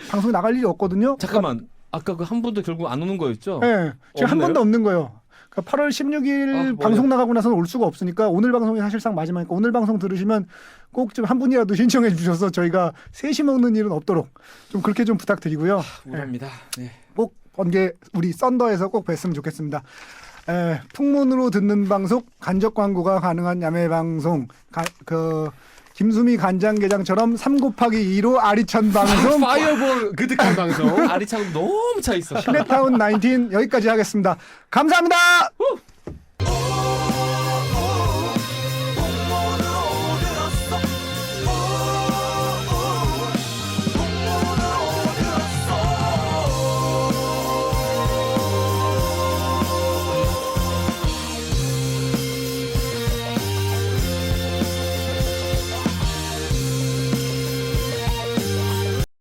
방송에 나갈 일이 없거든요. 잠깐만. 아까 그 한 분도 결국 안 오는 거였죠? 네, 지금 한 번도 없는 거예요. 그러니까 8월 16일 방송 나가고 나서는 올 수가 없으니까 오늘 방송이 사실상 마지막이니까 오늘 방송 들으시면 꼭 좀 한 분이라도 신청해 주셔서 저희가 셋이 먹는 일은 없도록 좀 그렇게 좀 부탁드리고요. 우울합니다. 네. 꼭 번개 우리 썬더에서 꼭 뵀으면 좋겠습니다. 풍문으로 듣는 방송 간접 광고가 가능한 야매 방송 김수미 간장게장처럼 3곱하기2로 아리찬 방송 파이어볼 그득한 방송. 아리창 너무 차 있어. 시네타운 19 여기까지 하겠습니다. 감사합니다.